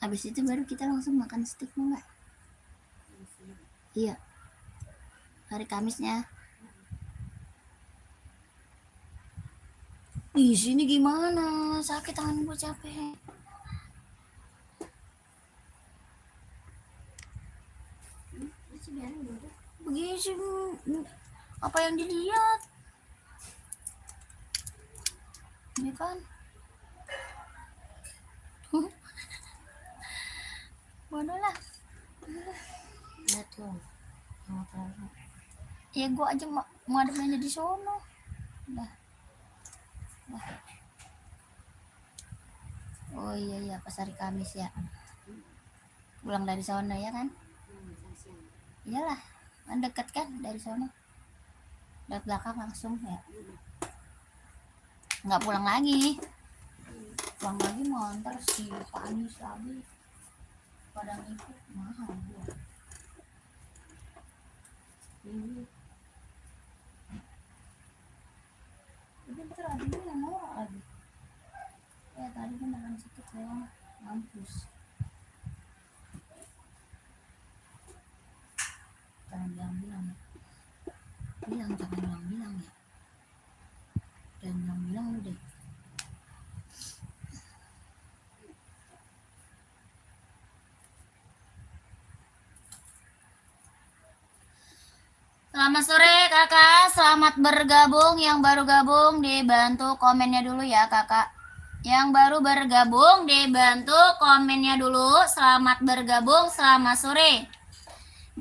Habis itu baru kita langsung makan steak, mau nggak? Iya, hari Kamisnya. Di sini gimana? Sakit tangan gue, capek. Begini sih, apa yang dilihat? Ini kan. Bodoh lah. Lihat tuh. Ya gue aja mau ada belanja di sono. Dah. Oh iya pas hari Kamis ya. Pulang dari sono ya kan? Iyalah, kan deket kan dari sono. Dari belakang langsung ya. Nggak pulang lagi. Pulang lagi mau ntar si Panis lagi. Padang itu mahal gua. Ini tadi yang norak lagi. Tadi kan makan sedikit saya mampus. Jangan bilang ya. Jangan bilang ya. Jangan bilang lu deh. Selamat sore kakak, selamat bergabung. Yang baru gabung dibantu komennya dulu ya kakak. Yang baru bergabung dibantu komennya dulu. Selamat bergabung, selamat sore.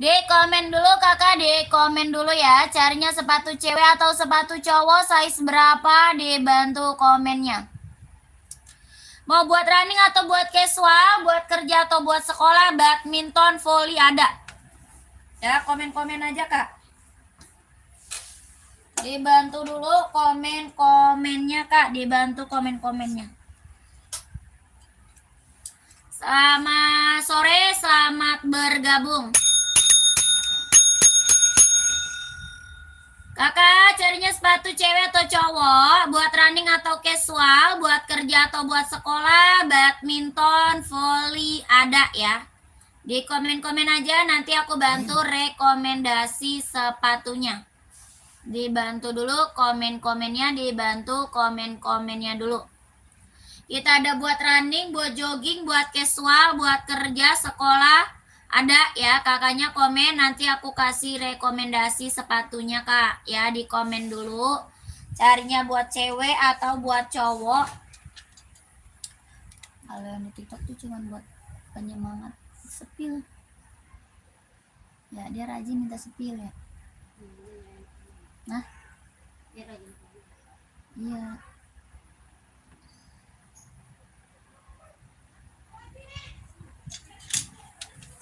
Di komen dulu kakak, di komen dulu ya. Carinya sepatu cewek atau sepatu cowok, size berapa, dibantu komennya. Mau buat running atau buat casual, buat kerja atau buat sekolah, badminton, volley ada. Ya komen-komen aja kak. Dibantu dulu komen-komennya kak, dibantu komen-komennya. Selamat sore, selamat bergabung. Kakak carinya sepatu cewek atau cowok, buat running atau casual, buat kerja atau buat sekolah, badminton, volley ada ya. Di komen-komen aja, nanti aku bantu rekomendasi sepatunya. Dibantu dulu komen-komennya, dibantu komen-komennya dulu. Kita ada buat running, buat jogging, buat casual, buat kerja, sekolah. Ada ya, kakaknya komen, nanti aku kasih rekomendasi sepatunya kak. Ya, di komen dulu. Carinya buat cewek atau buat cowok. Kalau yang di TikTok tuh cuma buat penyemangat sepil. Ya, dia rajin minta sepil ya. Nah, Dia rajin. iya.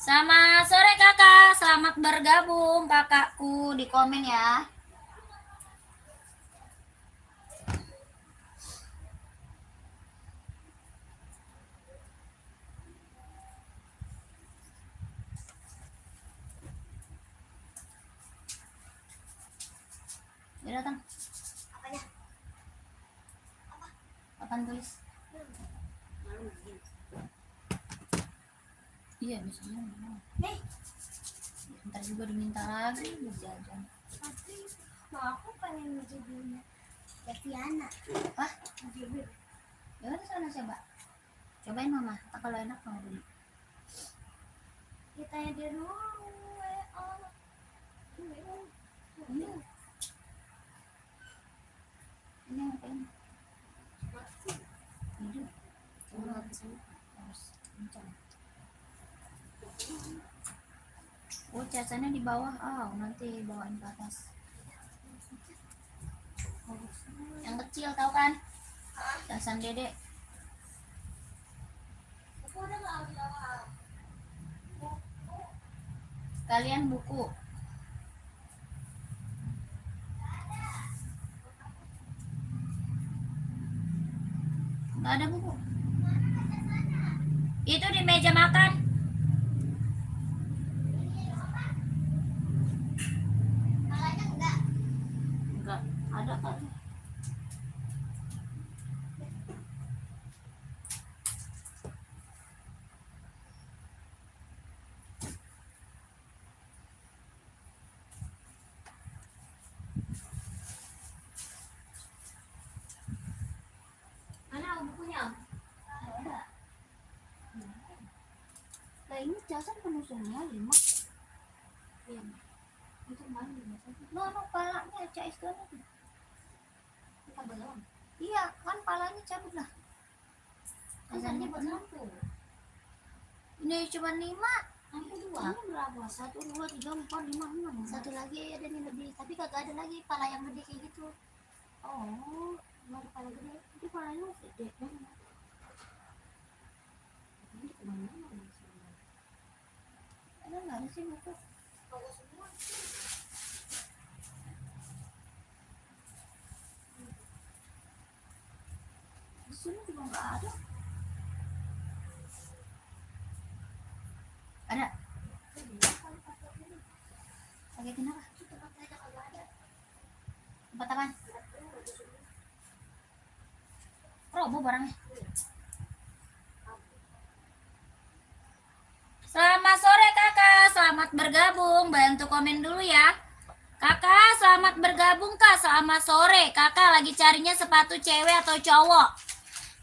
Selamat sore kakak, selamat bergabung kakakku, di komen ya. Dia datang. Apanya? Papan tulis. Iya biasanya. Ntar juga diminta lagi berjajan. Tapi aku pengen ngejadinya Deviana. Wah, ya udah sana coba. Cobain mama, tak kalau enak mau beli. Kita yang di rumah. Ini apa ini? Ini. Harus kencang. Oh, cacannya di bawah. Oh, nanti bawain ke atas. Yang kecil tahu kan? Casan dedek. Kalian buku. Nggak ada buku. Itu di meja makan. Enggak ada kali. Lah ini casan penusungnya 5. Iya. Itu mana 5. No, palanya CS itu. Kita belum. Iya, kan palanya cabut lah. Casannya buat 1. Ini cuma 5. Sampai 2. Ini berapa? 1, 2, 3, 4, 5, 6. Satu lagi ada nih lebih, tapi kagak ada lagi pala yang gede kayak gitu. Oh, nggak ada pala gede. Itu palanya gede banget. Ini kemana-mana nih sebenarnya. Ada nggak ada sih buku? Kagak semua. Di sini juga nggak ada. Ada. Pakai kenapa? Tempat saya kagak ada. Tempat apaan? Robo barangnya. Selamat sore kakak, selamat bergabung. Bantu komen dulu ya. Kakak, selamat bergabung kak. Selamat sore. Kakak lagi carinya sepatu cewek atau cowok?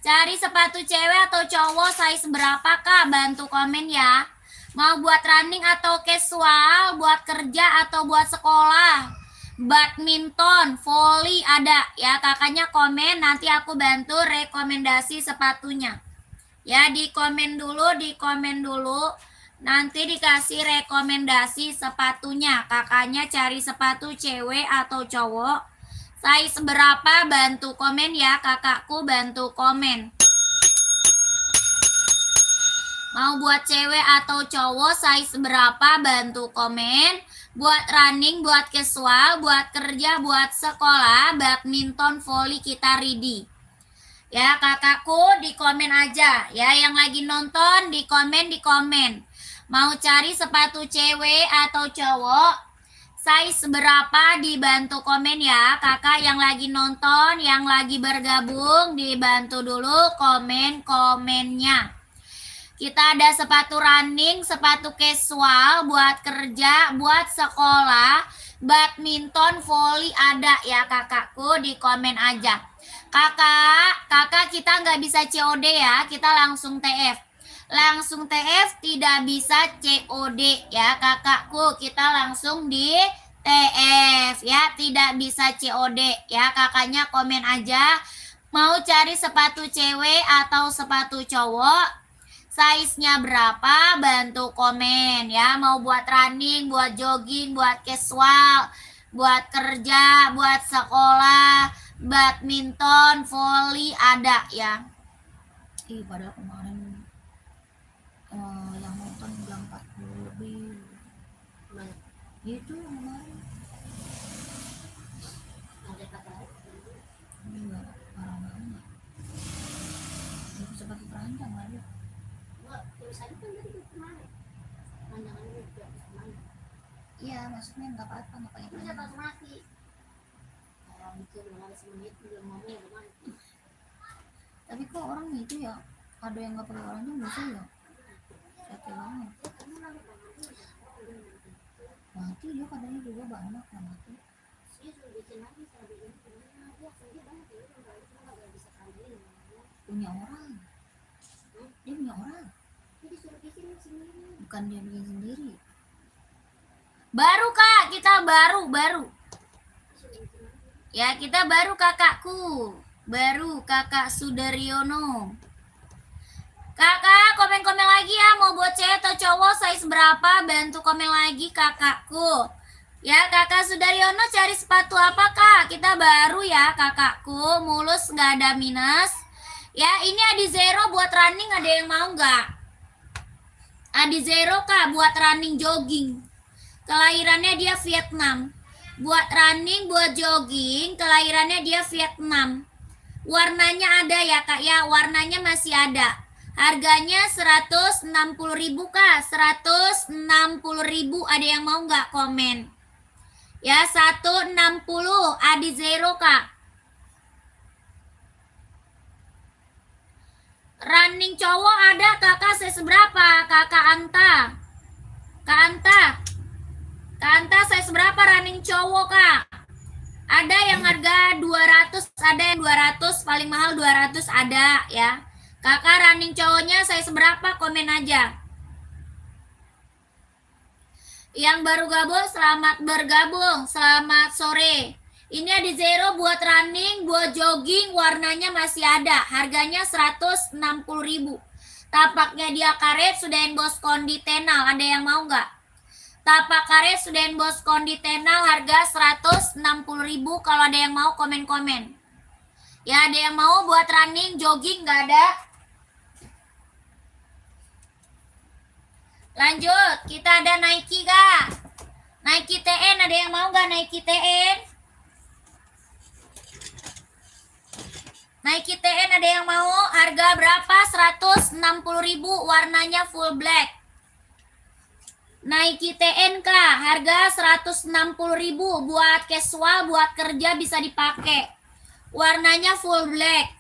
Cari sepatu cewek atau cowok size berapa kak? Bantu komen ya. Mau buat running atau casual, buat kerja atau buat sekolah, badminton, volley ada ya. Kakaknya komen, nanti aku bantu rekomendasi sepatunya. Ya, di komen dulu. Nanti dikasih rekomendasi sepatunya. Kakaknya cari sepatu cewek atau cowok. Size berapa? Bantu komen ya, kakakku bantu komen. Mau buat cewek atau cowok size berapa? Bantu komen. Buat running, buat casual, buat kerja, buat sekolah, badminton, volley kita ready. Ya kakakku di komen aja ya, yang lagi nonton di komen. Mau cari sepatu cewek atau cowok size berapa? Dibantu komen ya. Kakak yang lagi nonton, yang lagi bergabung, dibantu dulu komen-komennya. Kita ada sepatu running, sepatu casual, buat kerja, buat sekolah, badminton, volley ada ya kakakku, di komen aja. Kakak kita nggak bisa COD ya, kita langsung TF. Langsung TF, tidak bisa COD ya kakakku, kita langsung di TF ya, tidak bisa COD ya. Kakaknya komen aja, mau cari sepatu cewek atau sepatu cowok, size-nya berapa? Bantu komen ya. Mau buat running, buat jogging, buat casual, buat kerja, buat sekolah, badminton, volley ada ya. Padahal kemarin yang nonton bilang 40 lebih. Itu yang kemarin. Ada kata Enggak, parah banget. Itu seperti perancang lagi. tulisannya kan tadi kemarin. Pandangannya juga kemana? Iya, maksudnya nggak apa-apa, nggak pakai Itu siapa mati? Orang itu belum ada semenit belum ngomong gimana? Tapi kok orang itu ya, ada yang nggak pakai orangnya bisa ya, capek banget. Mati dia kadangnya juga banyak kan mati. Dia sudah bikin lagi, saya bikin dia kerja banget ya, nggak bisa kambing. Punya orang, dia punya orang, Jadi suruh bikin sendiri. bukan dia bikin sendiri. Baru kak, kita baru. Ya kita baru kakakku, baru kakak Sudaryono. Kakak komen-komen lagi ya, mau buat cewek atau cowok size berapa? Bantu komen lagi kakakku. Ya kakak Sudaryono cari sepatu apa kak? Kita baru ya kakakku, mulus nggak ada minus. Ya ini Adi Zero buat running, ada yang mau nggak? Adi Zero kak buat running jogging. Kelahirannya dia Vietnam. Buat running, buat jogging, kelahirannya dia Vietnam. Warnanya ada ya kak ya, warnanya masih ada. Harganya 160.000 kak, 160.000. Ada yang mau nggak komen? Ya 160 Adi Zero kak. Running cowok ada kakak size berapa? Kakak Anta. Kak Anta size berapa running cowok kak? Ada yang harga 200, ada yang 200, paling mahal 200 ada ya. Kakak running cowoknya size berapa? Komen aja. Yang baru gabung, selamat bergabung. Selamat sore. Ini ada zero buat running, buat jogging, warnanya masih ada. Harganya 160.000. Tapaknya dia karet, sudah bos kondi tenal. Ada yang mau nggak? Tapak karet sudah bos kondi tenal, harga 160.000. Kalau ada yang mau komen-komen. Ya, ada yang mau buat running, jogging nggak ada? Lanjut, kita ada Nike kak. Nike TN, ada yang mau nggak Nike TN? Nike TN ada yang mau? Harga berapa? 160.000, warnanya full black. Nike TN kak, harga 160.000, buat casual, buat kerja bisa dipakai. Warnanya full black.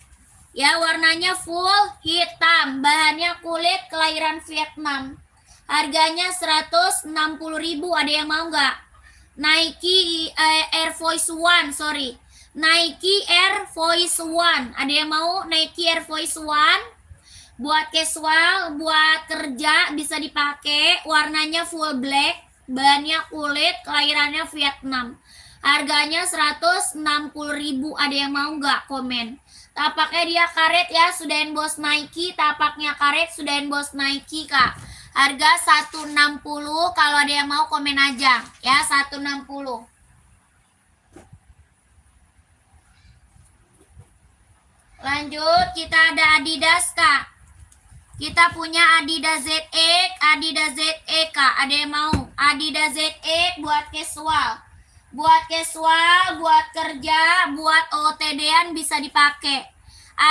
Ya, warnanya full hitam, bahannya kulit kelahiran Vietnam. Harganya 160.000, ada yang mau nggak? Nike Air Force One, sorry. Nike Air Force One, ada yang mau Nike Air Force One? Buat casual, buat kerja bisa dipakai. Warnanya full black, bahannya kulit, kelahirannya Vietnam. Harganya 160.000, ada yang mau nggak? Komen. Tapaknya dia karet ya, sudah bos Nike. Tapaknya karet, sudah bos Nike kak. Harga 160, kalau ada yang mau komen aja ya, 160. Lanjut, kita ada Adidas kak. Kita punya Adidas ZX, Adidas ZX kak. Ada yang mau? Adidas ZX buat casual. Buat casual, buat kerja, buat OTD-an bisa dipakai.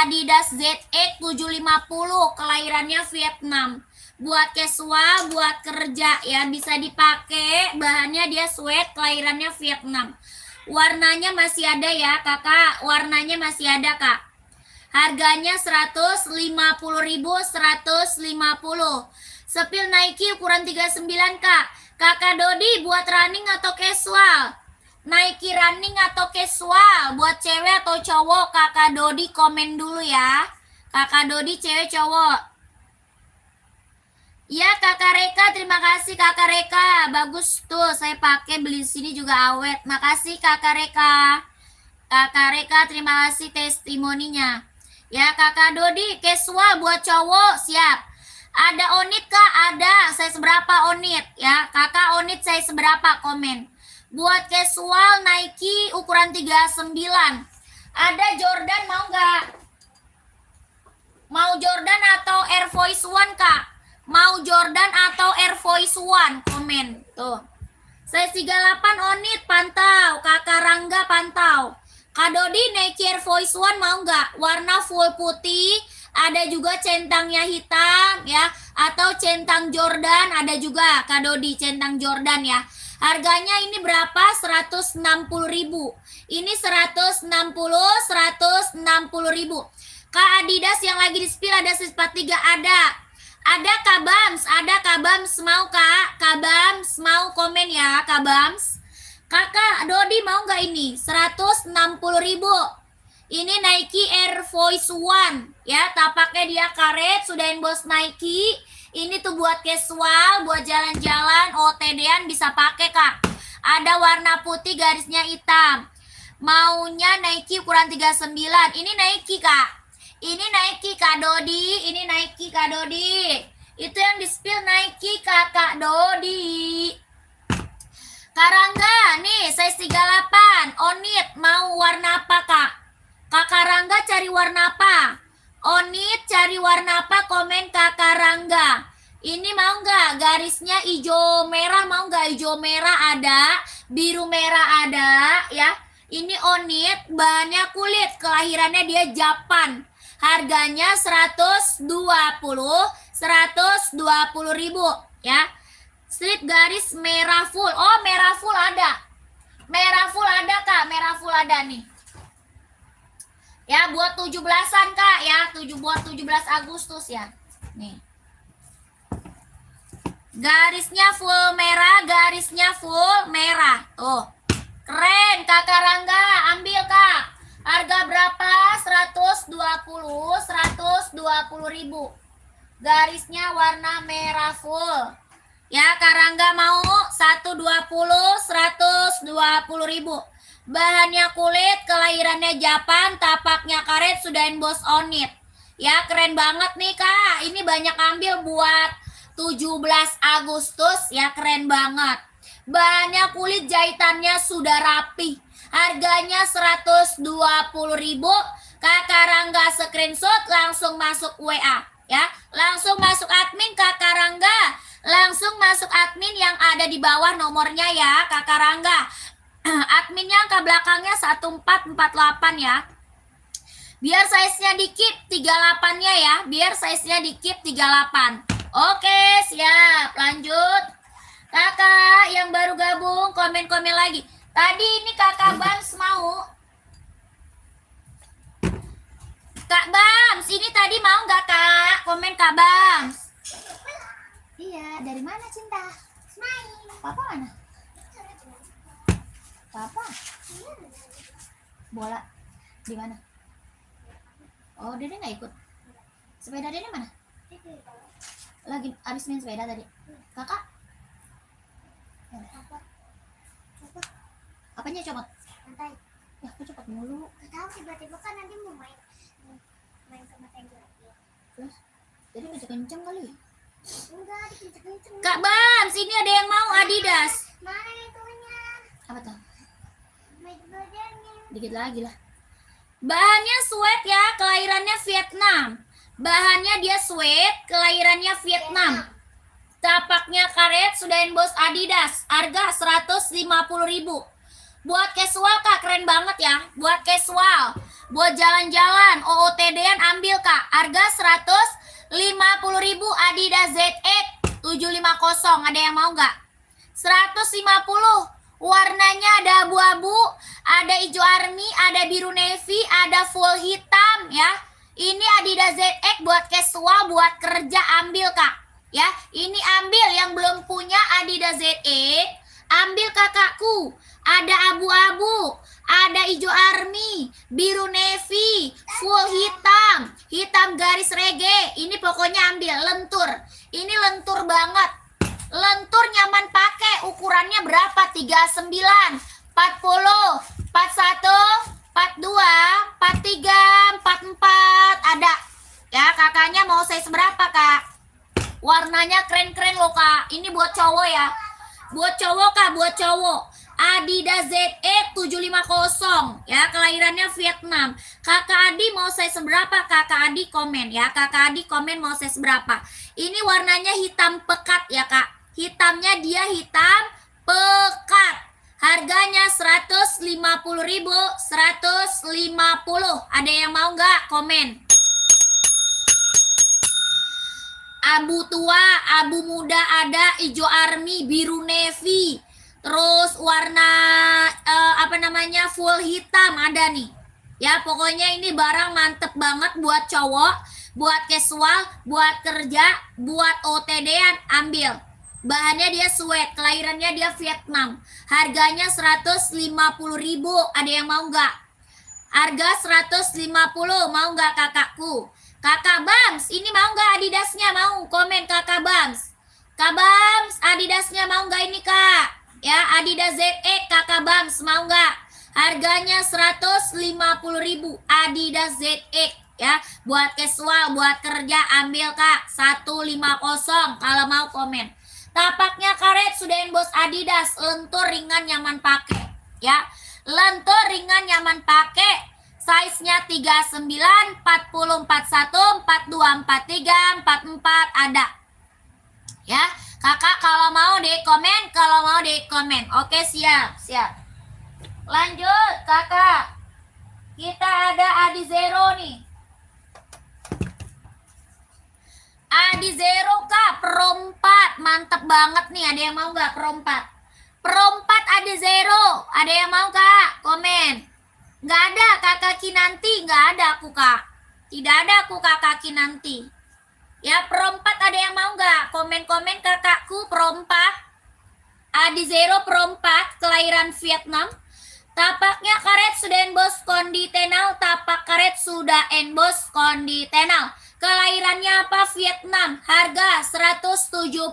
Adidas ZX 750, kelahirannya Vietnam. Buat casual, buat kerja ya, bisa dipakai. Bahannya dia sweat, kelahirannya Vietnam. Warnanya masih ada ya kakak, warnanya masih ada kak. Harganya 150.000, 150. Sepil Nike ukuran 39 kak. Kakak Dodi buat running atau casual? Nike running atau casual? Buat cewek atau cowok? Kakak Dodi komen dulu ya. Kakak Dodi cewek cowok? Ya kakak Reka, terima kasih kakak Reka. Bagus tuh, saya pakai beli sini juga awet. Makasih kakak Reka. Kakak Reka, terima kasih testimoninya. Ya kakak Dodi, casual buat cowok siap. Ada onit kak? Ada. Saya seberapa onit ya? Kakak onit saya seberapa? Komen. Buat casual Nike ukuran 39. Ada Jordan mau nggak? Mau Jordan atau Air Force One kak? Mau Jordan atau Air Force One? Komen. Tuh. Saya 38 onit pantau. Kakak Rangga pantau. Kak Dodi Nike Air Force One mau nggak? Warna full putih. Ada juga centangnya hitam ya. Atau centang Jordan ada juga Kak Dodi centang Jordan ya. Harganya ini berapa? 160.000. Ini 160, 160.000. Kak Adidas yang lagi di spill ada sifat 3 ada. Ada Kak Bams mau kak? Kak Bams mau komen ya Kak Bams. Kakak Dodi mau nggak ini? 160.000. Ini Nike Air Force One ya, tapaknya dia karet, sudah bos Nike. Ini tuh buat casual, buat jalan-jalan, OTD-an bisa pakai kak. Ada warna putih, garisnya hitam. Maunya Nike ukuran 39. Ini Nike kak. Ini Nike Kak Dodi, ini Nike Kak Dodi. Itu yang di spill Nike Kakak Dodi. Karangga, nih size 38. Onit mau warna apa kak? Kakak Rangga cari warna apa? Onit cari warna apa? Komen Kakak Rangga. Ini mau nggak? Garisnya hijau merah mau nggak? Hijau merah ada, biru merah ada ya. Ini onit, bahannya kulit, kelahirannya dia Japan. Harganya 120.000 ya. Strip garis merah full. Oh, merah full ada. Merah full ada kak, merah full ada nih. Ya, buat 17-an kak ya, buat 17 Agustus ya. Nih. Garisnya full merah, garisnya full merah. Tuh. Keren Kakak Rangga, ambil kak. Harga berapa? 120.000. Garisnya warna merah full. Ya, Karangga mau 120, 120.000. Bahannya kulit, kelahirannya Japan, tapaknya karet, sudah emboss on it. Ya, keren banget nih, Kak. Ini banyak ambil buat 17 Agustus, ya keren banget. Bahannya kulit, jahitannya sudah rapi. Harganya 120.000. Kakak Rangga screenshot langsung masuk WA, ya. Langsung masuk admin Kakak Rangga. Langsung masuk admin yang ada di bawah nomornya ya, Kakak Rangga. Adminnya angka belakangnya 1448 ya. Biar size-nya dikit 38-nya ya. Biar size-nya dikit 38. Oke, siap. Lanjut. Kakak yang baru gabung komen-komen lagi. Tadi ini Kakak Bams mau. Kak Bams, ini tadi mau nggak Kak? Komen Kak Bams. Iya, dari mana Cinta? Papa mana? Papa? Bola di mana? Oh, Dede nggak ikut. Sepeda Dede mana? Lagi abis main sepeda tadi. Kakak? Apanya comot? Santai. Ya, aku cepet mulu. Gak tahu tiba-tiba kan nanti mau main sama Tenggo lagi. Terus, Dede ngajak kenceng kali. Enggak, dikenceng-kenceng. Kak Bams, ini ada yang mau Adidas. Mana itunya? Apa tuh? Main badannya. Dikit lagi lah. Bahannya sweat ya, kelahirannya Vietnam. Bahannya dia sweat, kelahirannya Vietnam. Tapaknya karet, sudah emboss Adidas. Harga 150.000. Buat casual Kak, keren banget ya. Buat casual, buat jalan-jalan, OOTD-an ambil Kak. Harga 150.000 Adidas ZX 750. Ada yang mau nggak? 150. Warnanya ada abu-abu, ada hijau army, ada biru navy, ada full hitam ya. Ini Adidas ZX buat casual, buat kerja ambil Kak. Ya, ini ambil yang belum punya Adidas ZX, ambil kakakku. Ada abu-abu, ada hijau army, biru navy, full hitam, hitam garis reggae. Ini pokoknya ambil lentur. Ini lentur banget. Lentur nyaman pakai. Ukurannya berapa? 39, 40, 41, 42, 43, 44 ada. Ya, kakaknya mau size berapa, Kak? Warnanya keren-keren loh, Kak. Ini buat cowok ya. Buat cowok, Kak, buat cowok. Adidas ZX 750 ya, kelahirannya Vietnam. Kakak Adi mau size berapa? Kakak Adi komen ya. Kakak Adi komen mau size berapa. Ini warnanya hitam pekat ya Kak. Hitamnya dia hitam pekat. Harganya 150.000. 150. Ada yang mau nggak? Komen. Abu tua, abu muda ada, hijau army, biru navy. Terus warna full hitam ada nih. Ya, pokoknya ini barang mantep banget buat cowok, buat casual, buat kerja, buat OTD-an ambil. Bahannya dia sweat, kelahirannya dia Vietnam. Harganya 150.000. Ada yang mau nggak? Harga 150, mau nggak kakakku? Kakak Bams, ini mau nggak Adidasnya? Mau? Komen Kakak Bams. Kak Bams, Adidasnya mau nggak ini Kak? Ya, Adidas ZX Kakak Bams mau nggak? Harganya 150.000 Adidas ZX ya. Buat casual, buat kerja ambil Kak. 150 kalau mau komen. Tapaknya karet, sudah emboss Adidas, lentur ringan nyaman pakai ya. Lentur ringan nyaman pakai. Size-nya 39, 40, 41, 42, 43, 44 ada. Ya, kakak kalau mau di komen, kalau mau di komen. Oke, siap, siap. Lanjut, kakak. Kita ada Adi Zero nih. Adi Zero kak, perompat. Mantep banget nih, ada yang mau nggak perompat? Perompat Adi Zero, ada yang mau kak? Komen. Nggak ada, kakak Kinanti, nggak ada aku kak. Tidak ada aku kakak Kinanti. Ya, perompat ada yang mau nggak? Komen-komen kakakku perompat. Adi Zero perompat, kelahiran Vietnam. Tapaknya karet sudah emboss konditenal, tapak karet sudah emboss konditenal. Kelahirannya apa? Vietnam. Harga 170.000.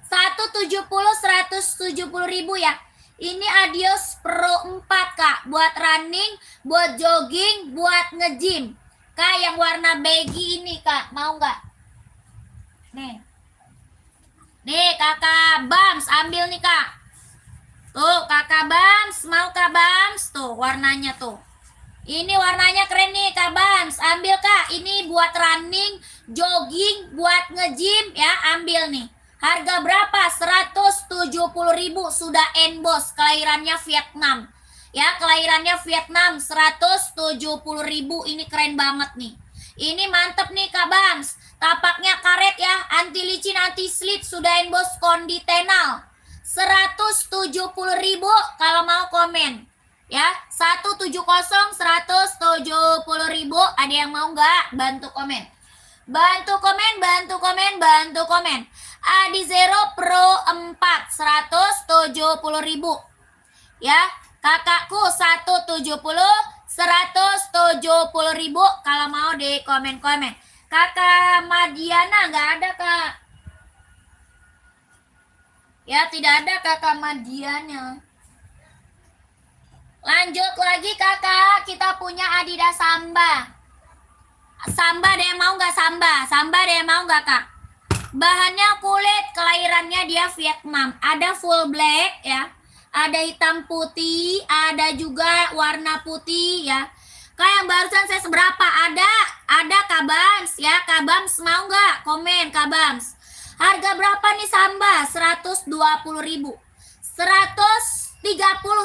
170, 170.000 ya. Ini Adios Pro 4 Kak, buat running, buat jogging, buat nge-gym. Kak, yang warna baggy ini Kak, mau nggak? Nih. Nih Kakak Bams, ambil nih Kak. Tuh Kakak Bams, mau Kak Bams? Tuh warnanya tuh. Ini warnanya keren nih Kak Bams, ambil Kak. Ini buat running, jogging, buat nge-gym ya, ambil nih. Harga berapa? 170.000, sudah emboss, kelahirannya Vietnam. Ya, kelahirannya Vietnam, 170.000, ini keren banget nih. Ini mantep nih Kak Bams. Tapaknya karet ya, anti licin, anti slip, sudah emboss konditenal. 170.000 kalau mau komen. Ya, 170, 170.000, ada yang mau nggak? Bantu komen. Bantu komen, bantu komen, bantu komen. Adi Zero Pro 4, 170.000. Ya, kakakku 170, 170.000 kalau mau di komen-komen. Kakak Madiana nggak ada Kak. Ya, tidak ada Kakak Madiana. Lanjut lagi Kakak, kita punya Adidas Samba. Samba ada yang mau nggak Samba? Samba ada yang mau nggak Kak? Bahannya kulit, kelahirannya dia Vietnam. Ada full black ya, ada hitam putih, ada juga warna putih ya. Kak yang barusan saya seberapa? Ada Kak Bams ya. Kak Bams mau nggak? Komen Kak Bams. Harga berapa nih Samba? 120.000. 130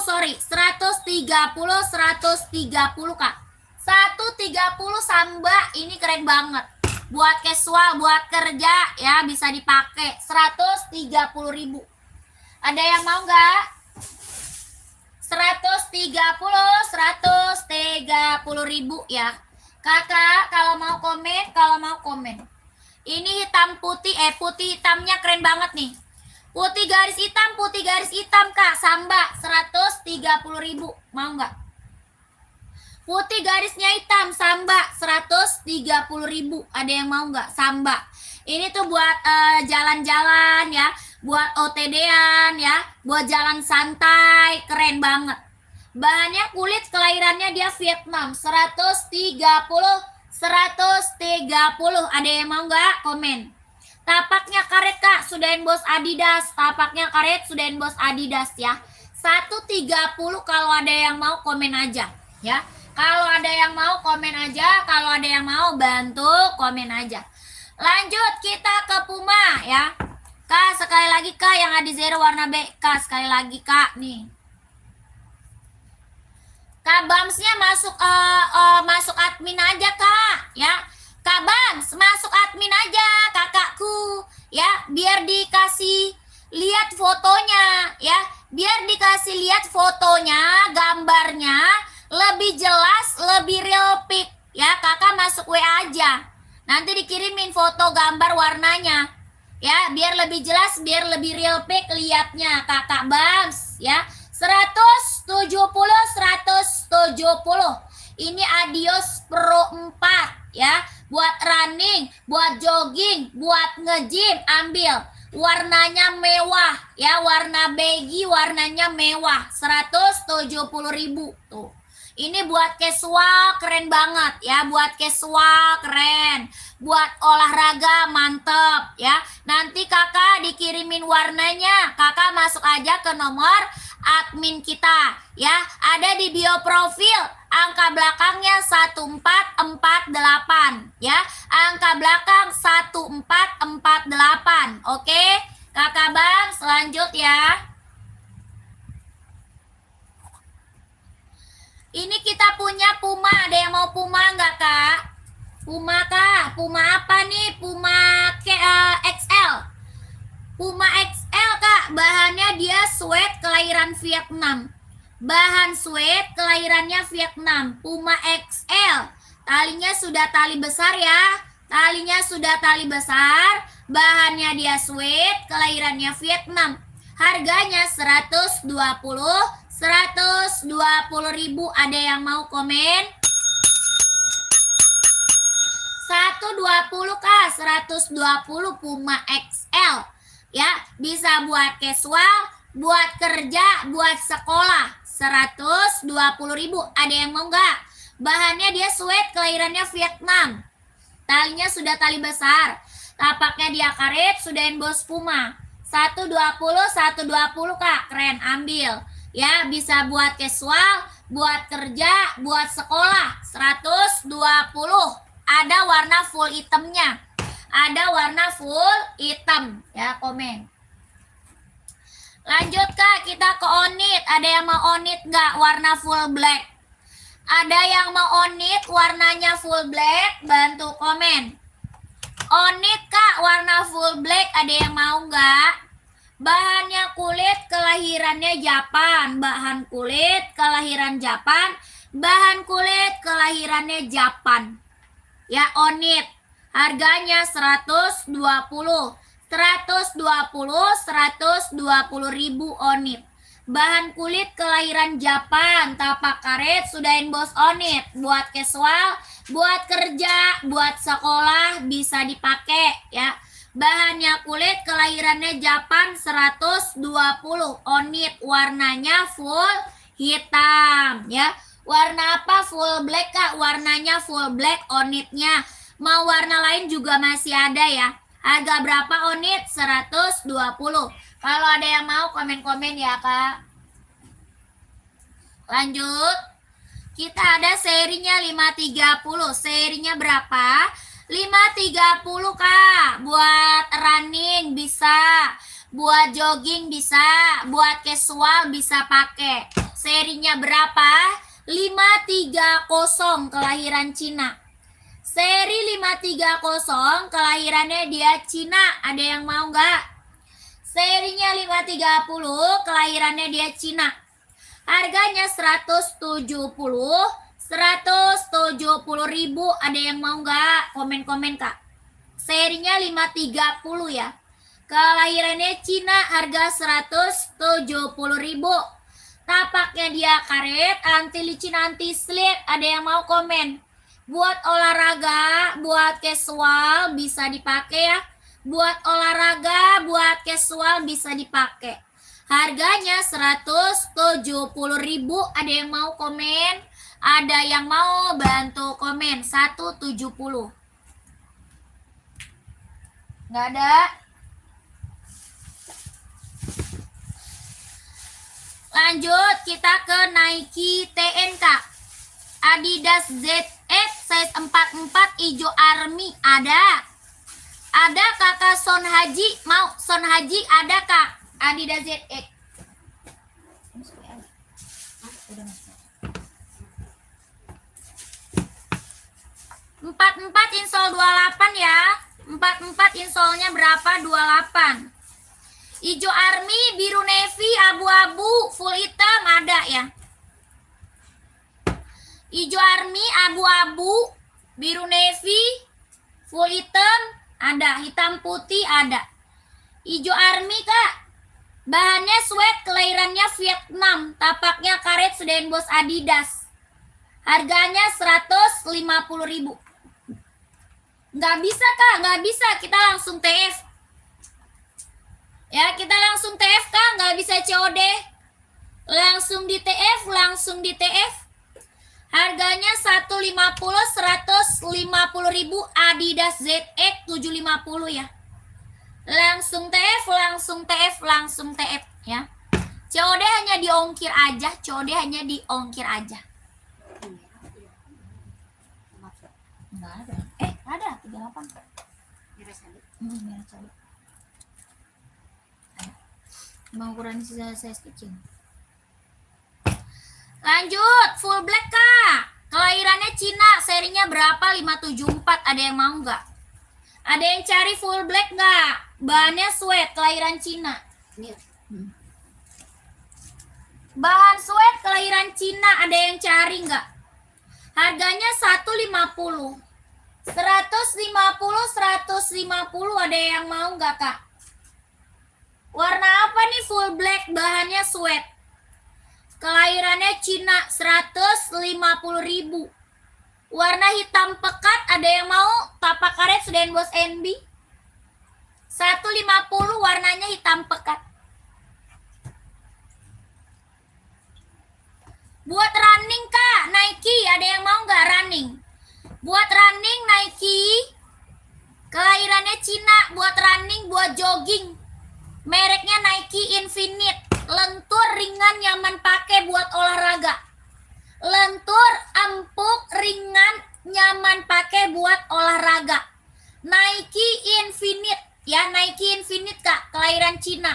sorry, 130 Kak. 130 Samba, ini keren banget. Buat casual, buat kerja ya, bisa dipakai. 130.000. Ada yang mau nggak? 130.000 ya. Kakak kalau mau komen. Ini hitam putih, putih hitamnya keren banget nih. Putih garis hitam Kak, Samba 130.000. Mau nggak? Putih garisnya hitam, Samba 130.000. Ada yang mau nggak? Samba. Ini tuh buat jalan-jalan ya, buat OTD-an ya, buat jalan santai, keren banget. Bahannya kulit, kelahirannya dia Vietnam, 130. Ada yang mau nggak? Komen. Tapaknya karet Kak, sudah emboss Adidas. Tapaknya karet, sudah emboss Adidas ya. 130 kalau ada yang mau komen aja ya. Kalau ada yang mau komen aja, kalau ada yang mau bantu komen aja. Lanjut kita ke Puma ya. Kak sekali lagi Kak yang Adi Zero warna B. Kak sekali lagi Kak nih. Kak Bamsnya masuk admin aja Kak ya. Kak Bams masuk admin aja kakakku ya, biar dikasih lihat fotonya ya, biar dikasih lihat fotonya, gambarnya lebih jelas, lebih real pic ya. Kakak masuk WA aja, nanti dikirimin foto gambar warnanya ya, biar lebih jelas, biar lebih real pic liatnya Kakak Bams ya. 170. Ini Adios Pro 4 ya, buat running, buat jogging, buat nge-gym, ambil. Warnanya mewah ya, warna baggy, warnanya mewah. 170.000 tuh. Ini buat casual keren banget ya, buat casual keren, buat olahraga mantep ya. Nanti kakak dikirimin warnanya, kakak masuk aja ke nomor admin kita ya, ada di bio profil, angka belakangnya 1448 ya, angka belakang 1448. Oke Kakak Bang, selanjut ya. Ini kita punya Puma, ada yang mau Puma nggak Kak? Puma Kak, Puma apa nih? Puma XL. Puma XL Kak, bahannya dia suede, kelahiran Vietnam. Bahan suede, kelahirannya Vietnam. Puma XL, talinya sudah tali besar ya. Talinya sudah tali besar, bahannya dia suede, kelahirannya Vietnam. Harganya 120.000. Ada yang mau komen? 120 Kak, 120 Puma XL ya. bisa buat casual, buat kerja, buat sekolah. 120.000. Ada yang mau nggak? Bahannya dia sweat, kelahirannya Vietnam. Talinya sudah tali besar. Tapaknya dia karet, sudah emboss Puma. 120 Kak, keren, ambil. Ya, bisa buat casual, buat kerja, buat sekolah. 120. Ada warna full hitamnya. Ada warna full hitam. Ya, komen. Lanjut Kak, kita ke onit. Ada yang mau onit nggak warna full black? Ada yang mau onit warnanya full black? Bantu komen. Onit Kak, warna full black, ada yang mau nggak? Bahannya kulit, kelahirannya Japan. Bahan kulit, kelahiran Japan. Bahan kulit, kelahirannya Japan. Ya, onit. Harganya 120. 120.000 onit. Bahan kulit kelahiran Japan, tapak karet, sudah emboss onit. Buat casual, buat kerja, buat sekolah bisa dipakai ya. Bahannya kulit kelahirannya Japan 120 onit, warnanya full hitam ya. Warna apa? Full black Kak, warnanya full black onitnya. Mau warna lain juga masih ada ya. Harga berapa onit? 120. Kalau ada yang mau komen-komen ya Kak. Lanjut. Kita ada serinya 530. Serinya berapa? 530 Kak. Buat running bisa, buat jogging bisa, buat casual bisa pakai. Serinya berapa? 530, kelahiran Cina. Seri 530, kelahirannya dia Cina. Ada yang mau nggak? Serinya 530, kelahirannya dia Cina. Harganya 170.000. Ada yang mau nggak? Komen-komen Kak. Serinya 530 ya. Kelahirannya Cina, harga 170.000. Tapaknya dia karet, anti licin, anti slip. Ada yang mau komen? Buat olahraga, buat casual bisa dipakai ya. Buat olahraga, buat casual bisa dipakai. Harganya 170.000. Ada yang mau komen? Ada yang mau bantu komen? 170. Nggak ada? Lanjut, kita ke Nike TNK. Adidas ZX size 44 hijau army ada. Ada Kakak Son Haji, mau Son Haji ada Kak. Adidas ZX. 44 insol 28 ya. 44 insolnya berapa? 28. Hijau army, biru navy, abu-abu, full hitam ada ya. Hijau army, abu-abu, biru navy, full hitam ada, hitam putih ada. Hijau army Kak. Bahannya sweat, kelahirannya Vietnam, tapaknya karet, sudah emboss Adidas. Harganya 150.000. Nggak bisa Kak, nggak bisa, kita langsung TF. Ya, kita langsung TF Kak, nggak bisa COD. Langsung di TF, langsung di TF. Harganya 150.000 Adidas ZX 750 ya. Langsung TF, langsung TF, langsung TF ya. COD hanya diongkir aja, COD hanya diongkir aja. Enggak ada. Ada 38. Merah cabai. Merah cabai. Mau ukuran size kecil. Lanjut, full black Kak. Kelahirannya Cina, serinya berapa? 574. Ada yang mau nggak? Ada yang cari full black nggak? Bahannya sweat, kelahiran Cina. Bahan sweat, kelahiran Cina. Ada yang cari nggak? Harganya 150. 150 ada yang mau nggak Kak? Warna apa nih full black, bahannya sweat? Kelahirannya Cina, 150.000. Warna hitam pekat, ada yang mau? Tapak karet sudah emboss NB. 150 warnanya hitam pekat. Buat running Kak, Nike, ada yang mau nggak running? Buat running Nike, kelahirannya Cina, buat running, buat jogging. Mereknya Nike Infinite, lentur, ringan, nyaman pakai buat olahraga. Lentur, empuk, ringan, nyaman pakai buat olahraga. Nike Infinite, ya Nike Infinite Kak, kelahiran Cina.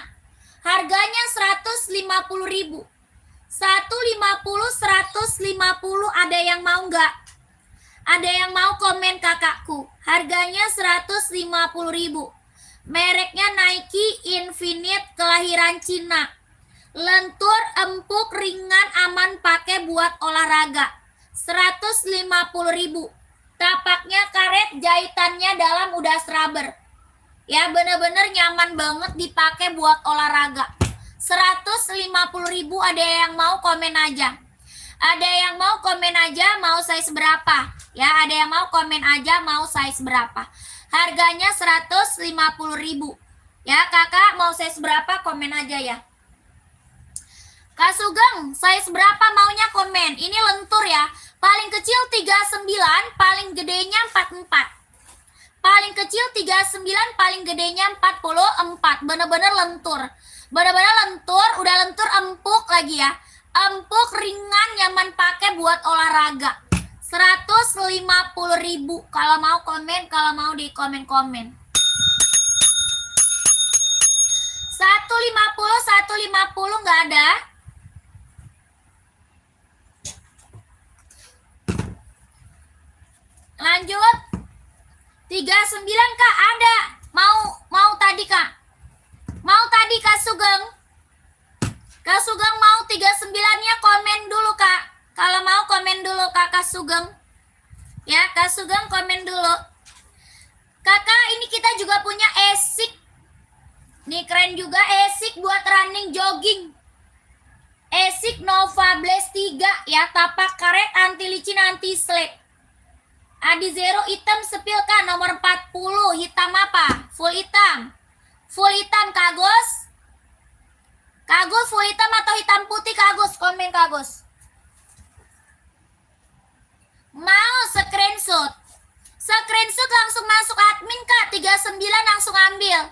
Harganya 150.000. 150, 150, ada yang mau nggak? Ada yang mau komen kakakku? Harganya 150.000. Mereknya Nike Infinite, kelahiran Cina. Lentur, empuk, ringan, aman pakai buat olahraga. 150.000. Tapaknya karet, jahitannya dalam udah rubber. Ya bener-bener nyaman banget dipakai buat olahraga. 150.000, ada yang mau komen aja. Ada yang mau komen aja mau size berapa? Ya, ada yang mau komen aja mau size berapa? Harganya 150.000. Ya, kakak mau size berapa? Komen aja ya. Kak Sugeng, size berapa maunya komen? Ini lentur ya. Paling kecil 39, paling gedenya 44. Paling kecil 39, paling gedenya 44. Bener-bener lentur. Bener-bener lentur, udah lentur, empuk lagi ya. Empuk, ringan, nyaman pakai buat olahraga. 150.000. Kalau mau komen, kalau mau di komen-komen. 150 nggak ada. Lanjut. 39 Kak, ada. Mau tadi Kak. Mau tadi Kak Sugeng. Kak Sugeng mau 39-nya komen dulu Kak. Kalau mau komen dulu Kak Sugeng. Ya, Kak Sugeng komen dulu. Kakak, ini kita juga punya Asics. Nih keren juga Asics buat running jogging. Asics Nova Blaze 3 ya, tapak karet, anti licin, anti slip. Adizero hitam sepil Kak, nomor 40. Hitam apa? Full hitam. Full hitam Kak Agus. Kak Agus full hitam atau hitam putih Kak Agus? Komen Kak Agus. Mau screenshot. Screenshot langsung masuk admin Kak. 39 langsung ambil.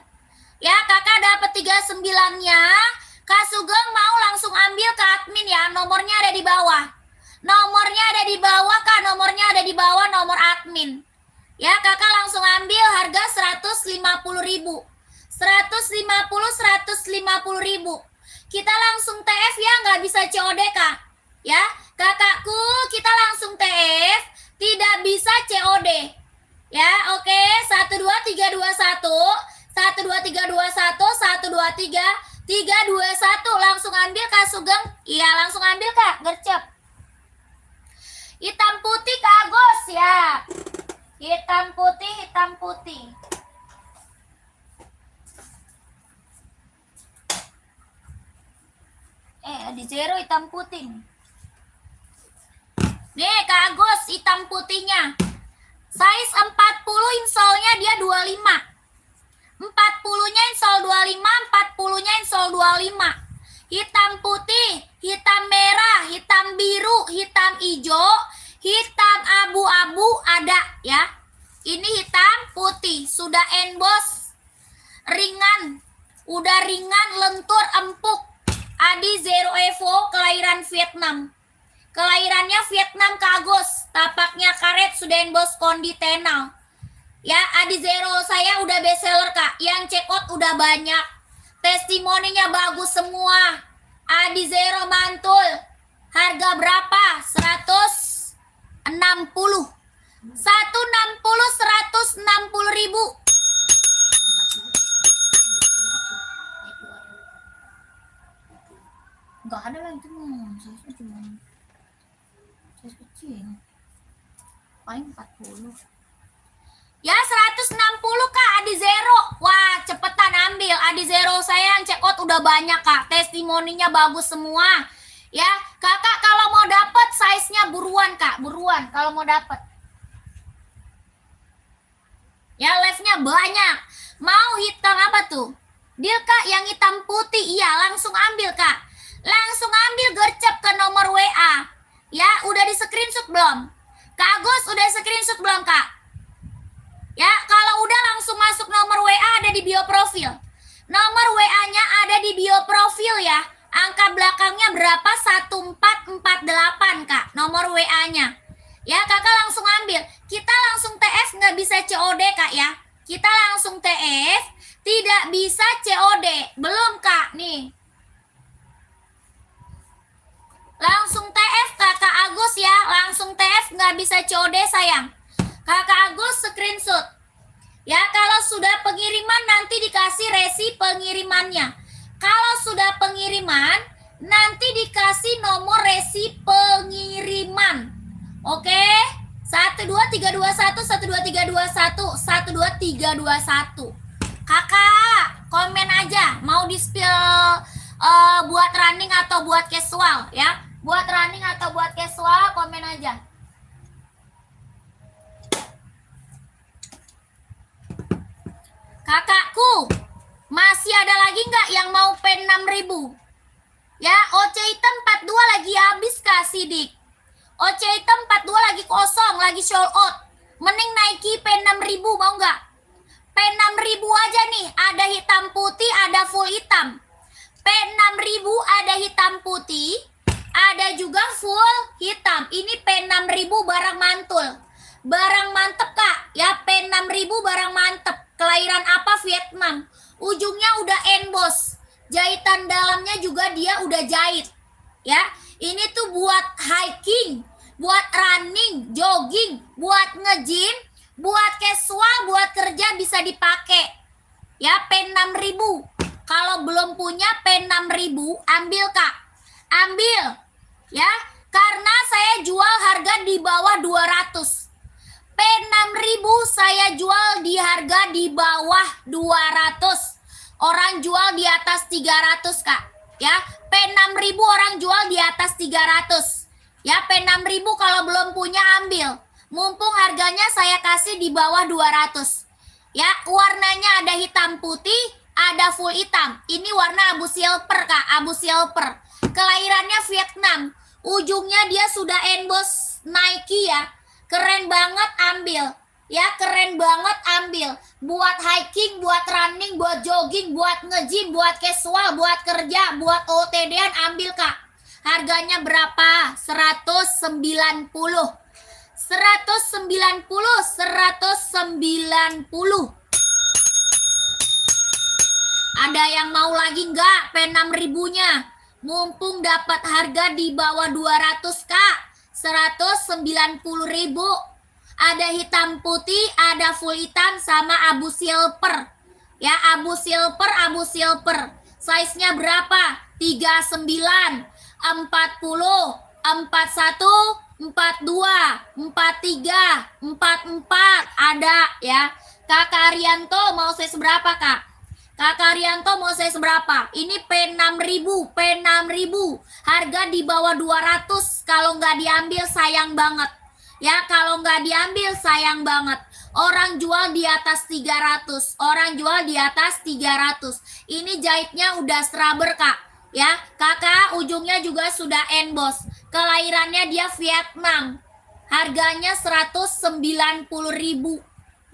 Ya, kakak dapat 39-nya. Kak Sugeng mau langsung ambil ke admin ya. Nomornya ada di bawah. Nomornya ada di bawah Kak. Nomornya ada di bawah nomor admin. Ya, kakak langsung ambil, harga 150.000. 150.000. Kita langsung TF ya, nggak bisa COD Kak. Ya, kakakku kita langsung TF, tidak bisa COD. Ya, oke. 12321, 12321, 123 321. Langsung ambil Kak Sugeng. Iya, langsung ambil Kak, gercep. Hitam putih Kak Agus ya. Hitam putih, hitam putih. Di zero hitam putih. Nih Kak Agus, hitam putihnya. Size 40, insolnya dia 25. 40-nya insol 25, 40-nya insol 25. Hitam putih, hitam merah, hitam biru, hitam hijau, hitam abu-abu ada ya. Ini hitam putih, sudah emboss, ringan, udah ringan, lentur, empuk. Adi Zero Evo, kelahiran Vietnam. Kelahirannya Vietnam Kak Agus, tapaknya karet, sudah emboss kondi tenal. Ya, Adi Zero saya udah bestseller Kak, yang check out udah banyak. Testimoninya bagus semua. Adi Zero mantul. Harga berapa? 160. 160, 160.000. Enggak ada lagi teman, saya cuma size kecil. Paling 40. Ya 160 Kak, Adi Zero. Wah, cepetan ambil. Adi Zero saya yang check out udah banyak Kak. Testimoninya bagus semua. Ya, kakak kalau mau dapat size-nya buruan Kak, buruan kalau mau dapat. Ya, live-nya banyak. Mau hitam apa tuh? Deal Kak, yang hitam putih. Iya, langsung ambil Kak. Langsung ambil gercep ke nomor WA. Ya, udah di screenshot belum? Kak Agus, udah screenshot belum Kak? Ya, kalau udah langsung masuk nomor WA ada di bio profil. Nomor WA-nya ada di bio profil ya. Angka belakangnya berapa? 1448 Kak, nomor WA-nya. Ya, Kakak langsung ambil. Kita langsung TF nggak bisa COD Kak ya. Kita langsung TF, tidak bisa COD. Belum Kak, nih. Langsung TF Kakak Agus ya. Langsung TF nggak bisa COD sayang. Kakak Agus screenshot. Ya, kalau sudah pengiriman nanti dikasih resi pengirimannya. Kalau sudah pengiriman, nanti dikasih nomor resi pengiriman. Oke, 12321 12321 12321. Kakak, komen aja mau di spill buat running atau buat casual ya. Buat running atau buat casual, komen aja. Kakakku, masih ada lagi nggak yang mau pen 6.000? Ya, OC hitam 42 lagi habis Kak Sidik. OC hitam 42 lagi kosong, lagi sold out. Mending Nike pen 6.000 mau nggak? Pen 6.000 aja nih, ada hitam putih, ada full hitam. Pen 6.000 ada hitam putih, ada juga full hitam. Ini pen 6.000 barang mantul. Barang mantep Kak, ya pen 6.000 barang mantep. Kelahiran apa? Vietnam. Ujungnya udah emboss. Jahitan dalamnya juga dia udah jahit. Ya, ini tuh buat hiking, buat running, jogging, buat nge-gym, buat casual, buat kerja bisa dipakai. Ya, pen 6.000. Kalau belum punya pen 6.000, ambil Kak. Ambil. Ya, karena saya jual harga di bawah 200. Pen 6.000 saya jual di harga di bawah 200. Orang jual di atas 300 Kak. Ya, pen 6.000 orang jual di atas 300. Ya, pen 6.000 kalau belum punya ambil. Mumpung harganya saya kasih di bawah 200. Ya, warnanya ada hitam putih, ada full hitam. Ini warna abu silver Kak, abu silver. Kelahirannya Vietnam. Ujungnya dia sudah emboss Nike ya. Keren banget, ambil. Ya, keren banget, ambil. Buat hiking, buat running, buat jogging, buat nge-gym, buat casual, buat kerja, buat OTD-an, ambil Kak. Harganya berapa? 190. 190. Ada yang mau lagi nggak pen 6.000-nya? Mumpung dapat harga di bawah 200 Kak. 190.000. Ada hitam putih, ada full hitam sama abu silver. Ya, abu silver. Size-nya berapa? 39, 40, 41, 42, 43, 44 ada ya. Kakak Arianto mau size berapa Kak? Kakak Arianto mau saya seberapa? Ini pen 6.000, pen 6.000. Harga di bawah 200. Kalau nggak diambil sayang banget. Ya, kalau nggak diambil sayang banget. Orang jual di atas 300. Orang jual di atas 300. Ini jahitnya udah scrubber Kak. Ya, Kakak ujungnya juga sudah emboss. Kelahirannya dia Vietnam. Harganya 190.000.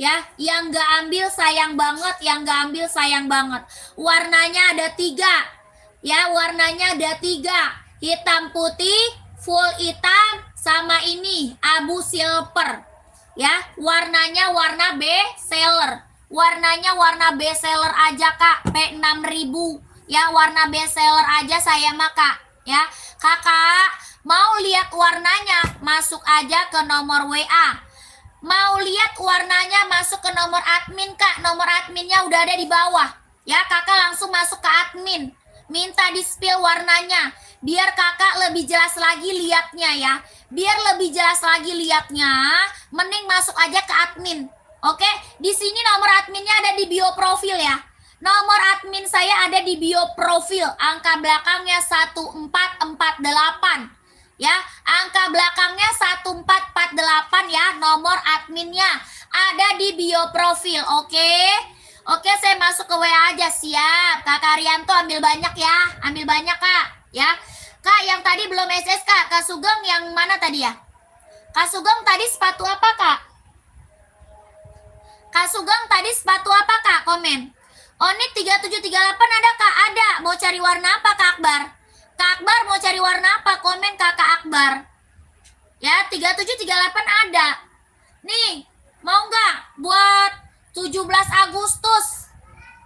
Ya, yang nggak ambil sayang banget, yang nggak ambil sayang banget. Warnanya ada 3. Ya, warnanya ada 3. Hitam putih, full hitam, sama ini abu silver. Ya, warnanya warna best seller. Warnanya warna best seller aja Kak, P6000. Ya, warna best seller aja saya mah Kak. Ya, Kakak mau lihat warnanya, masuk aja ke nomor WA. Mau lihat warnanya, masuk ke nomor admin Kak. Nomor adminnya udah ada di bawah. Ya, Kakak langsung masuk ke admin. Minta di spill warnanya. Biar Kakak lebih jelas lagi lihatnya ya. Biar lebih jelas lagi lihatnya, mending masuk aja ke admin. Oke, di sini nomor adminnya ada di bio profil ya. Nomor admin saya ada di bio profil. Angka belakangnya 1448. Ya, angka belakangnya 1448 ya, nomor adminnya ada di bio profil. Oke, saya masuk ke WA aja. Siap. Kak Arianto ambil banyak ya. Ambil banyak, Kak. Ya. Kak, yang tadi belum SSK, Kak Sugeng yang mana tadi ya? Kak Sugeng tadi sepatu apa, Kak? Kak Sugeng tadi sepatu apa, Kak? Komen. Onit 3738 ada, Kak? Ada. Mau cari warna apa, Kak Akbar? Kak Akbar mau cari warna apa? Komen Kakak Akbar. Ya, 3738 ada. Nih, mau nggak buat 17 Agustus?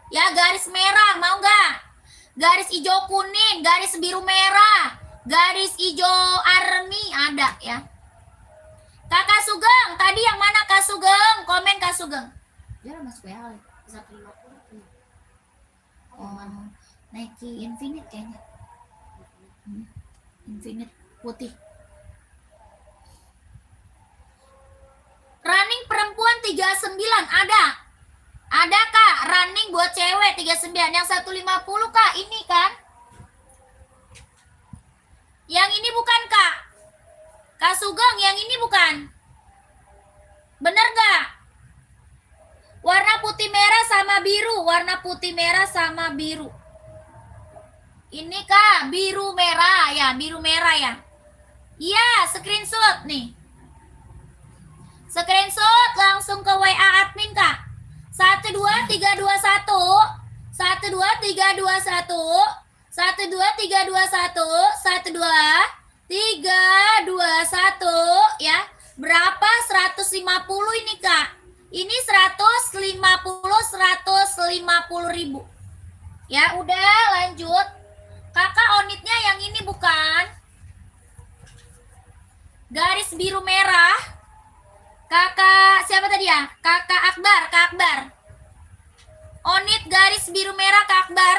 Ya, garis merah, mau nggak? Garis hijau kuning, garis biru merah, garis hijau army ada ya. Kakak Sugeng, tadi yang mana Kak Sugeng? Komen Kak Sugeng. Dia udah masuk WA 150. Oh, Nike Infinite kayaknya. Infinite putih. Running perempuan 39 ada. Ada, Kak. Running buat cewek 39. Yang 150, Kak. Ini kan? Yang ini bukan, Kak? Kak Sugeng, yang ini bukan? Bener gak? Warna putih merah sama biru. Warna putih merah sama biru. Ini, Kak. Biru merah ya. Biru merah ya. Iya, screenshot nih. Screenshot langsung ke WA admin, Kak. 12321 12321 12321 12321 ya. Berapa? 150 ini, Kak. Ini 150 ribu. Ya, udah lanjut. Kakak onitnya yang ini bukan? Garis biru merah. Kakak siapa tadi ya? Kakak Akbar. Onit garis biru merah Kak Akbar.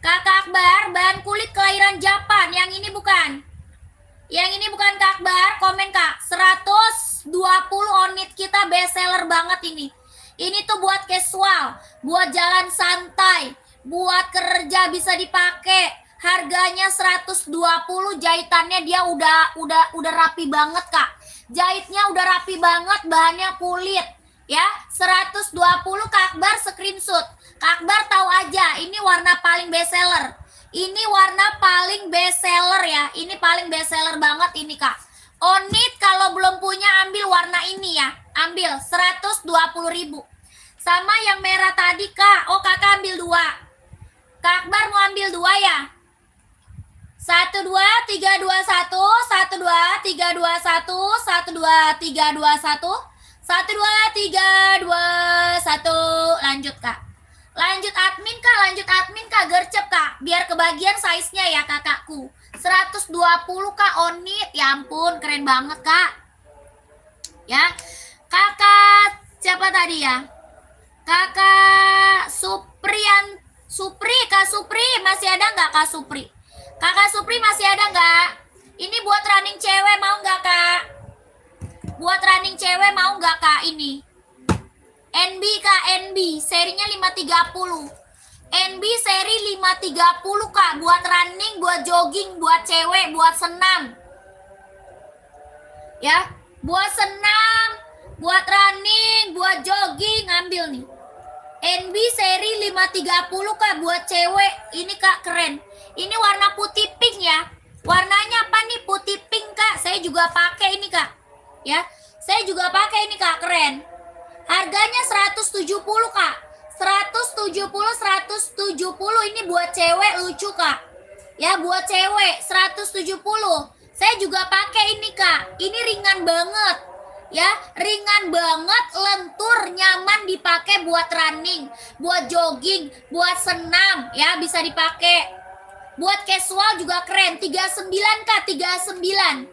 Kakak Akbar, bahan kulit kelahiran Japan. Yang ini bukan? Yang ini bukan Kak Akbar. Komen Kak. 120 onit kita best seller banget ini. Ini tuh buat casual, buat jalan santai, buat kerja bisa dipakai. Harganya 120, jahitannya dia udah rapi banget, Kak. Jahitnya udah rapi banget, bahannya kulit. Ya, 120 Kak Akbar screenshot. Kak Akbar tahu aja, ini warna paling best seller. Ini warna paling best seller ya. Ini paling best seller banget ini, Kak. Onit kalau belum punya ambil warna ini ya. Ambil 120.000. Sama yang merah tadi, Kak. Oh, Kakak ambil 2. Kak Akbar mau ambil 2 ya? 12321 12321 12321 12321. Lanjut, Kak. Lanjut admin, Kak. Gercep, Kak. Biar kebagian size-nya ya, kakakku. 120, Kak, onit. Ya ampun, keren banget, Kak. Ya. Kakak siapa tadi ya? Kakak Kak Supri masih ada nggak, Kak Supri? Kakak Supri masih ada nggak? Ini buat running cewek mau nggak, Kak? Buat running cewek mau nggak, Kak, ini? NB, Kak, NB. Serinya 530. NB seri 530, Kak. Buat running, buat jogging, buat cewek, buat senam. Ya, buat senam, buat running, buat jogging, ambil nih. NB seri 530, Kak, buat cewek. Ini, Kak, keren. Ini warna putih pink ya. Warnanya apa nih? Putih pink, Kak. Saya juga pakai ini, Kak. Ya, saya juga pakai ini, Kak, keren. Harganya 170, Kak. 170 ini buat cewek lucu, Kak. Ya, buat cewek 170. Saya juga pakai ini, Kak. Ini ringan banget. Ya, ringan banget, lentur, nyaman dipakai buat running, buat jogging, buat senam, ya bisa dipakai. Buat casual juga keren. 39, Kak, 39.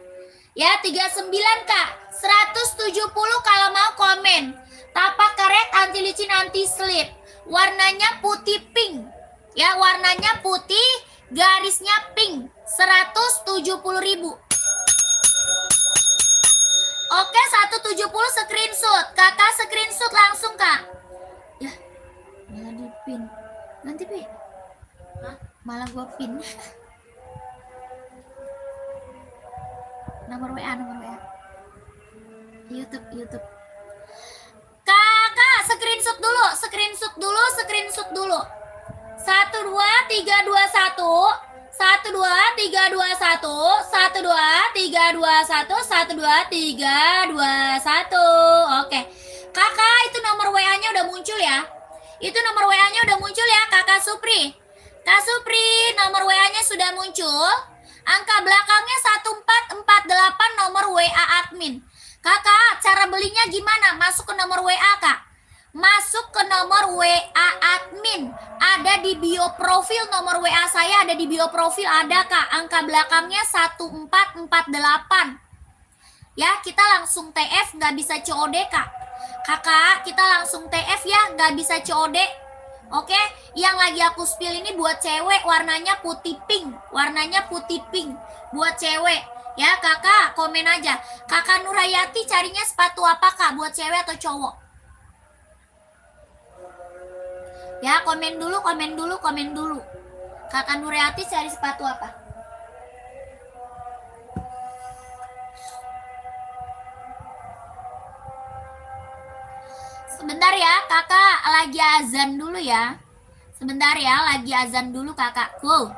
Ya, 39, Kak. 170 kalau mau komen. Tapak karet anti licin anti slip. Warnanya putih pink. Ya, warnanya putih, garisnya pink. 170.000. Oke, 170 screenshot. Kakak screenshot langsung, Kak. Ya, malah di pin. Nanti, Pi. Hah? Malah gua pin. Nomor WA. YouTube. Kakak, screenshot dulu. 1 2 3 2 1. 1 2 3 2 1. 1 2 3 2 1. 1 2 3 2 1. Oke. Kakak, itu nomor WA-nya udah muncul ya. Kakak Supri. Kak Supri, nomor WA-nya sudah muncul. Angka belakangnya 1448 nomor WA admin. Kakak, cara belinya gimana? Masuk ke nomor WA, Kak. Masuk ke nomor WA admin. Ada di bio profil, nomor WA saya ada di bio profil, ada, Kak. Angka belakangnya 1448. Ya, kita langsung TF, nggak bisa COD, Kak. Kakak, kita langsung TF ya, nggak bisa COD. Oke, yang lagi aku spill ini buat cewek, warnanya putih pink. Buat cewek. Ya, kakak, komen aja. Kakak Nurhayati carinya sepatu apa, Kak? Buat cewek atau cowok? Ya, komen dulu. Kakak Nurhayati cari sepatu apa? Sebentar ya, kakak lagi azan dulu ya. Kakakku.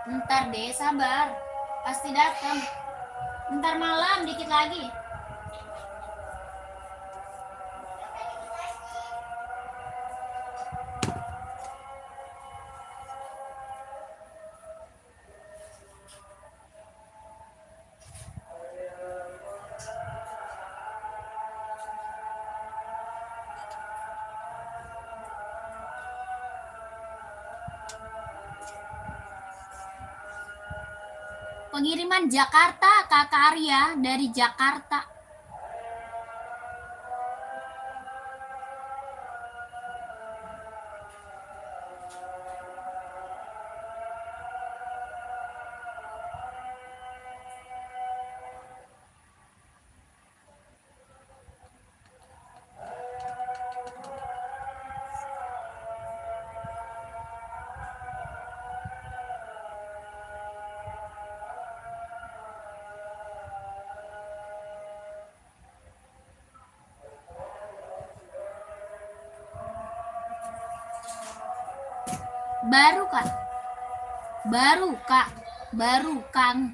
Ntar deh, sabar. Pasti datang. Ntar malam dikit lagi. Pengiriman Jakarta, Kakak Arya dari Jakarta. Baru Kang.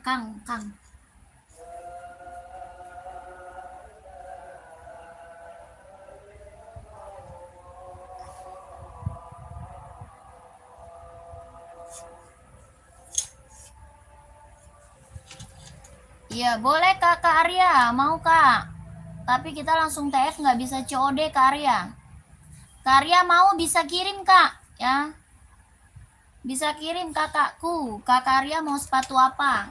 Iya boleh Kak Arya, mau Kak. Tapi kita langsung TF, nggak bisa COD Kak Arya. Kak Arya mau bisa kirim Kak, ya. Bisa kirim kakakku. Kak Arya mau sepatu apa?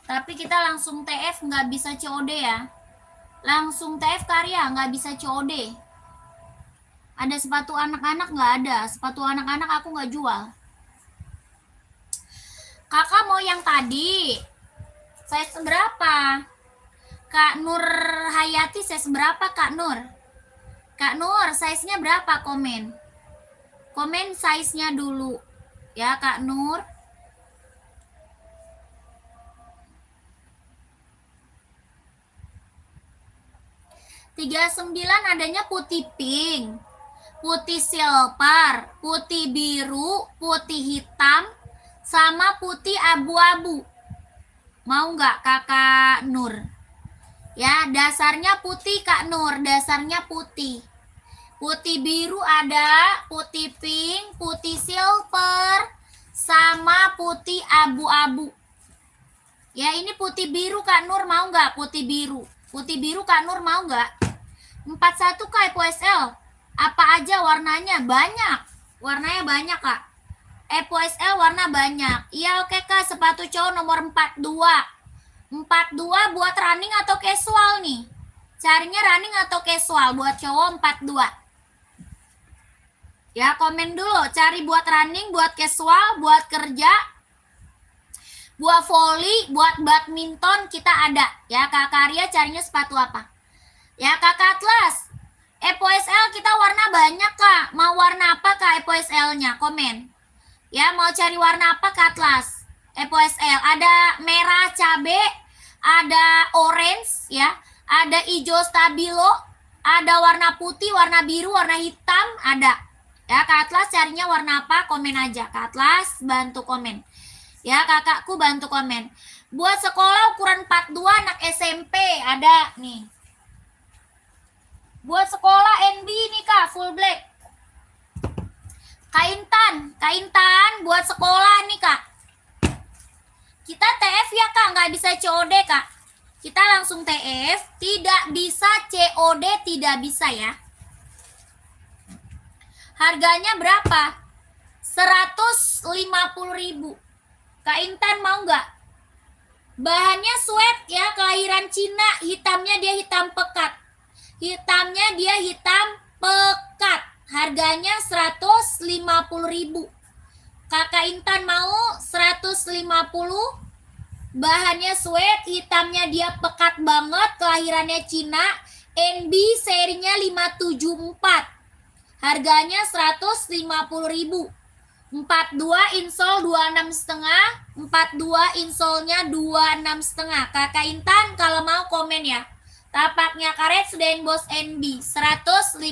Tapi kita langsung TF, nggak bisa COD ya. Langsung TF Kak Arya, nggak bisa COD. Ada sepatu anak-anak nggak ada. Sepatu anak-anak aku nggak jual. Kakak mau yang tadi. Size berapa? Kak Nur Hayati size berapa Kak Nur? Kak Nur size-nya berapa? Komen size-nya dulu ya Kak Nur. $39 adanya putih pink, putih silver, putih biru, putih hitam, sama putih abu-abu. Mau nggak Kakak Nur? Ya, dasarnya putih Kak Nur, dasarnya putih. Putih biru ada, putih pink, putih silver, sama putih abu-abu. Ya, ini putih biru Kak Nur, mau nggak putih biru? Putih biru Kak Nur mau nggak? 41 Kak EPOSL. Apa aja warnanya? Banyak. Warnanya banyak Kak. EPOSL warna banyak. Iya oke Kak, sepatu cowok nomor 42. 42 buat running atau casual nih? Carinya running atau casual buat cowok 42. Ya, komen dulu. Cari buat running, buat casual, buat kerja, buat volley, buat badminton kita ada. Ya, Kak Karya carinya sepatu apa? Ya, Kak Atlas. EPOSL kita warna banyak Kak. Mau warna apa Kak EPOSL-nya? Komen. Ya, mau cari warna apa Kak Atlas? EPOSL ada merah cabe, ada orange ya, ada hijau stabilo, ada warna putih, warna biru, warna hitam, ada. Ya, Kak Atlas carinya warna apa? Komen aja. Kak Atlas bantu komen. Ya, kakakku bantu komen. Buat sekolah ukuran 42 anak SMP ada nih. Buat sekolah NB nih Kak, full black. Kaintan buat sekolah nih Kak. Kita TF ya Kak, nggak bisa COD Kak. Kita langsung TF, tidak bisa COD, tidak bisa ya. Harganya berapa? 150.000. Kak Intan mau nggak? Bahannya sweat ya, kelahiran Cina, hitamnya dia hitam pekat. Hitamnya dia hitam pekat. Harganya 150.000. Kakak Intan mau 150. Bahannya sweat, hitamnya dia pekat banget, kelahirannya Cina, NB serinya 574. Harganya 150.000. 42 insole 26,5. 42 insolnya 26,5. Kakak Intan kalau mau komen ya. Tapaknya karet sudah Boss NB 150.000.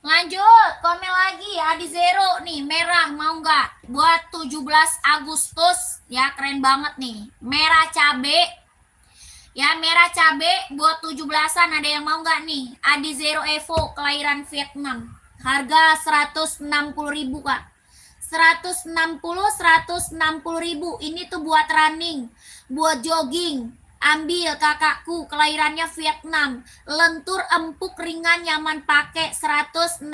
Lanjut, komen lagi Adi Zero nih, merah mau nggak? Buat 17 Agustus, ya keren banget nih. Merah cabe. Ya, merah cabe buat 17-an ada yang mau nggak nih? Adi Zero Evo, kelahiran Vietnam. Harga 160.000 Kak. 160.000. Ini tuh buat running, buat jogging. Ambil kakakku, kelahirannya Vietnam, lentur empuk ringan nyaman pakai. 160.000.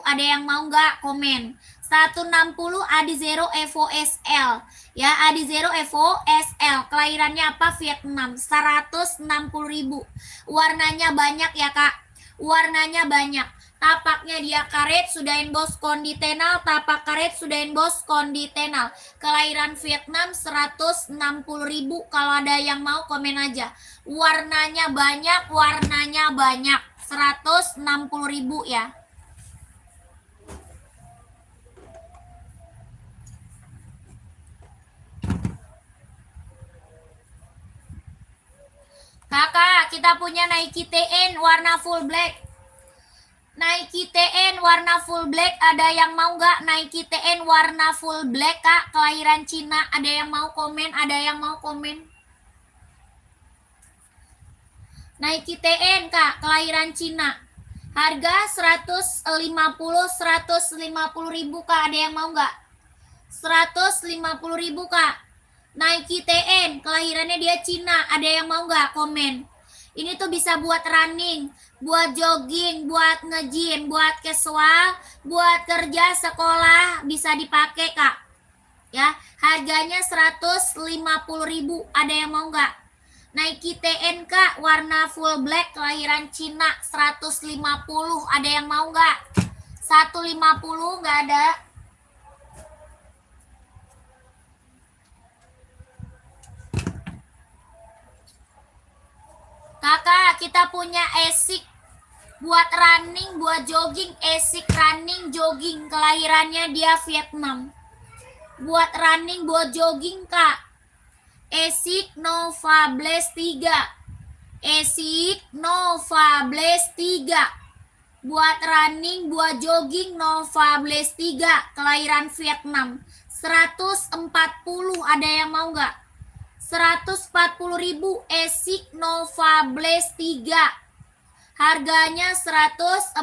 Ada yang mau nggak? Komen. 160 Adi Zero Evo SL. Ya, Adi Zero Evo SL. Kelahirannya apa? Vietnam. 160.000. Warnanya banyak ya Kak. Warnanya banyak. Tapaknya dia karet, sudah emboss konditenal. Tapak karet sudah emboss konditenal. Kelahiran Vietnam 160.000. Kalau ada yang mau komen aja. Warnanya banyak, warnanya banyak. 160.000 ya. Kakak, kita punya Nike TN warna full black. Nike TN warna full black, ada yang mau nggak? Nike TN warna full black Kak, kelahiran Cina. Ada yang mau komen? Ada yang mau komen? Nike TN Kak, kelahiran Cina. Harga 150.000 Kak, ada yang mau nggak? 150.000 Kak. Nike TN, kelahirannya dia Cina. Ada yang mau nggak? Komen. Ini tuh bisa buat running, buat jogging, buat nge-gym, buat casual, buat kerja sekolah, bisa dipakai Kak. Ya, harganya 150.000. Ada yang mau nggak? Nike TN Kak, warna full black, kelahiran Cina, 150. Ada yang mau nggak? 150 nggak ada. Kakak, kita punya Asics buat running, buat jogging. Asics running, jogging, kelahirannya dia Vietnam. Buat running, buat jogging Kak. Asics Nova Blaze 3. Asics Nova Blaze 3. buat running, buat jogging Nova Blaze 3, kelahiran Vietnam. 140, ada yang mau nggak? 140.000 Esik Nova Blaze 3. Harganya 140.000,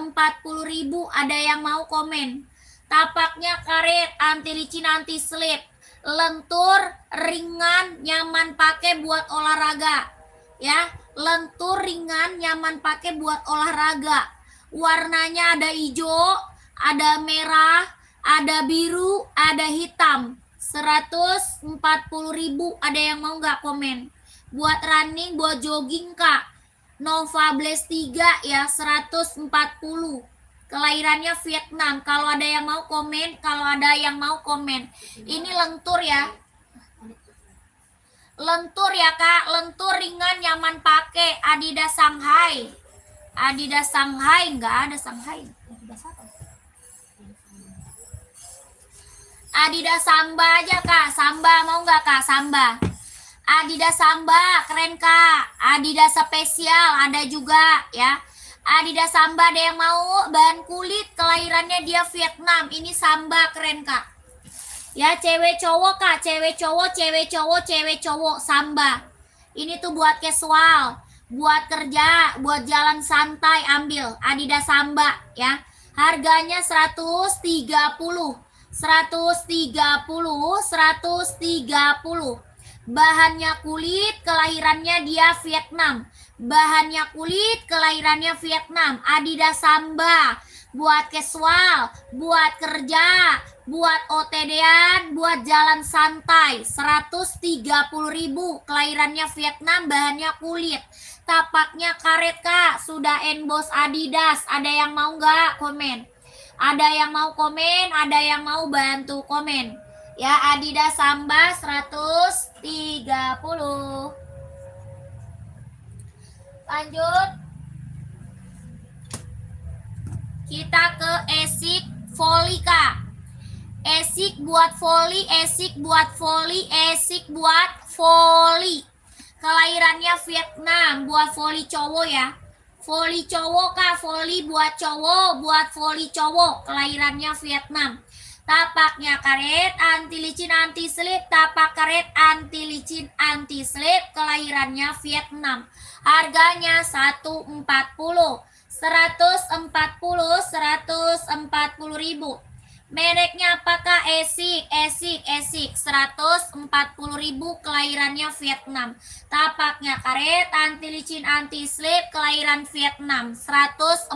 ada yang mau komen? Tapaknya karet, anti licin, anti slip, lentur, ringan, nyaman pakai buat olahraga. Ya, lentur, ringan, nyaman pakai buat olahraga. Warnanya ada hijau, ada merah, ada biru, ada hitam. 140.000, ada yang mau nggak komen? Buat running, buat jogging kak, Nova Blaze 3 ya, 140. Kelahirannya Vietnam. Kalau ada yang mau komen, kalau ada yang mau komen. Ini lentur ya. Lentur ya kak, lentur ringan nyaman pakai. Adidas Shanghai. Adidas Shanghai, nggak ada Shanghai. Adidas apa? Adidas Samba aja kak, Samba mau nggak kak? Samba. Adidas Samba, keren kak. Adidas spesial ada juga ya. Adidas Samba, ada yang mau? Bahan kulit, kelahirannya dia Vietnam. Ini Samba, keren kak. Ya, cewek cowok kak, cewek cowok, cewek cowok, cewek cowok, Samba. Ini tuh buat casual, buat kerja, buat jalan santai, ambil Adidas Samba ya. Harganya 130. 130. Bahannya kulit, kelahirannya dia Vietnam. Bahannya kulit, kelahirannya Vietnam. Adidas Samba, buat casual, buat kerja, buat OTD-an, buat jalan santai. 130.000, kelahirannya Vietnam, bahannya kulit. Tapaknya karet kak, sudah emboss Adidas. Ada yang mau nggak komen? Ada yang mau komen, ada yang mau bantu komen. Ya, Adidas Samba 130. Lanjut. Kita ke Esik Volley kak. Esik buat volley, Esik buat volley, Esik buat volley. Kelahirannya Vietnam, buat volley cowok ya. Volley cowok kak, volley buat cowok, buat volley cowok, kelahirannya Vietnam. Tapaknya karet, anti licin, anti slip, tapak karet, anti licin, anti slip, kelahirannya Vietnam. Harganya 140. 140.000. Mereknya apakah? Esik, Esik, Esik. 140.000, kelahirannya Vietnam. Tapaknya karet, anti licin, anti slip, kelahiran Vietnam. 140.000.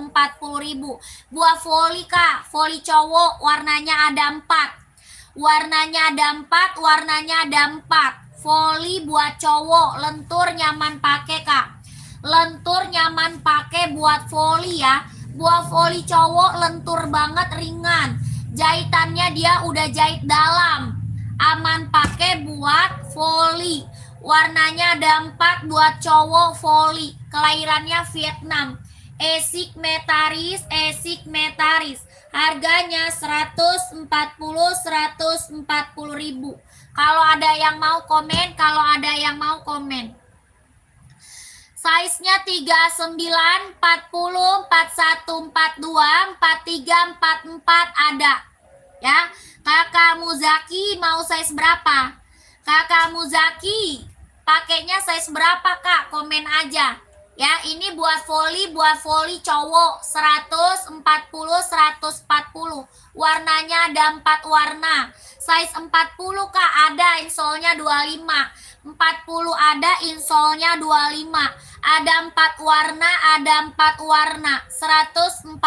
Buah volley kak, volley cowok, warnanya ada 4. Warnanya ada 4, warnanya ada 4. Volley buat cowok, lentur nyaman pakai kak. Lentur nyaman pakai buat volley ya. Buah volley cowok lentur banget, ringan. Jahitannya dia udah jahit dalam, aman pakai buat volley. Warnanya ada 4, buat cowok volley. Kelahirannya Vietnam. Esik Metaris, Esik Metaris. Harganya 140.000. Kalau ada yang mau komen, kalau ada yang mau komen. Size-nya 39, 40, 41, 42, 43, 44 ada. Ya, Kakak Muzaki mau size berapa? Kakak Muzaki pakainya size berapa kak? Komen aja. Ya, ini buat volley cowok 140, 140. Warnanya ada 4 warna. Size 40 kak, ada insolnya 25. 40 ada, insolnya 25. Ada 4 warna, ada 4 warna. 140.000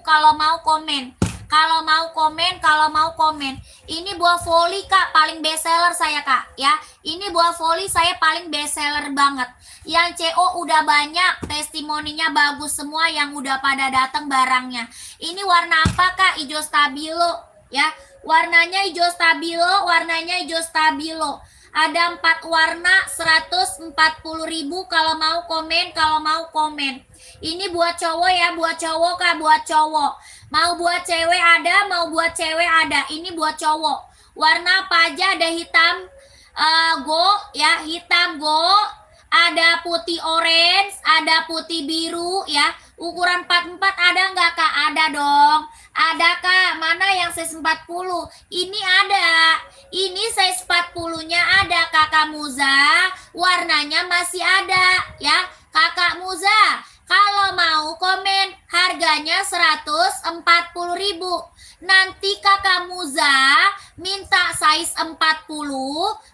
kalau mau komen. Kalau mau komen, kalau mau komen. Ini buah volley kak, paling best seller saya kak ya. Ini buah volley saya paling best seller banget. Yang CO udah banyak, testimoninya bagus semua yang udah pada datang barangnya. Ini warna apa kak? Hijau stabilo ya. Warnanya hijau stabilo, warnanya hijau stabilo. Ada 4 warna, 140.000 kalau mau komen, kalau mau komen. Ini buat cowok ya, buat cowok kak, buat cowok. Mau buat cewek ada, mau buat cewek ada. Ini buat cowok. Warna apa aja? Ada hitam go ya, hitam go. ada putih orange, ada putih biru ya. Ukuran 44 ada nggak Kak? Ada dong. Ada Kak, mana yang size 40? Ini ada. Ini size 40-nya ada Kakak Muza. Warnanya masih ada ya. Kakak Muza, kalau mau komen harganya 140.000. Nanti Kakak Muza minta size 40,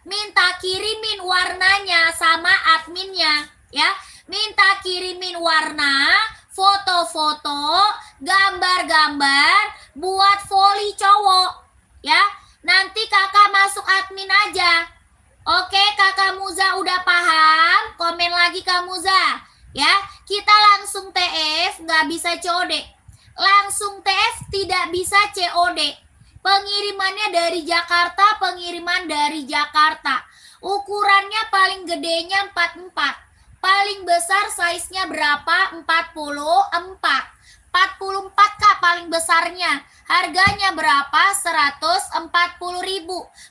minta kirimin warnanya sama adminnya ya. Minta kirimin warna, foto-foto, gambar-gambar buat volley cowok ya. Nanti Kakak masuk admin aja. Oke, Kakak Muza udah paham? Komen lagi Kak Muza ya. Kita langsung TF, nggak bisa COD. Langsung TF tidak bisa COD. Pengirimannya dari Jakarta, pengiriman dari Jakarta. Ukurannya paling gedenya 44. Paling besar size-nya berapa? 44. 44 Kak paling besarnya. Harganya berapa? 140.000.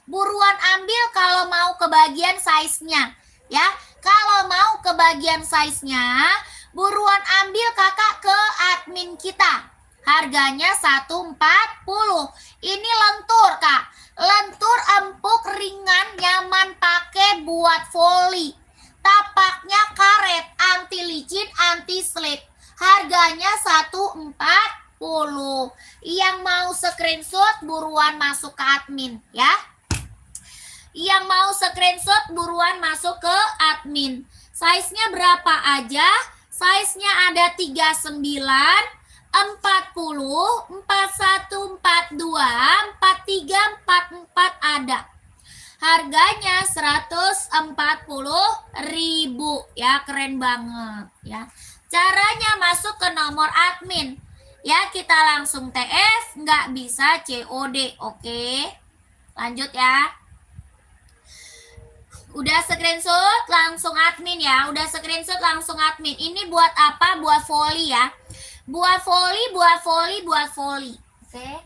Buruan ambil kalau mau kebagian size-nya ya. Kalau mau kebagian size-nya, buruan ambil Kakak ke admin kita. Harganya 140. Ini lentur Kak. Lentur empuk ringan nyaman pakai buat volley. Tapaknya karet, anti licin, anti slip. Harganya 140. Yang mau screenshot buruan masuk ke admin ya. Yang mau screenshot buruan masuk ke admin. Size-nya berapa aja? Size-nya ada 39, 40, 41, 42, 43, 44 ada. Harganya 140.000 ya, keren banget ya. Caranya masuk ke nomor admin ya, kita langsung TF, nggak bisa COD. Oke, lanjut ya. Udah screenshot langsung admin ya. Udah screenshot langsung admin. Ini buat apa? Buat volley ya. Buat volley, buat volley, buat volley. Oke.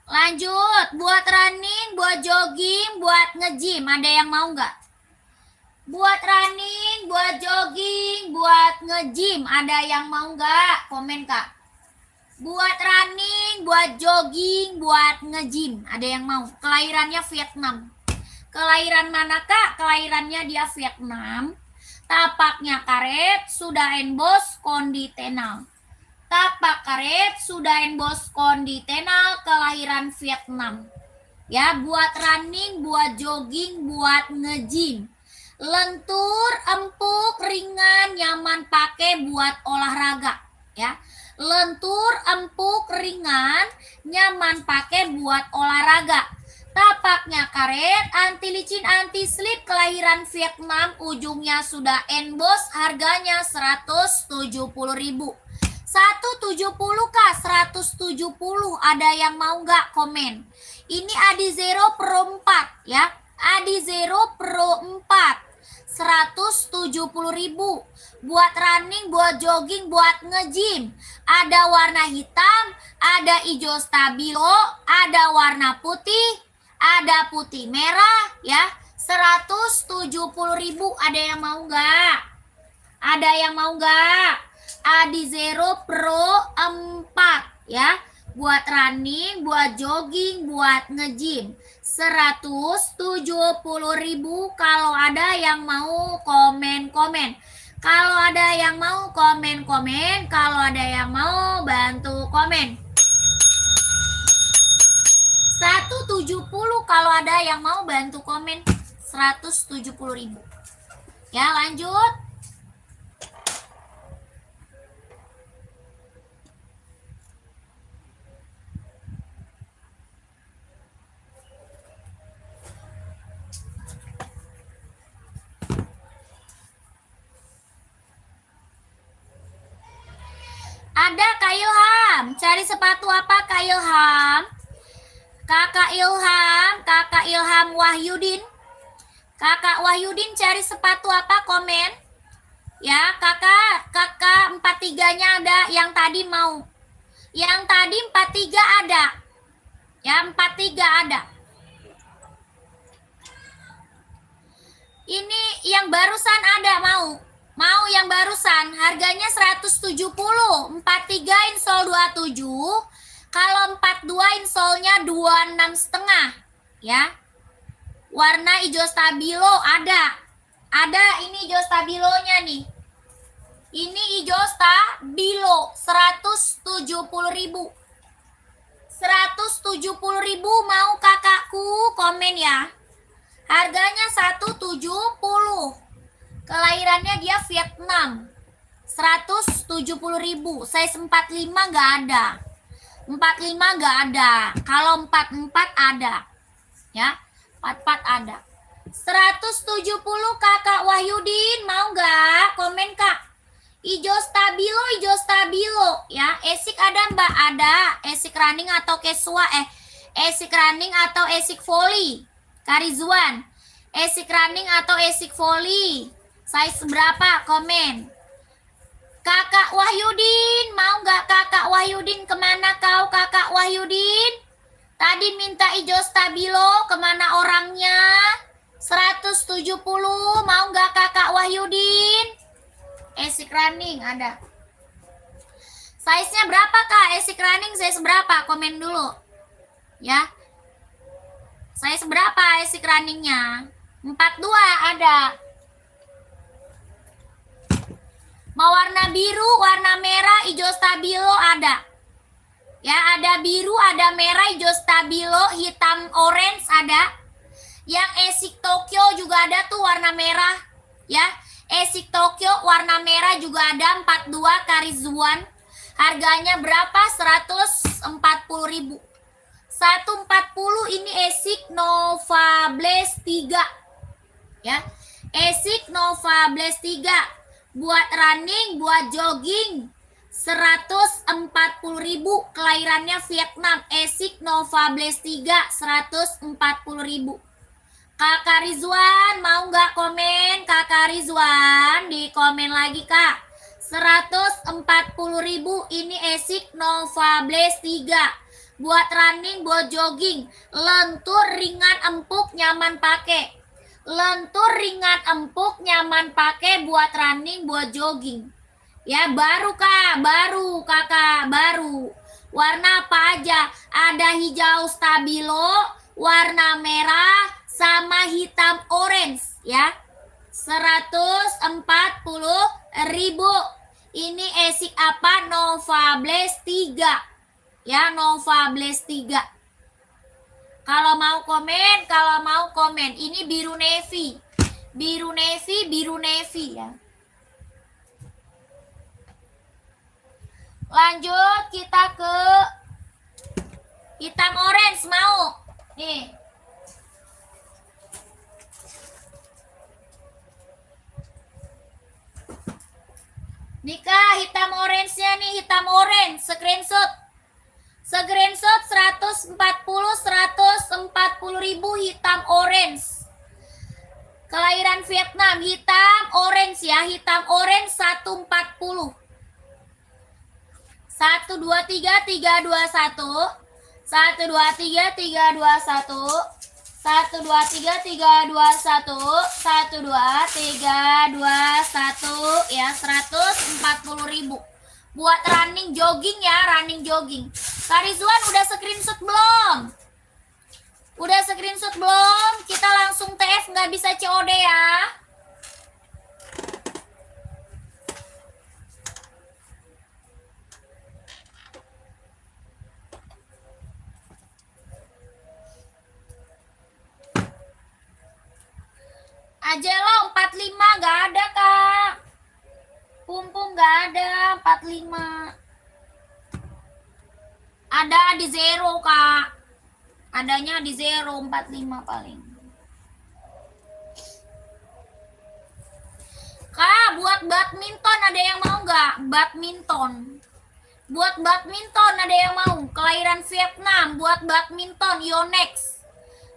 Lanjut, buat running, buat jogging, buat nge-gym. Ada yang mau nggak? Buat running, buat jogging, buat nge-gym. Ada yang mau nggak? Komen Kak. Buat running, buat jogging, buat nge-gym. Ada yang mau? Kelahirannya Vietnam. Kelahiran mana Kak? Kelahirannya dia Vietnam. Tapaknya karet, sudah emboss konditenal. Tapak karet, sudah emboss konditenal, kelahiran Vietnam. Ya, buat running, buat jogging, buat nge-gym. Lentur, empuk, ringan, nyaman pakai buat olahraga. Ya, lentur, empuk, ringan, nyaman pakai buat olahraga. Tapaknya karet, anti licin, anti slip, kelahiran Vietnam, ujungnya sudah emboss, harganya 170.000. 170 Kak, 170. Ada yang mau nggak? Komen. Ini Adi Zero Pro 4 ya. Adi Zero Pro 4. 170.000. Buat running, buat jogging, buat nge-gym. Ada warna hitam, ada hijau stabilo, ada warna putih, ada putih merah ya. 170.000. Ada yang mau nggak? Ada yang mau nggak? Adi Zero Pro 4 ya. Buat running, buat jogging, buat nge-gym. 170.000. Kalau ada yang mau komen-komen. Kalau ada yang mau komen-komen. Kalau ada yang mau bantu komen. 170 kalau ada yang mau bantu komen. 170.000. Ya, lanjut. Ada Kak Ilham. Cari sepatu apa Kak Ilham? Kakak Ilham Wahyudin. Kakak Wahyudin cari sepatu apa? Komen. Ya, kakak 43-nya ada yang tadi mau. Yang tadi 43 ada. Ya, 43 ada. Ini yang barusan ada mau. Mau yang barusan harganya 170. 43 insol 27. Kalau 42 insolnya 26 setengah. Ya. Warna hijau stabilo ada. Ada ini hijau stabilonya nih. Ini hijau stabilo 170.000. 170.000 mau kakakku komen ya. Harganya 170. Kelahirannya dia Vietnam. 170.000. Size 45 nggak ada. 45 nggak ada. Kalau 44 ada. Ya, 44 ada. 170 kakak Wahyudin mau nggak? Komen kak. Hijau stabilo ya. Esik ada mbak? Ada. Esik running atau casual esik running atau esik volley? Karizuan. Esik running atau esik volley? Size berapa? Komen. Kakak Wahyudin mau nggak kakak Wahyudin? Kemana kau kakak Wahyudin? Tadi minta hijau stabilo, kemana orangnya? 170 mau nggak kakak Wahyudin? Esik running ada. Size-nya berapa kak? Esik running size berapa? Komen dulu. Ya. Size berapa esik runningnya? 42 ada. Mau warna biru, warna merah, hijau stabilo ada. Ya, ada biru, ada merah, hijau stabilo, hitam orange ada. Yang esik Tokyo juga ada tuh warna merah. Ya. Esik Tokyo warna merah juga ada 42 Karizuan. Harganya berapa? 140.000. 140 ini Esik Nova Blaze 3. Ya. Esik Nova Blaze 3 buat running, buat jogging 140.000. Kelahirannya Vietnam. Esik Nova Blaze 3 140.000. Kakak Rizwan mau nggak komen? Kakak Rizwan di komen lagi kak. 140.000 ini Esik Nova Blaze 3 buat running, buat jogging, lentur, ringan, empuk, nyaman pakai. Lentur, ringan, empuk, nyaman pakai buat running, buat jogging. Ya baru kak, baru kakak, baru. Warna apa aja? Ada hijau stabilo, warna merah, sama hitam orange ya. 140.000. Ini esik apa? Nova Blaze 3. Ya, Nova Blaze 3. Kalau mau komen, ini biru navy. Biru navy ya. Lanjut kita ke hitam orange mau. Nih. Nikah hitam orange-nya nih, hitam orange, screenshot. Screenshot 140.000 hitam orange. Kelahiran Vietnam, hitam orange ya, hitam orange 140. 1 2 3 3 2 1. 1 2 3 3 2 1. 1 2 3 3 2 1. 1 2 3 2 1 ya, 140.000 buat running jogging ya, running jogging. Karizuan udah screenshot belum? Udah screenshot belum? Kita langsung TF, nggak bisa COD ya. Ajelo 45 nggak ada kak. Pumpung nggak ada 45. Ada di zero kak. Adanya di zero 45 paling. Kak, buat badminton ada yang mau nggak? Badminton. Buat badminton ada yang mau? Kelahiran Vietnam buat badminton Yonex.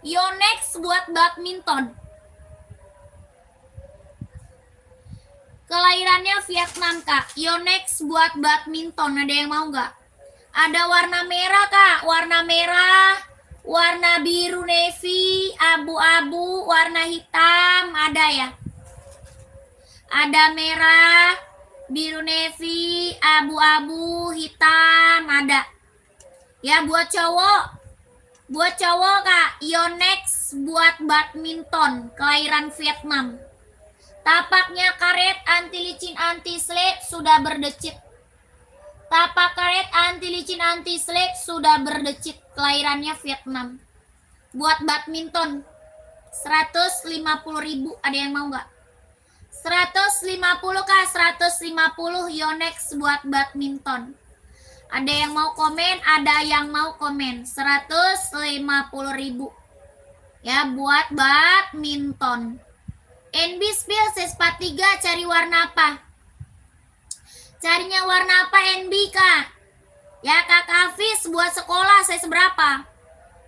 Yonex buat badminton. Kelahirannya Vietnam kak. Yonex buat badminton ada yang mau nggak? Ada warna merah, Kak. Warna merah, warna biru navy, abu-abu, warna hitam, ada ya? Ada merah, biru navy, abu-abu, hitam, ada. Ya, buat cowok. Buat cowok, Kak, Yonex buat badminton, kelahiran Vietnam. Tapaknya karet, anti licin, anti slip, sudah berdecit. Tapak karet, anti licin, anti slip, sudah berdecit, kelahirannya Vietnam. Buat badminton, 150.000, ada yang mau nggak? 150, Kak, 150 Yonex buat badminton. Ada yang mau komen? Ada yang mau komen. 150.000. Ya, buat badminton. NB Spill Sespa 3 cari warna apa? Carinya warna apa NB, Kak? Ya, Kak Hafiz buat sekolah saya seberapa?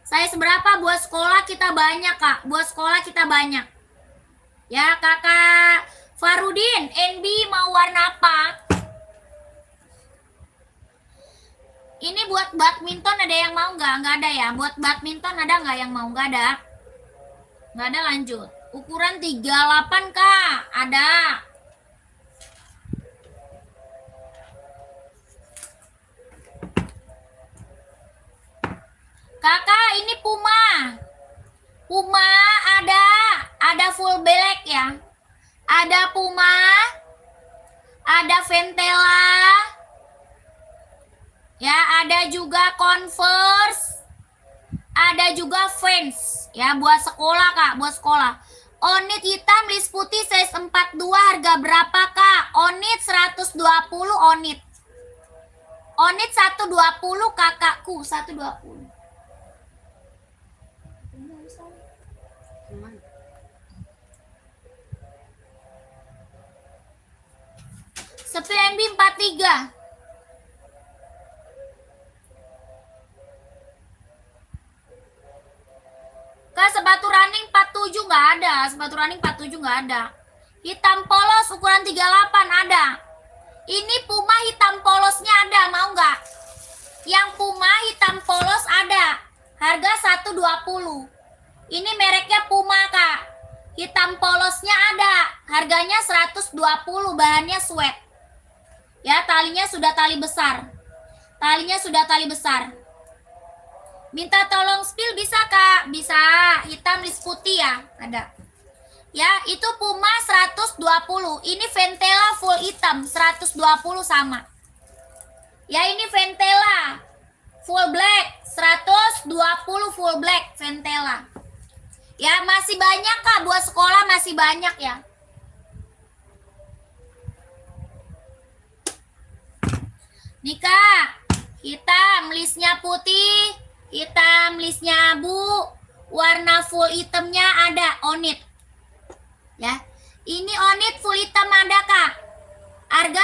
Saya seberapa buat sekolah kita banyak, Kak. Buat sekolah kita banyak. Ya, Kakak Farudin, NB mau warna apa? Ini buat badminton ada yang mau nggak? Nggak ada ya. Buat badminton ada nggak yang mau? Nggak ada. Nggak ada, lanjut. Ukuran 38, Kak. Ada. Kakak, ini Puma. Puma ada. Ada full black ya. Ada Puma. Ada Ventela. Ya, ada juga Converse. Ada juga Vans. Ya, buat sekolah, Kak, buat sekolah. Onit hitam, list putih, size 42, harga berapa, Kak? Onit 120, onit. Onit 120, kakakku, 120. Sepil NB 43. Kak, sepatu running 47 nggak ada. Sepatu running 47 nggak ada. Hitam polos ukuran 38 ada. Ini Puma hitam polosnya ada, mau nggak? Yang Puma hitam polos ada. Harga 120. Ini mereknya Puma, Kak. Hitam polosnya ada. Harganya 120, bahannya sweat. Ya, talinya sudah tali besar. Talinya sudah tali besar. Minta tolong spill bisa, Kak? Bisa. Hitam list putih ya? Ada. Ya, itu Puma 120. Ini Ventela full hitam 120 sama. Ya, ini Ventela full black 120 full black Ventela. Ya, masih banyak, Kak, buat sekolah masih banyak ya. Nih, Kak, hitam listnya putih, hitam listnya abu, warna full hitamnya ada onit. Ya, ini onit full hitam ada, Kak. Harga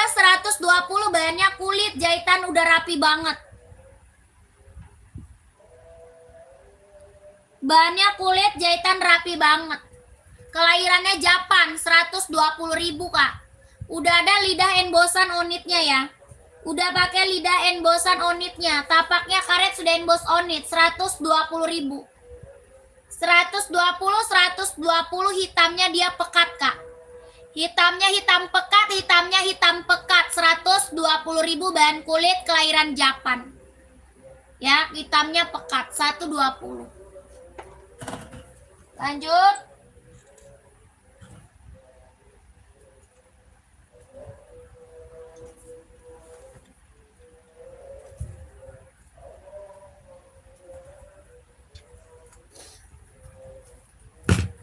120, bahannya kulit, jahitan udah rapi banget. Bahannya kulit, jahitan rapi banget. Kelahirannya Japan, 120.000, Kak. Udah ada lidah embosan onitnya ya. Udah pakai lidah embosan onitnya. Tapaknya karet sudah emboss onit, 120.000. 120 hitamnya dia pekat, Kak. Hitamnya hitam pekat, hitamnya hitam pekat, 120.000 bahan kulit kelahiran Japan. Ya, hitamnya pekat, 120. Lanjut.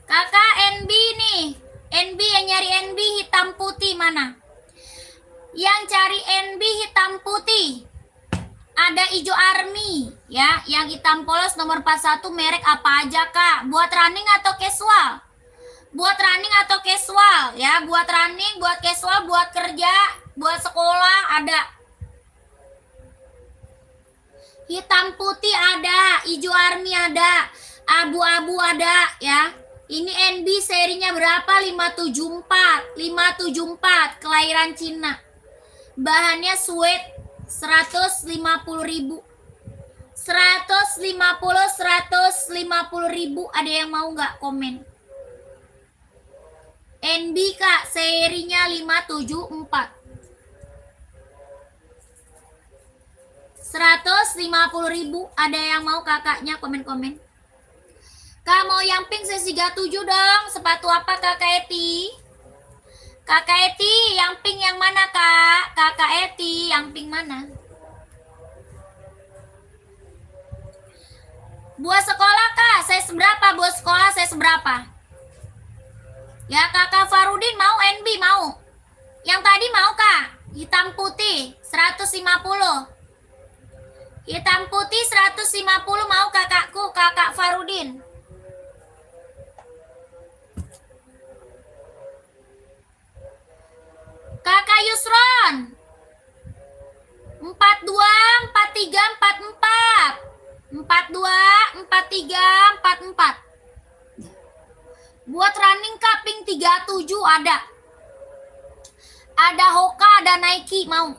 Kakak NB nih. NB yang nyari NB hitam putih mana? Yang cari NB hitam putih. Ada hijau army ya, yang hitam polos nomor 41 merek apa aja, Kak? Buat running atau casual? Buat running atau casual ya, buat running, buat casual, buat kerja, buat sekolah ada. Hitam putih ada, hijau army ada, abu-abu ada ya. Ini NB serinya berapa? 574 kelahiran Cina. Bahannya sweat 150.000. 150.000. Ada yang mau nggak komen? NB Kak, serinya 574. 150.000. Ada yang mau kakaknya komen-komen? Kak mau yang pink 37 dong. Sepatu apa Kakak Eti? Kakak Eti yang pink yang mana Kak? Kakak Eti yang pink mana? Buat sekolah Kak, saya seberapa? Buat sekolah saya seberapa? Ya Kakak Farudin mau NB mau? Yang tadi mau Kak? Hitam putih 150. Hitam putih 150 mau kakakku, Kakak Farudin. Kakak Yusron 42, 43, 44. 42, 43, 44. Buat running Kak, pink 37 ada. Ada Hoka, ada Nike mau.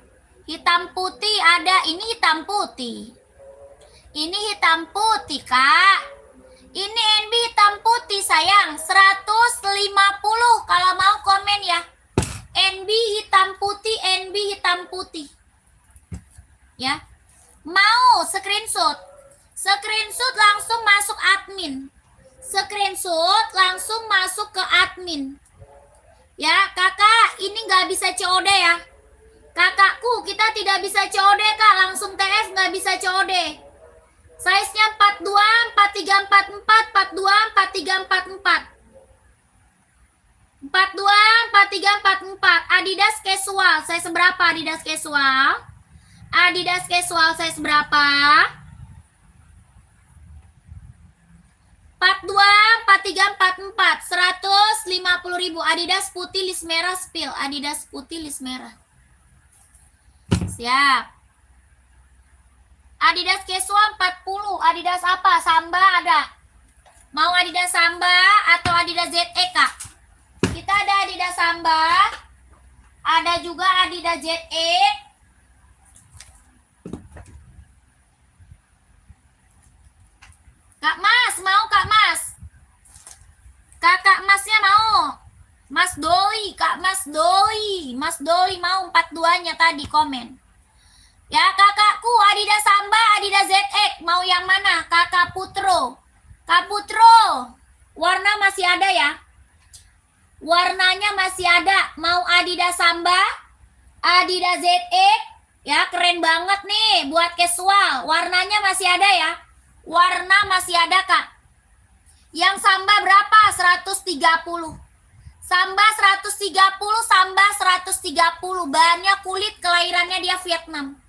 Hitam putih ada, ini hitam putih. Ini hitam putih Kak. Ini NB hitam putih sayang, 150 kalau mau komen ya. NB hitam putih, NB hitam putih. Ya. Mau screenshot. Screenshot langsung masuk admin. Screenshot langsung masuk ke admin. Ya, Kakak, ini nggak bisa COD ya. Kakakku, kita tidak bisa COD Kak, langsung TF nggak bisa COD. Size-nya 42, 43, 44, 42, 43, 44. 42, 43, 44. Adidas casual, saya seberapa Adidas casual? Adidas casual saya seberapa? 42, 43, 44. 150.000. Adidas putih list merah spill. Adidas putih list merah. Siap. Adidas casual 40. Adidas apa? Samba ada. Mau Adidas Samba atau Adidas ZE Kak? Kita ada Adidas Samba, ada juga Adidas ZE. Kak Mas, mau Kak Mas? Kakak Masnya mau? Mas Doli, Kak Mas Doli. Mas Doli mau 42-nya tadi komen. Ya kakakku Adidas Samba, Adidas ZX. Mau yang mana? Kakak Putro. Kak Putro, warna masih ada ya? Warnanya masih ada. Mau Adidas Samba, Adidas ZX, ya keren banget nih buat casual. Warnanya masih ada ya? Warna masih ada Kak. Yang Samba berapa? 130. Samba 130, Samba 130. Bahannya kulit, kelahirannya dia Vietnam.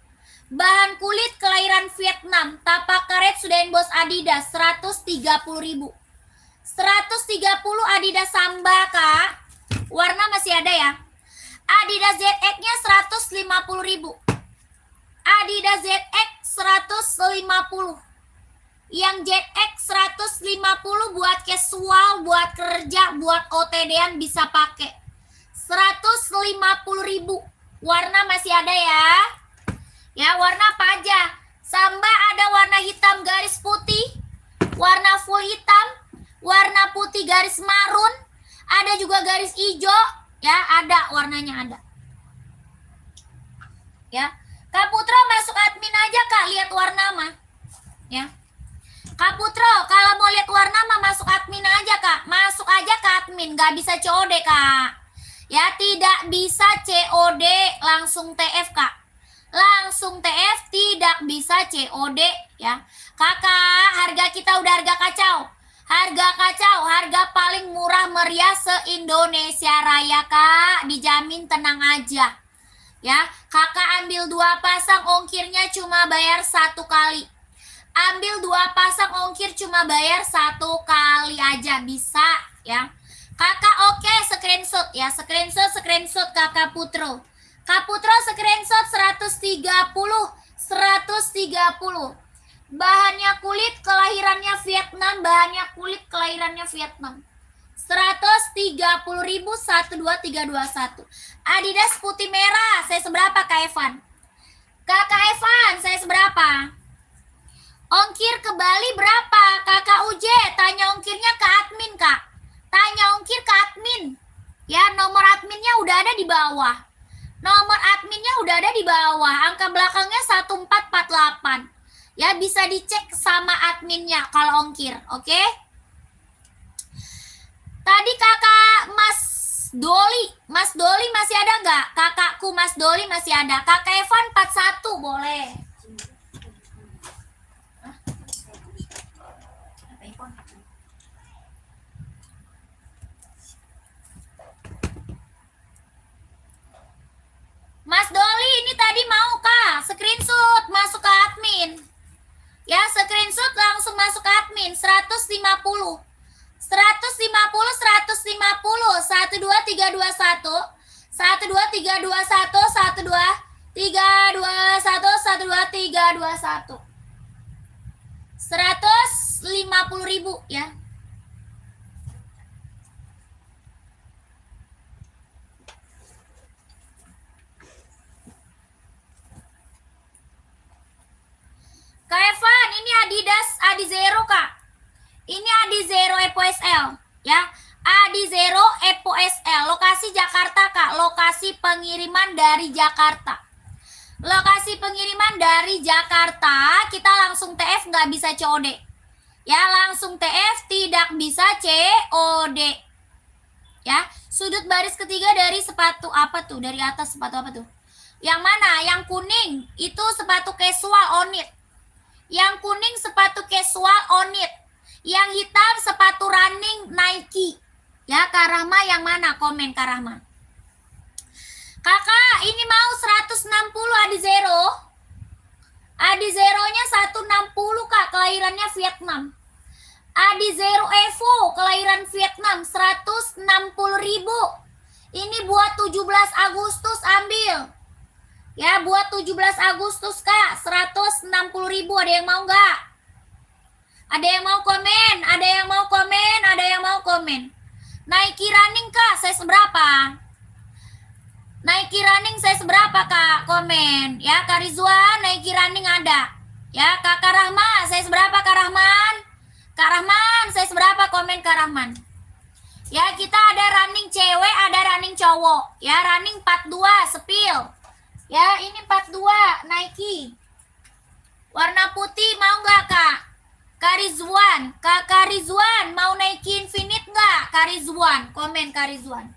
Bahan kulit kelahiran Vietnam. Tapak karet sudah bos Adidas 130.000. 130 Adidas Samba Kak. Warna masih ada ya. Adidas ZX-nya 150.000. Adidas ZX 150. Yang ZX 150 buat casual, buat kerja, buat OTD-an bisa pakai. 150.000. Warna masih ada ya. Ya, warna apa aja? Samba ada warna hitam garis putih, warna full hitam, warna putih garis marun, ada juga garis hijau, ya ada warnanya ada. Ya, Kak Putra masuk admin aja Kak, lihat warna mah. Ya, Kak Putra kalau mau lihat warna mah masuk admin aja Kak, masuk aja ke admin, nggak bisa COD Kak. Ya, tidak bisa COD langsung TF Kak. Langsung TF, tidak bisa COD ya. Kakak, harga kita udah harga kacau. Harga kacau, harga paling murah meriah se-Indonesia Raya Kak. Dijamin tenang aja. Ya, Kakak ambil 2 pasang ongkirnya cuma bayar 1 kali. Ambil 2 pasang ongkir cuma bayar 1 kali aja bisa ya. Kakak oke, screenshot ya, screenshot Kakak Putro. Kak Putra screenshot 130. Bahannya kulit, kelahirannya Vietnam. Bahannya kulit, kelahirannya Vietnam. 130.000, 12321. Adidas putih merah, saya seberapa Kak Evan? Kakak Evan, saya seberapa? Ongkir ke Bali berapa? Kakak Uje, tanya ongkirnya ke admin, Kak. Tanya ongkir ke admin. Ya, nomor adminnya udah ada di bawah. Nomor adminnya udah ada di bawah. Angka belakangnya 1448. Ya, bisa dicek sama adminnya kalau ongkir, oke? Tadi kakak Mas Doli masih ada nggak? Kakakku Mas Doli masih ada. Kakak Evan 41 boleh. Mas Doli ini tadi mau kah? Screenshot masuk ke admin. Ya, screenshot langsung masuk ke admin. 150. 12321 12321 150.000 ya. Kak Evan, ini Adidas Adizero, Kak. Ini Adizero Epo SL, ya. Adizero Epo SL, lokasi Jakarta, Kak. Lokasi pengiriman dari Jakarta. Lokasi pengiriman dari Jakarta, kita langsung TF, nggak bisa COD. Ya, langsung TF, tidak bisa COD. Ya, sudut baris ketiga dari sepatu apa tuh? Dari atas sepatu apa tuh? Yang mana? Yang kuning, itu sepatu casual on it. Yang kuning sepatu casual on it. Yang hitam sepatu running Nike. Ya, Kak Rahma yang mana? Komen Kak Rahma. Kakak, ini mau 160 Adizero. Adizeronya 160, Kak. Kelahirannya Vietnam. Adizero Evo, kelahiran Vietnam, 160.000. Ini buat 17 Agustus, ambil. Ya, buat 17 Agustus, Kak. 160.000. Ada yang mau nggak? Ada yang mau komen? Ada yang mau komen? Ada yang mau komen? Nike running, Kak. Saya seberapa? Nike running saya seberapa, Kak? Komen. Ya, Kak Rizwan, Nike running ada. Ya, Kakak Rahman, saya seberapa, Kak Rahman? Kak Rahman, saya seberapa? Komen Kak Rahman. Ya, kita ada running cewek, ada running cowok. Ya, running 42, sepil. Ya, ini 42, Nike. Warna putih mau nggak, Kak? Kak Rizwan. Kak Rizwan, mau Nike Infinite nggak? Kak Rizwan, komen Kak Rizwan.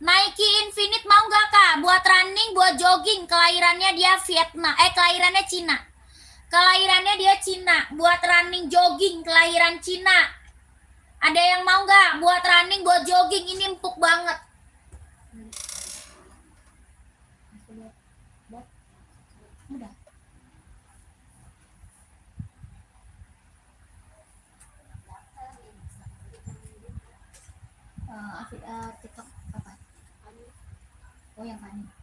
Nike Infinite mau nggak, Kak? Buat running, buat jogging. Kelahirannya dia Vietnam. Kelahirannya Cina. Kelahirannya dia Cina. Buat running, jogging. Kelahiran Cina. Ada yang mau nggak? Buat running, buat jogging. Ini empuk banget. Udah. TikTok apa? Oh, yang Fani.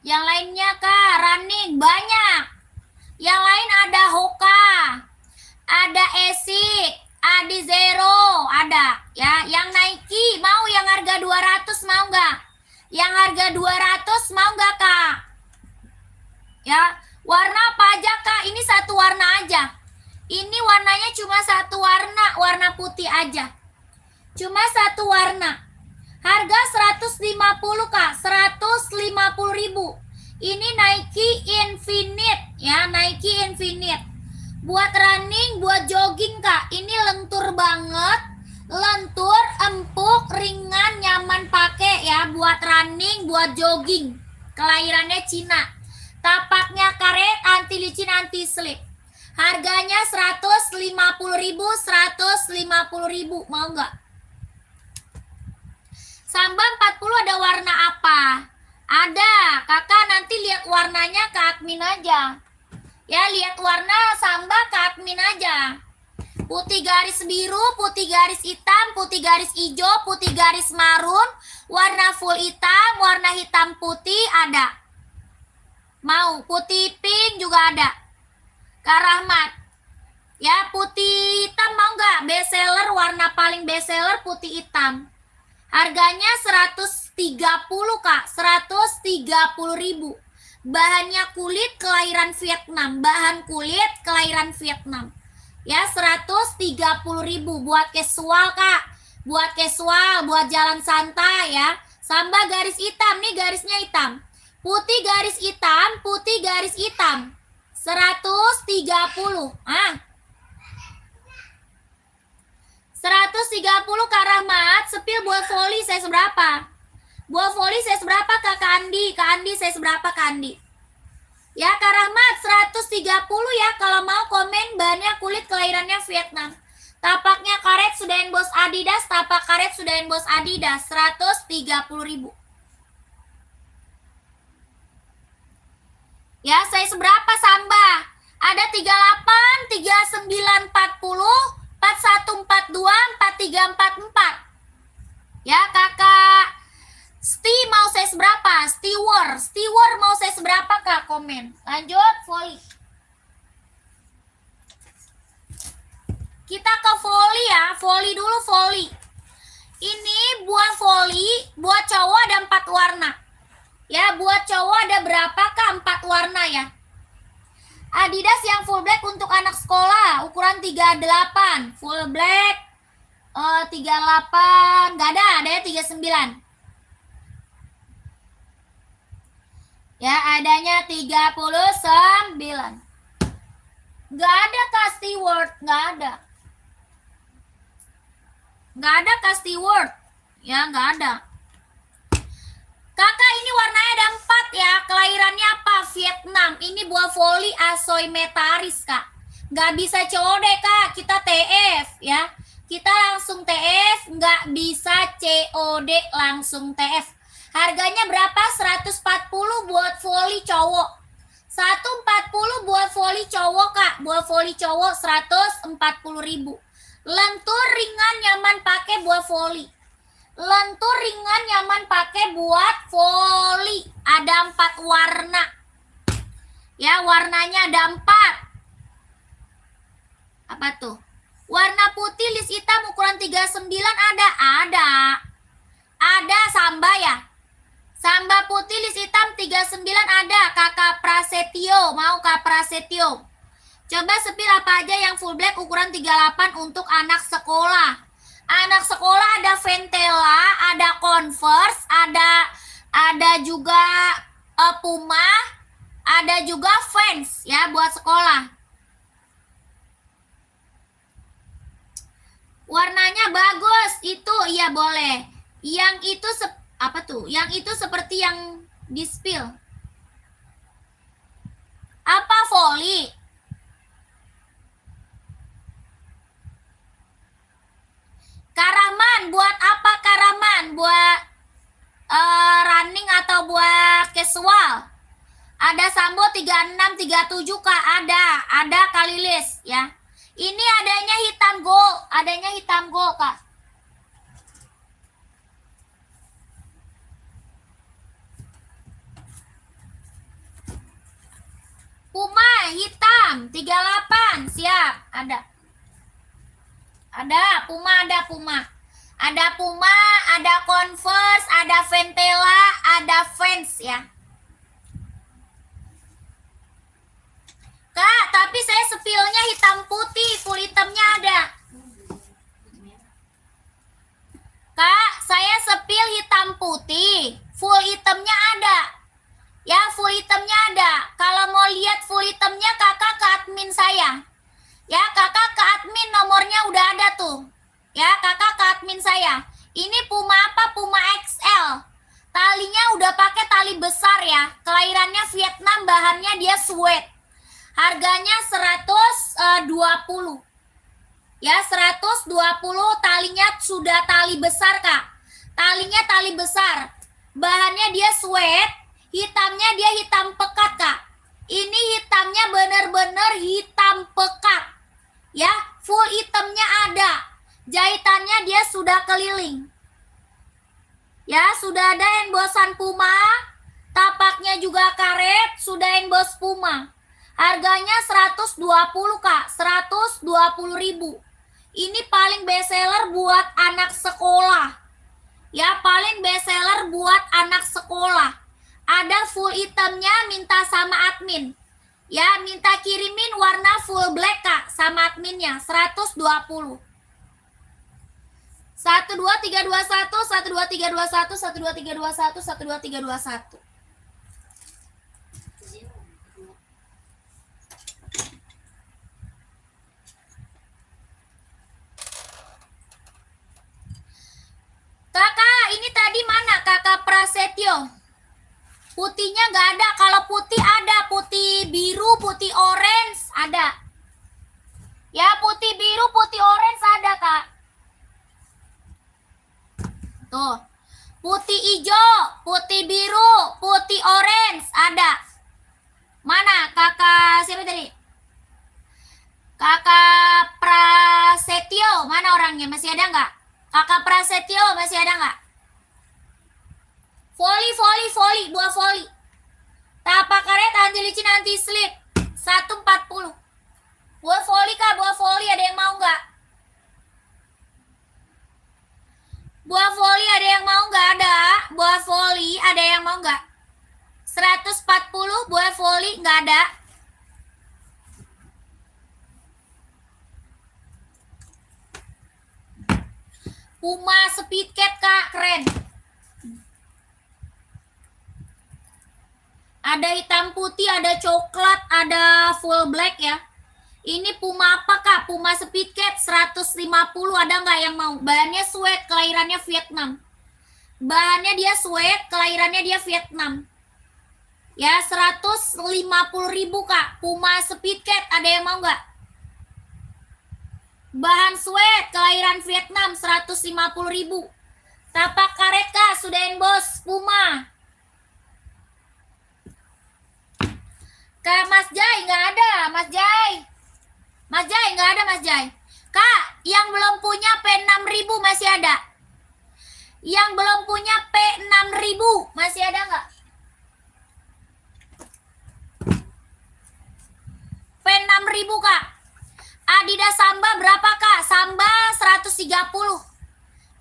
Yang lainnya, Kak, running banyak. Yang lain ada Hoka, ada Esik, Adizero, ada. Ya, yang Nike mau yang harga 200 mau nggak? Yang harga 200 mau nggak, Kak? Ya, warna apa aja, Kak? Ini satu warna aja. Ini warnanya cuma satu warna, warna putih aja. Cuma satu warna. Harga 150, Kak. 150.000. Ini Nike Infinite, ya, Nike Infinite. Buat running, buat jogging, Kak. Ini lentur banget. Lentur, empuk, ringan, nyaman pakai ya, buat running, buat jogging. Kelahirannya Cina. Tapaknya karet, anti licin, anti slip. Harganya 150.000, 150.000. Mau nggak? Samba 40 ada warna apa? Ada. Kakak nanti lihat warnanya ke admin aja. Ya, lihat warna Samba ke admin aja. Putih garis biru, putih garis hitam, putih garis hijau, putih garis marun, warna full hitam, warna hitam putih ada. Mau putih pink juga ada. Kak Rahmat. Ya, putih hitam mau nggak? Best seller, warna paling best seller putih hitam. Harganya 130 Kak, 130.000. Bahannya kulit kelahiran Vietnam, bahan kulit kelahiran Vietnam. Ya, 130.000 buat casual Kak. Buat casual, buat jalan santai ya. Samba garis hitam, nih garisnya hitam. Putih garis hitam, putih garis hitam. 130. 130 Kak Rahmat. Sepil buat volley saya seberapa? Buat volley saya seberapa Kak Andi? Kak Andi saya seberapa Kak Andi? Ya Kak Rahmat 130 ya. Kalau mau komen bahannya kulit kelahirannya Vietnam. Tapaknya karet sudahin bos Adidas. Tapak karet sudahin bos Adidas 130.000. Ya saya seberapa Samba? Ada 38, 39, 40, 41, 42, 43, 44. Ya kakak Sti mau saya seberapa? Steward mau saya seberapa Kak? Komen. Lanjut volley. Kita ke volley ya. Volley dulu volley. Ini buat volley, buat cowok ada 4 warna. Ya, buat cowok ada berapa Kak? 4 warna ya. Adidas yang full black untuk anak sekolah, ukuran 38. Full black 38, nggak ada ya 39. Ya, adanya 39. Nggak ada Kak Steward, nggak ada. Nggak ada Kak Steward. Ya, nggak ada. Kakak ini warnanya ada 4 ya. Kelahirannya apa? Vietnam. Ini buah volley Asoy Metaris Kak. Nggak bisa COD Kak. Kita TF ya. Kita langsung TF. Nggak bisa COD langsung TF. Harganya berapa? 140 buat volley cowok. 140 buat volley cowok Kak. Buat volley cowok 140.000. Lentur ringan nyaman pakai buat volley. Lentur ringan nyaman pakai buat volley. Ada 4 warna. Ya, warnanya ada 4. Apa tuh? Warna putih list hitam ukuran 39 ada. Ada Samba ya. Samba putih list hitam 39 ada. Kakak Prasetyo, mau Kak Prasetyo. Coba sepil apa aja yang full black ukuran 38 untuk anak sekolah. Anak sekolah ada Ventela, ada Converse, ada juga Puma, ada juga Vans ya buat sekolah. Warnanya bagus, itu iya boleh. Yang itu apa tuh? Yang itu seperti yang di spill. Apa volley? Karaman, buat apa Karaman? Buat running atau buat casual? Ada Sambo 36, 37 Kak, ada Kalilis ya. Ini adanya hitam gold Kak. Puma hitam 38, siap, ada Puma, ada Converse, ada Ventela, ada Vans ya. Kak, tapi saya sepilnya hitam putih, full hitamnya ada. Kak, saya sepil hitam putih, full hitamnya ada. Ya, full hitamnya ada. Kalau mau lihat full hitamnya kakak ke admin saya. Ya, kakak ke admin nomornya udah ada tuh. Ya, kakak ke admin saya. Ini Puma apa? Puma XL. Talinya udah pakai tali besar ya. Kelahirannya Vietnam, bahannya dia suede. Harganya 120. Ya, 120, talinya sudah tali besar Kak. Talinya tali besar. Bahannya dia suede, hitamnya dia hitam pekat Kak. Ini hitamnya bener-bener hitam pekat. Ya, full itemnya ada. Jahitannya dia sudah keliling. Ya, sudah ada embosan Puma. Tapaknya juga karet, sudah emboss Puma. Harganya 120 Kak, 120.000. Ini paling best seller buat anak sekolah. Ya, paling best seller buat anak sekolah. Ada full itemnya, minta sama admin. Ya, minta kirimin warna full black Kak sama adminnya, 120. 12321, 12321, 12321, 12321. Kakak, ini tadi mana Kakak Prasetyo? Putihnya nggak ada. Kalau putih ada, putih biru, putih orange ada. Ya, putih biru, putih orange ada Kak. Tuh, putih hijau, putih biru, putih orange ada. Mana Kakak siapa tadi? Kakak Prasetyo, mana orangnya? Masih ada nggak? Kakak Prasetyo masih ada nggak? Volley, buah volley. Tapak karet anti licin anti slip 140. Buah volley Kak, buah volley ada yang mau nggak? Buah volley ada yang mau nggak? Ada. Buah volley ada yang mau nggak? 140 buah volley nggak ada. Puma Speedcat Kak, keren. Ada hitam putih, ada coklat, ada full black ya. Ini Puma apa Kak? Puma Speedcat 150, ada nggak yang mau? Bahannya suede, kelahirannya Vietnam. Bahannya dia suede, kelahirannya dia Vietnam. Ya, 150.000 Kak. Puma Speedcat, ada yang mau nggak? Bahan suede, kelahiran Vietnam, 150.000. Tapak karet Kak, sudah emboss Puma. Kak Mas Jai, nggak ada, Mas Jai. Mas Jai, nggak ada Mas Jai. Kak, yang belum punya P6000 masih ada. Yang belum punya P6000 masih ada nggak? P6000 Kak. Adidas Samba berapa Kak? Samba 130.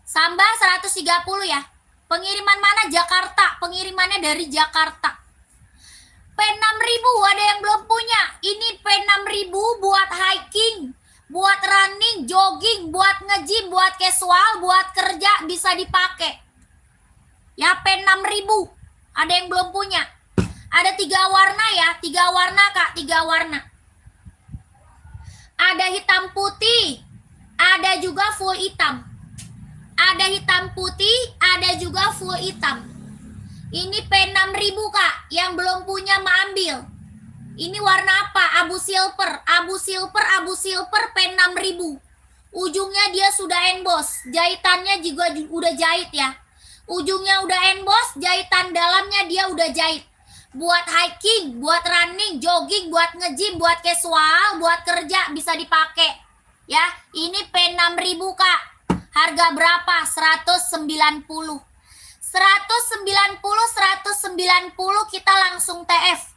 Samba 130 ya. Pengiriman mana? Jakarta. Pengirimannya dari Jakarta. P6000 ada yang belum punya. Ini P6000 buat hiking, buat running, jogging, buat nge-gym, buat casual, buat kerja bisa dipakai. Ya, P6000 ada yang belum punya. Ada 3 warna ya, 3 warna Kak, 3 warna. Ada hitam putih, ada juga full hitam. Ada hitam putih, ada juga full hitam. Ini P6000 Kak, yang belum punya mau ambil. Ini warna apa? Abu silver, abu silver, abu silver P6000. Ujungnya dia sudah emboss, jahitannya juga udah jahit ya. Ujungnya udah emboss, jahitan dalamnya dia udah jahit. Buat hiking, buat running, jogging, buat nge-gym, buat casual, buat kerja bisa dipakai. Ya, ini P6000 Kak. Harga berapa? 190. 190 kita langsung TF.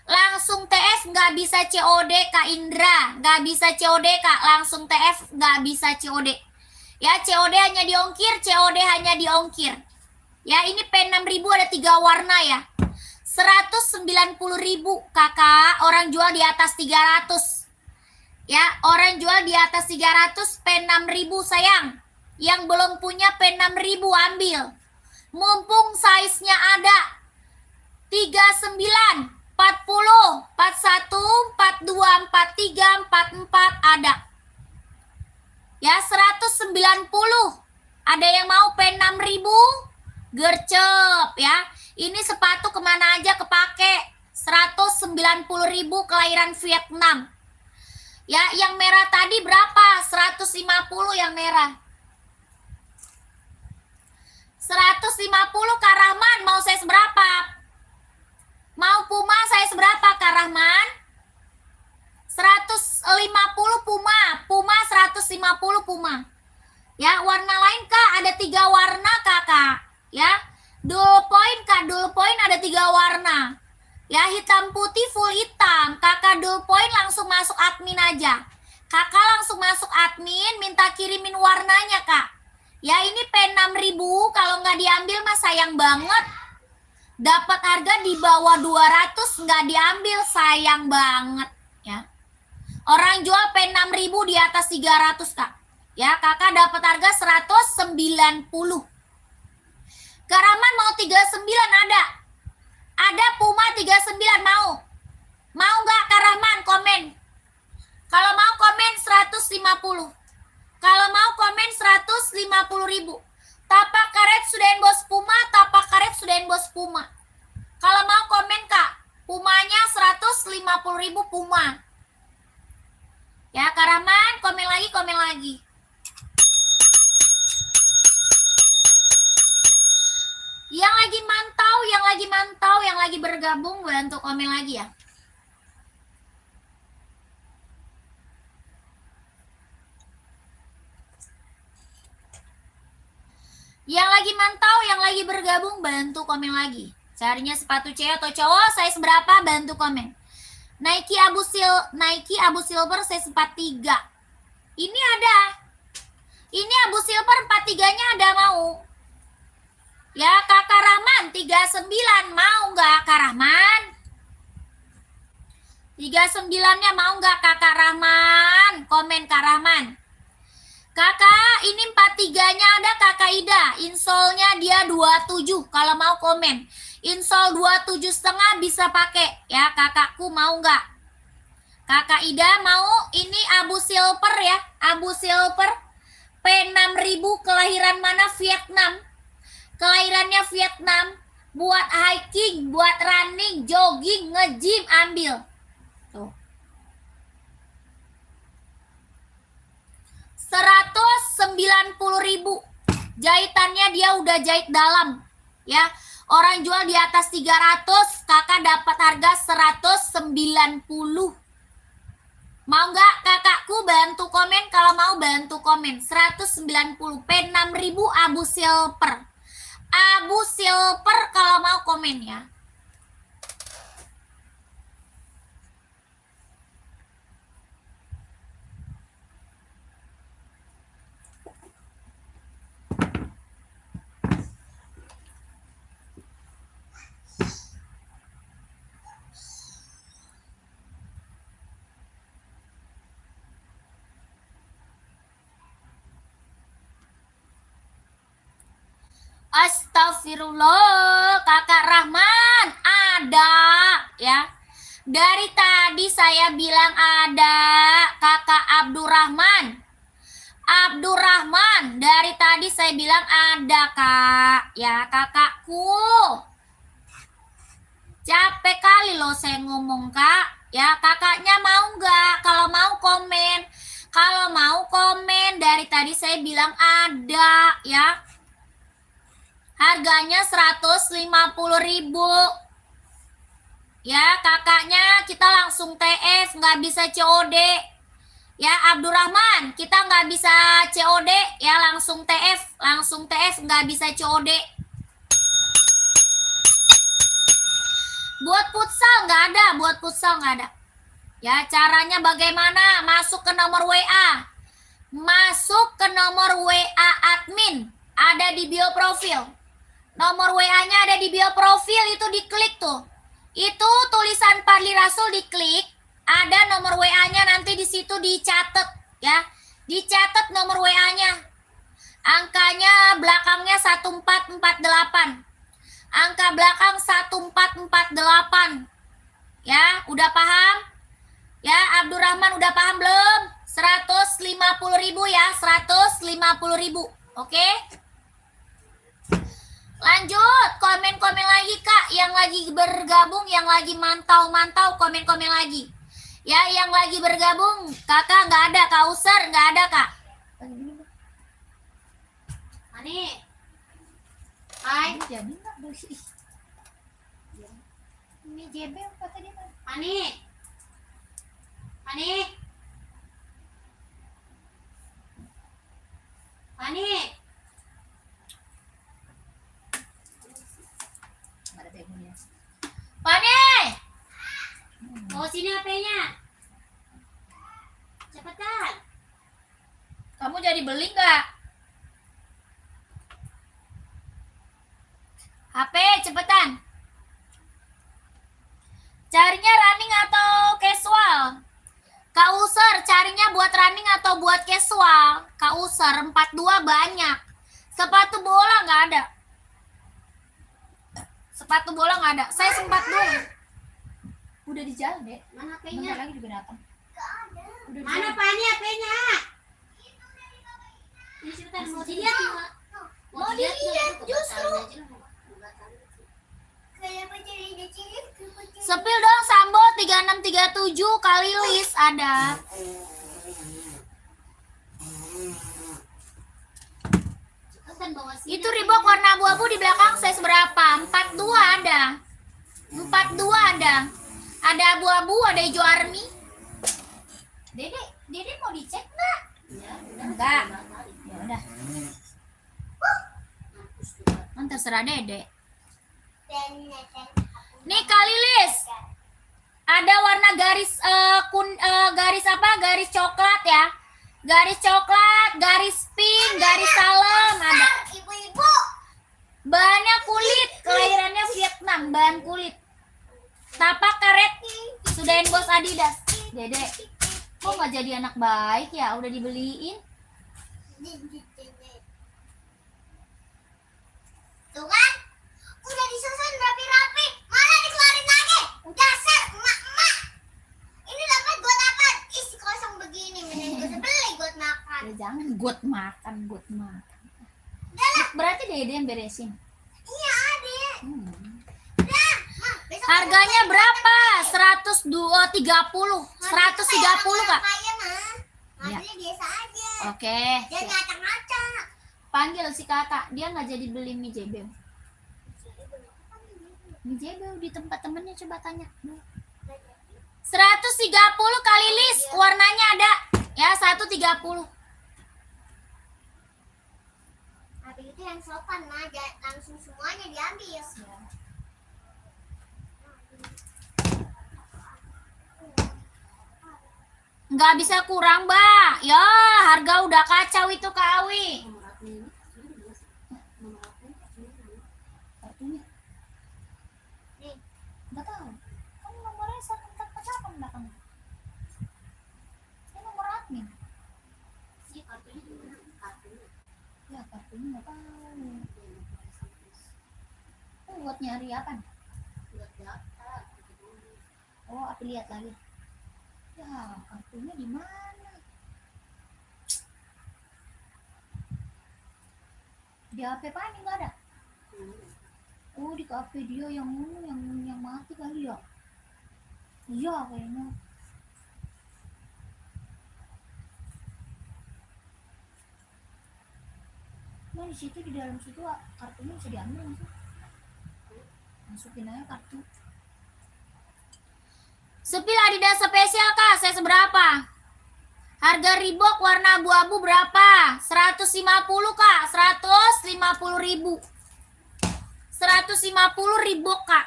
Langsung TF, nggak bisa COD Kak Indra, nggak bisa COD Kak, langsung TF nggak bisa COD. Ya, COD hanya diongkir, COD hanya diongkir. Ya, ini P6000 ada 3 warna ya. 190.000 Kakak, orang jual di atas 300. Ya, orang jual di atas 300 P6000 sayang. Yang belum punya P6000 ambil. Mumpung size-nya ada 39, 40, 41, 42, 43, 44 ada. Ya, 190. Ada yang mau P6000? Gercep ya. Ini sepatu kemana aja kepake. 190.000 kelahiran Vietnam. Ya, yang merah tadi berapa? 150 yang merah. 150 Kak Rahman, mau size berapa? Mau Puma size berapa Kak Rahman? 150 Puma 150 Puma. Ya, warna lain Kak, ada 3 warna Kakak. Ya, dual point Kak, dual point ada 3 warna. Ya, hitam putih full hitam. Kakak dual point langsung masuk admin aja. Kakak langsung masuk admin, minta kirimin warnanya Kak. Ya, ini P6.000, kalau nggak diambil mah sayang banget. Dapat harga di bawah 200 nggak diambil, sayang banget ya. Orang jual P6.000 di atas 300 Kak. Ya, Kakak dapat harga 190. Karaman mau 39 ada. Ada Puma 39 mau. Mau nggak Karaman komen? Kalau mau komen 150. Kalau mau komen 150.000. Tapak karet sudahin bos Puma, tapak karet sudahin bos Puma. Kalau mau komen Kak, Pumanya 150.000 Puma. Ya, Karaman, komen lagi, komen lagi. Yang lagi mantau, yang lagi bergabung, bantu komen lagi ya. Yang lagi mantau, yang lagi bergabung, bantu komen lagi. Carinya sepatu cewek atau cowok, size berapa, bantu komen. Nike Abu Silver size 43. Ini ada. Ini Abu Silver 43-nya ada mau. Ya, Kakak Rahman 39 mau nggak Kak Rahman? 39-nya mau nggak Kakak Rahman? Komen Kak Rahman. Kakak, ini 43-nya ada Kakak Ida. Insole-nya dia 27 kalau mau komen. Insole 27,5 bisa pakai ya. Kakakku mau nggak? Kakak Ida mau. Ini Abu Silver ya. Abu Silver P6.000 kelahiran mana? Vietnam. Kelahirannya Vietnam. Buat hiking, buat running, jogging, nge-gym ambil. Tuh. 190.000. Jahitannya dia udah jahit dalam ya. Orang jual di atas 300, kakak dapat harga 190. Mau nggak kakakku bantu komen? Kalau mau bantu komen. 190 P6.000 Abu Silver. Abu Silver kalau mau komen ya. Astagfirullah, Kakak Rahman ada ya. Dari tadi saya bilang ada Kakak Abdurrahman. Abdurrahman, dari tadi saya bilang ada Kak. Ya, kakakku. Capek kali loh saya ngomong Kak. Ya, kakaknya mau nggak? Kalau mau komen. Kalau mau komen, dari tadi saya bilang ada ya. Harganya 150.000. Ya, kakaknya kita langsung TF, nggak bisa COD. Ya, Abdurrahman, kita nggak bisa COD, ya langsung TF, nggak bisa COD. Buat futsal nggak ada, Ya, caranya bagaimana? Masuk ke nomor WA. Masuk ke nomor WA admin, ada di bio profil. Nomor WA-nya ada di bio profil, itu diklik tuh. Itu tulisan Fadli Rasul diklik, ada nomor WA-nya nanti di situ dicatat ya. Dicatat nomor WA-nya. Angkanya belakangnya 1448. Angka belakang 1448. Ya, udah paham? Ya, Abdurrahman udah paham belum? 150.000 ya, 150.000. Oke? Lanjut, komen-komen lagi Kak. Yang lagi bergabung, yang lagi mantau-mantau, komen-komen lagi. Ya, yang lagi bergabung, kakak nggak ada, Kak User nggak ada Kak. Ani. Hai. Jadi nggak bersih. Ini JB apa tadi? Ani. Fani. Fani. Ada teleponnya. Fani. Oh, sini HP-nya. Cepetan. Kamu jadi beli nggak? HP, cepetan. Carinya running atau casual? Kak User, carinya buat running atau buat casual? Kak User, 42 banyak. Sepatu bola nggak ada. Sepatu bola nggak ada. Saya sempat doang. Udah di jalan, Dek. Mana Bentar HP-nya? lagi juga datang. Udah di Mana jalan. Fani HP-nya? Ini sebentar, mau dilihat nggak? Mau dilihat justru. Kenapa jadi kecil? Sepil dong Sambo 3637 kali list ada. Cepetan bawa sini. Itu Reebok warna abu-abu di belakang saya seberapa? 42 ada. 42 ada. Ada abu-abu, ada hijau army. Dede mau dicek nggak? Ya, Enggak. Ya udah. Kan terserah Dede. Nih kali list. Ada warna garis garis apa? Garis coklat ya. Garis coklat, garis pink, garis salem ada. Ibu-ibu. Bahannya kulit, kelahirannya Vietnam, bahan kulit. Tapak karet, sudah bos Adidas. Dede, kok nggak jadi anak baik ya? Udah dibeliin. Tuh kan? Udah disusun rapi-rapi, malah dikeluarin lagi. Dasar emak-emak. Ini dapat buat apa? Isi kosong begini, mending gue beli buat makan. Ya, jangan got makan. Udah lah, Berarti Dede yang beresin. iya adik. Udah, Mak, besok Harganya berapa? 130. 130 Kak. Kaya mah. Ya. Modelnya biasa aja. Oke. Jangan ngacak-ngacak. Panggil si kakak, dia nggak jadi beli mie jebel. Mie jebel di tempat temennya, coba tanya. 130 kali list, warnanya ada. Ya, 130. Habis itu yang sopan mah, jangan langsung semuanya diambil. Nggak bisa kurang, Mbak. Ya, harga udah kacau itu Kak Awi. Kartunya. Nih, Nggak tahu. Kan nomornya 1448 belakang. Ini nomor admin. Ini kartunya di mana? Kartunya. Ya, kartunya nggak tahu. Buat nyari apa? Buat daftar. Oh, aku lihat lagi. Ya, kartunya di mana? Di HP Pani nggak ada. Oh, di kafe dia yang mati kali ya? Iya kayaknya. Nah, di situ di dalam situ kartunya bisa diambil nggak sih? Masukin aja kartu. Sepil Adidas spesial Kak, saya seberapa? Harga Reebok warna abu-abu berapa? 150 Kak, 150.000. 150 Reebok Kak.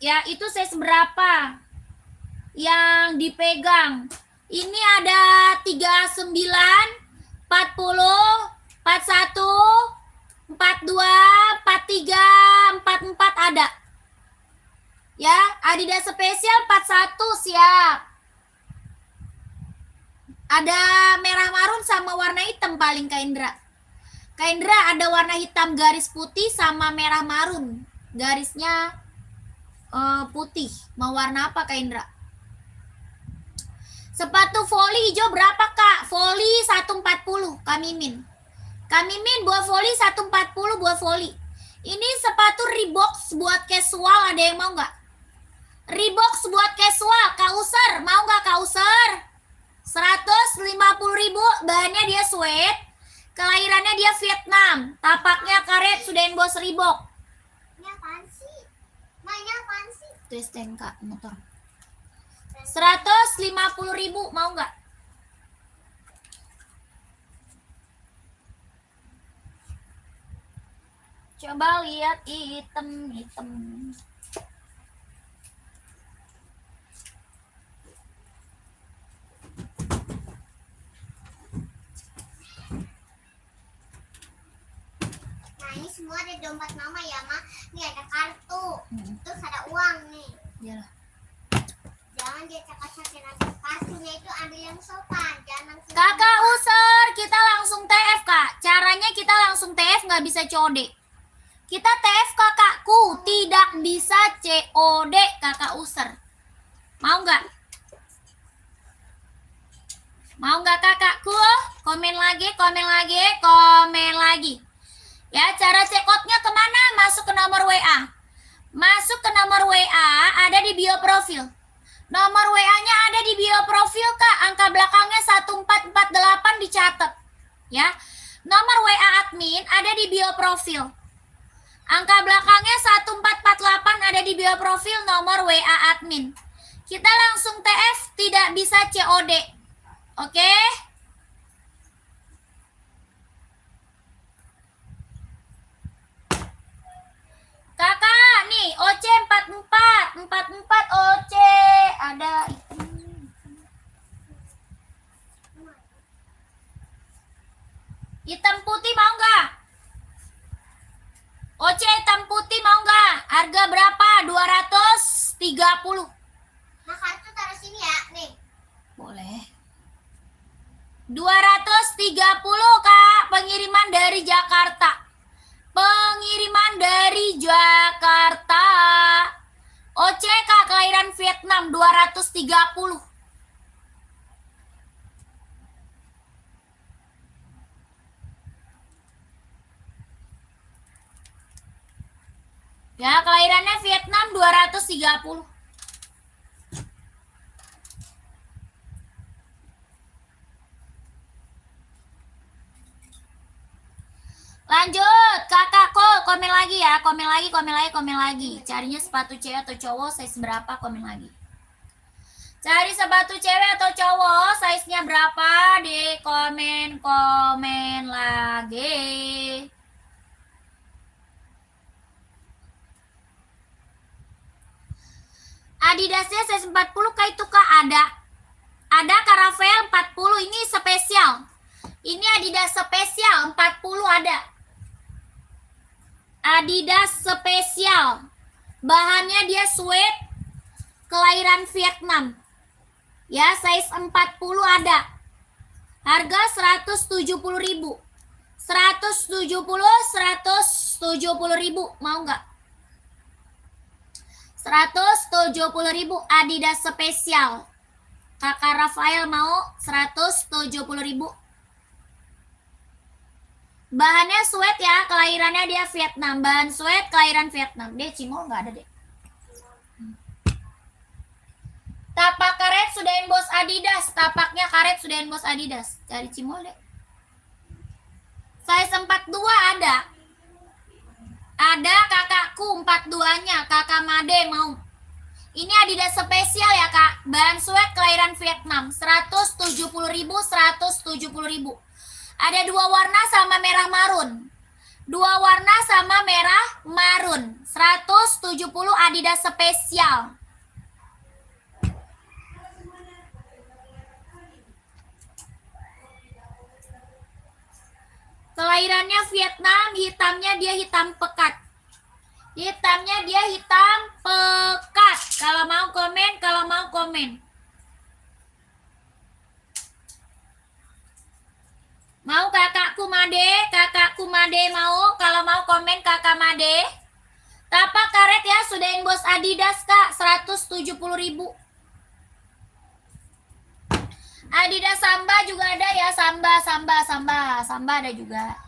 Ya, itu saya seberapa? Yang dipegang. Ini ada 39, 40, 41, 42, 43, 44 ada. Ya, Adidas spesial 41 siap. Ada merah marun sama warna hitam paling Kak Indra. Kak Indra ada warna hitam garis putih sama merah marun. Garisnya putih. Mau warna apa Kak Indra? Sepatu voli hijau berapa Kak? Voli 140 Kak Mimin. Kak Mimin buat voli 140 buat voli. Ini sepatu Reebok buat casual, ada yang mau nggak? Reebok buat casual, Kak User, mau nggak Kak User? 150.000, bahannya dia suede, kelahirannya dia Vietnam, tapaknya karet, sudah bos Reebok. Ini apaan sih? Ma, ini apaan sih? Itu STNK motor. 150.000 mau nggak? Coba lihat hitam. Nah ini semua ada dompet mama ya Ma. Nih ada kartu, terus ada uang nih. Iyalah. Jangan dia cakap-cakin aja. Kartunya itu ambil yang sopan, jangan langsung. Kakak user, kita langsung TF kak. Caranya kita langsung TF, nggak bisa COD. Kita TF kakakku, tidak bisa COD kakak user. Mau nggak? Mau nggak kakakku? Komen lagi. Ya, cara cekotnya kemana? Masuk ke nomor WA. Masuk ke nomor WA, ada di bio profil. Nomor WA-nya ada di bio profil, Kak. Angka belakangnya 1448 dicatat. Ya. Nomor WA admin ada di bio profil. Angka belakangnya 1448 ada di bio profil nomor WA admin. Kita langsung TF, tidak bisa COD. Oke? Kakak, nih OC 44 OC ada hitam putih mau nggak? OC hitam putih mau nggak? Harga berapa? 230. Nah kartu taruh sini ya, nih. Boleh. 230 Kak, pengiriman dari Jakarta. Pengiriman dari Jakarta. OCK kelahiran Vietnam 230. Ya, kelahirannya Vietnam 230. Lanjut, kakakku, komen lagi ya, komen lagi. Carinya sepatu cewek atau cowok, size berapa, komen lagi. Cari sepatu cewek atau cowok, size-nya berapa, di komen lagi. Adidasnya size 40 kah itu Kak? Ada Caravelle 40, ini spesial. Ini Adidas spesial 40 ada. Adidas spesial. Bahannya dia suede, kelahiran Vietnam. Ya, size 40 ada. Harga 170.000. 170.000 mau nggak? 170.000 Adidas spesial. Kakak Rafael mau 170.000. Bahannya suede ya, kelahirannya dia Vietnam. Bahan suede, kelahiran Vietnam. Dia cimol nggak ada deh. Tapak karet sudahin bos Adidas. Tapaknya karet sudahin bos Adidas. Cari cimol deh. Size 42 ada. Ada kakakku 42-nya. Kakak Made mau. Ini Adidas spesial ya kak. Bahan suede, kelahiran Vietnam. 170.000, 170.000. Ada 2 warna sama merah marun. 2 warna sama merah marun. 170 Adidas spesial. Kelahirannya Vietnam, hitamnya dia hitam pekat. Hitamnya dia hitam pekat. Kalau mau komen. Mau kakakku Made mau, kalau mau komen kakak Made. Tapak karet ya, sudahin bos Adidas kak, 170.000. Adidas Samba juga ada ya, Samba ada juga.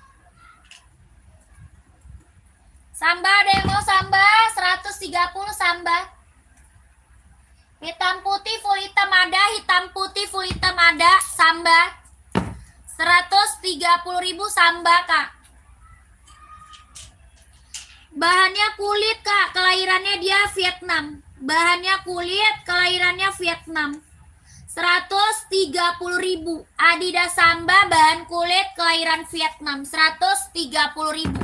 Samba ada yang mau Samba, 130 Samba. Hitam putih full hitam ada, Samba. 130.000 Samba kak. Bahannya kulit kak, kelahirannya dia Vietnam. bahannya kulit, kelahirannya Vietnam. 130.000. Adidas Samba bahan kulit, kelahiran Vietnam. 130.000.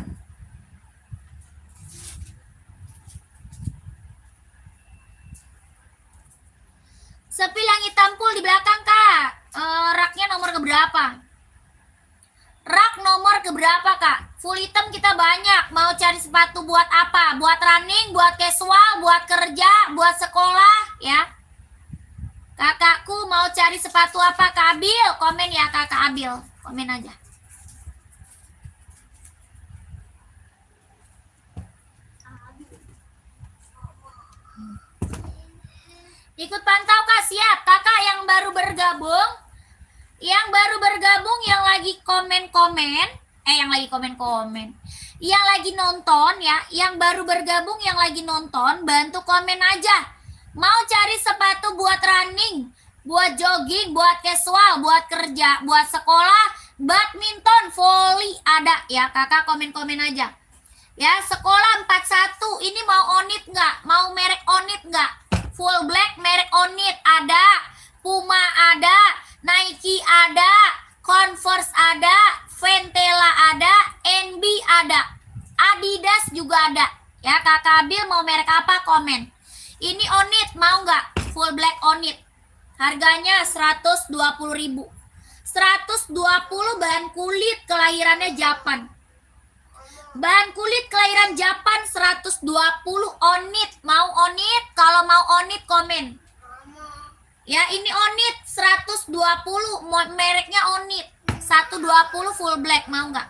Sepil yang hitam full di belakang, Kak. Raknya nomor keberapa? Rak nomor keberapa, Kak? Full hitam kita banyak. Mau cari sepatu buat apa? Buat running, buat casual, buat kerja, buat sekolah, ya. Kakakku mau cari sepatu apa, Kak Abil? Komen ya, Kakak Abil. Komen aja. Ikut pantau, Kak. Siap. Kakak yang baru bergabung, yang lagi komen-komen, yang lagi nonton ya, yang baru bergabung, yang lagi nonton, bantu komen aja. Mau cari sepatu buat running, buat jogging, buat casual, buat kerja, buat sekolah, badminton, volley ada ya, kakak komen-komen aja. Ya, sekolah 41, ini mau Onit nggak? Mau merek Onit nggak? Full black merek Onit ada, Puma ada, Nike ada, Converse ada, Ventela ada, NB ada, Adidas juga ada. Ya, Kakak Abil mau merek apa? Komen. Ini Onit mau nggak? Full black Onit. Harganya 120.000. 120 bahan kulit, kelahirannya Japan. Bahan kulit kelahiran Japan 120 Onit. Mau Onit? Kalau mau Onit komen. Ya, ini Onit 120, mereknya Onit. 120 full black, mau nggak?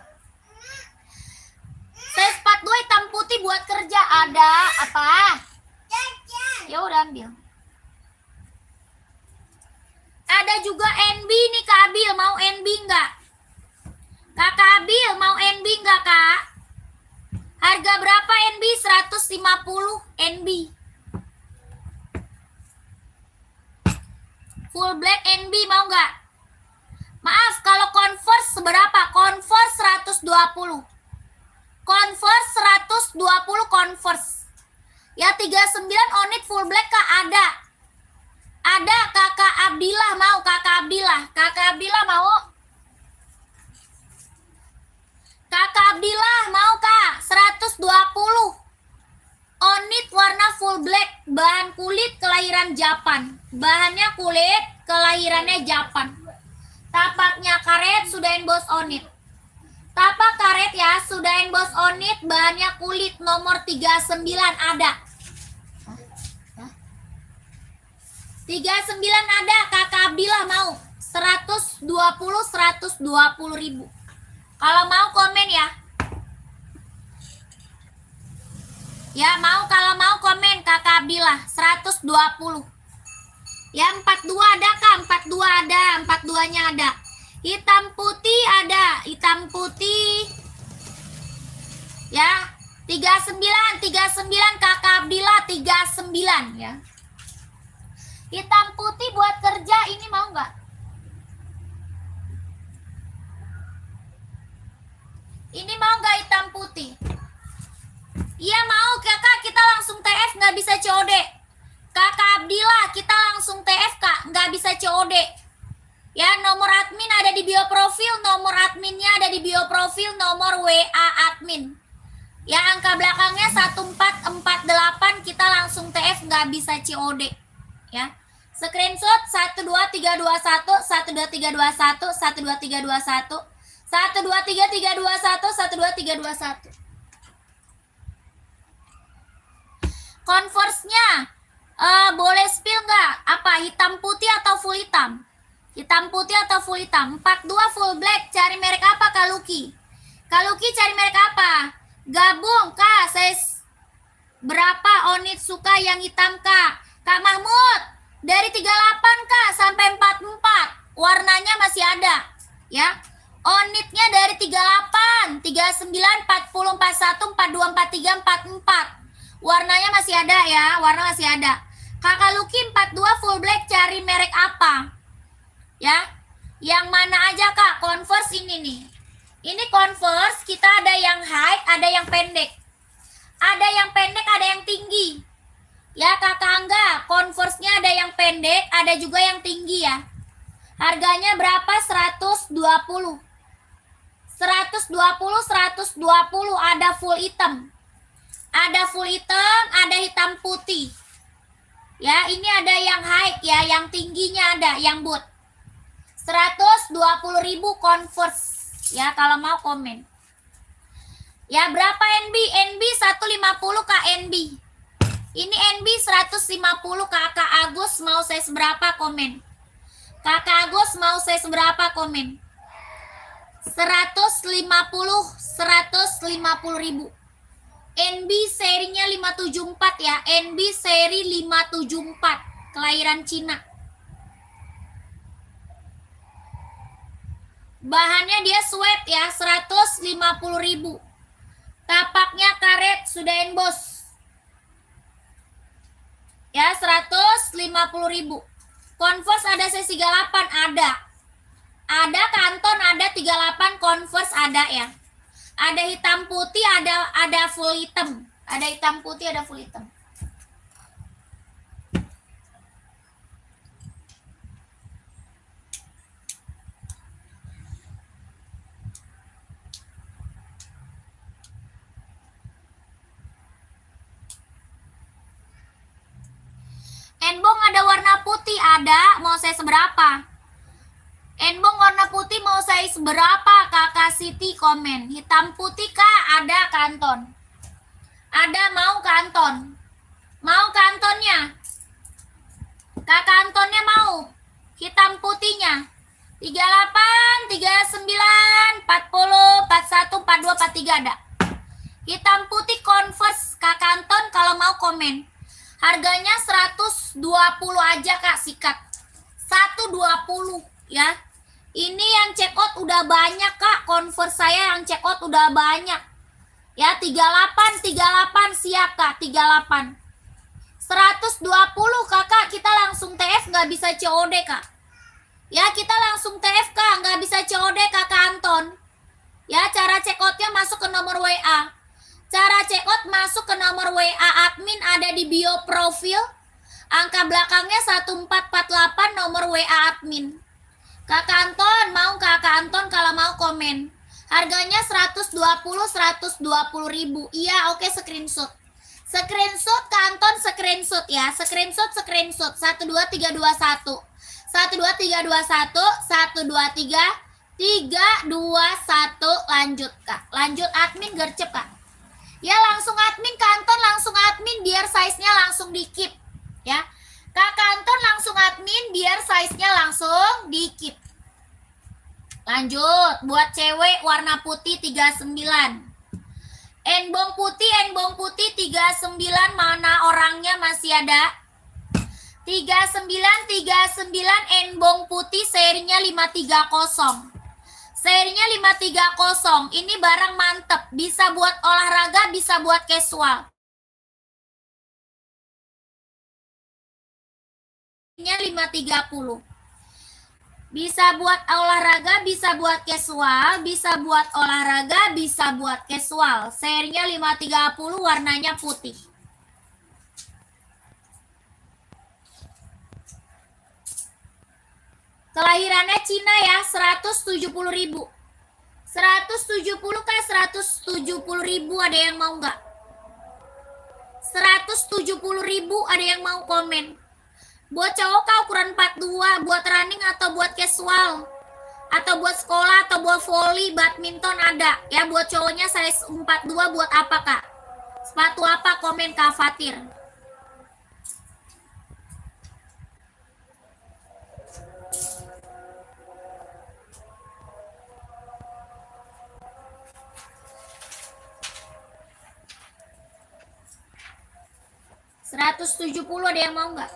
Size 42 hitam putih buat kerja ada apa? Ya udah ambil. Ada juga NB nih, Kak Abil. Mau NB nggak? Kakak Abil mau NB nggak, Kak? Harga berapa NB? 150 NB. Full black NB mau nggak? Maaf, kalau Converse seberapa? Converse 120. Converse 120 Converse. Ya 39 Onit full black, Kak, ada. Ada Kakak Abdillah mau, Kakak Abdillah. Kakak Abdillah mau? Kakak Abdillah mau, Kak? 120. Onit warna full black, bahan kulit kelahiran Japan. Bahannya kulit, kelahirannya Japan. Tapaknya karet, sudah emboss Onit. Tapak karet ya, sudah emboss Onit, bahannya kulit, nomor 39 ada. 39 ada, Kakak Abdillah mau. 120.000. Kalau mau komen ya. Ya mau, kalau mau komen Kakak Abdillah 120. Ya 42 ada, Kak? 42 ada, 42-nya ada. Hitam putih ada, hitam putih. Ya, 39 Kakak Abdillah 39 ya. Hitam putih buat kerja, ini mau nggak? Ini mau nggak hitam putih? Iya mau, Kakak, kita langsung TF, nggak bisa COD. Kakak Abdillah, kita langsung TF, Kak, nggak bisa COD. Ya, nomor admin ada di bio profil, nomor adminnya ada di bio profil, nomor WA admin. Ya, angka belakangnya 1448, kita langsung TF, nggak bisa COD. Ya, screenshot 12321, 12321, 12321, 12331, 12321. Converse-nya boleh spill nggak? Apa, hitam putih atau full hitam? Hitam putih atau full hitam? 42 full black, cari merek apa, Kak Luki? Kak Luki cari merek apa? Gabung, Kak, size berapa Onit suka yang hitam, Kak? Kak Mahmud, dari 38, Kak, sampai 44. Warnanya masih ada, ya. Onitnya dari 38, 39, 40, 41, 42, 43, 44. Warnanya masih ada ya, warna masih ada. Kakak Luki 42 full black, cari merek apa? Ya, yang mana aja, Kak? Converse ini nih. Ini Converse, kita ada yang high, ada yang pendek. Ada yang pendek, ada yang tinggi. Ya Kakak Angga, Converse-nya ada yang pendek, ada juga yang tinggi ya. Harganya berapa? 120. 120 ada full hitam. Ada full hitam, ada hitam putih. Ya, ini ada yang high ya, yang tingginya ada, yang boot. 120.000 Converse. Ya, kalau mau komen. Ya, berapa NB? NB 150 Kak NB. Ini NB 150 Kakak Agus mau size berapa komen? Kakak Agus mau size berapa komen? 150.000. NB serinya 574 ya. NB seri 574 kelahiran Cina. Bahannya dia sweat ya, 150.000. Tapaknya karet sudah emboss. Ya, 150.000. Converse ada size 38 ada. Ada kanton ada 38 Converse ada ya. Ada hitam putih, ada full hitam. Ada hitam putih, ada full hitam. Enbong ada warna putih, ada. Mau saya seberapa? Enbong warna putih mau saya seberapa? Kakak Siti komen. Hitam putih Kak, ada kanton. Ada mau kanton. Mau kantonnya? Kak kantonnya mau. Hitam putihnya. 38, 39, 40, 41, 42, 43 ada. Hitam putih Converse Kak kanton kalau mau komen. Harganya 120 aja Kak sikat. 120 ya. Ini yang check out udah banyak Kak. Converse saya yang check out udah banyak. Ya 38 siap Kak 38. 120 Kakak kita langsung TF nggak bisa COD Kak. Ya kita langsung TF Kak nggak bisa COD Kakak Anton. Ya cara check outnya masuk ke nomor WA. Cara check out masuk ke nomor WA admin ada di bio profil. Angka belakangnya 1448 nomor WA admin. Kakak Anton mau Kakak Anton kalau mau komen. Harganya 120 120.000. Iya, oke screenshot. Screenshot Kak Anton screenshot ya. Screenshot 12321. 12321 123 321 lanjut Kak. Lanjut admin gercep Kak. Ya langsung admin kanton langsung admin biar size-nya langsung di-keep ya. Kak kanton langsung admin biar size-nya langsung di-keep. Lanjut buat cewek warna putih 39. Enbong putih 39 mana orangnya masih ada? 39 enbong putih serinya 530. Serinya 530. Ini barang mantep. Bisa buat olahraga, bisa buat casual. Serinya 530. Bisa buat olahraga, bisa buat casual. Bisa buat olahraga, bisa buat casual. Serinya 530, warnanya putih. Kelahirannya Cina ya, 170.000. 170 Kak, 170.000 ada yang mau nggak? 170.000 ada yang mau komen. Buat cowok Kak ukuran 42, buat running atau buat casual. Atau buat sekolah atau buat volley, badminton ada. Ya buat cowoknya size 42 buat apa Kak? Sepatu apa komen Kak Fatir? $170 ada yang mau nggak?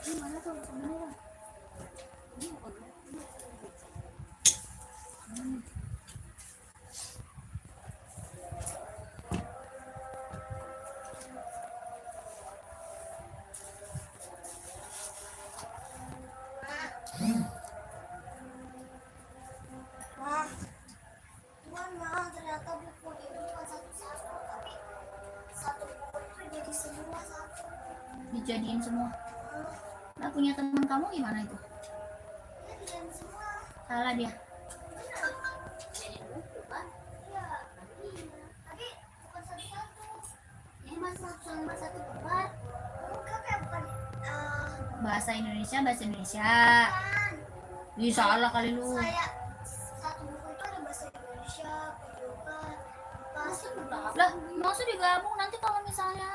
Ini mana tuh? Mana tuh? Ini apa? Wah, Tuhan mah ternyata buku ini bukan satu-satu, tapi satu buku itu jadi semua satu. Dijadiin semua. Nah, punya teman kamu gimana itu? Ya diam semua. Salah dia. Benar. Jadi buku kan? Iya. Iya. Tapi bukan satu-satu. Ini masih sama satu bukan? Bukan ya bukan. Bahasa Indonesia. Bukan. Ih, salah kali lu. Saya satu buku itu ada bahasa Indonesia, kehidupan, bahasa Lah, maksud digabung nanti kalau misalnya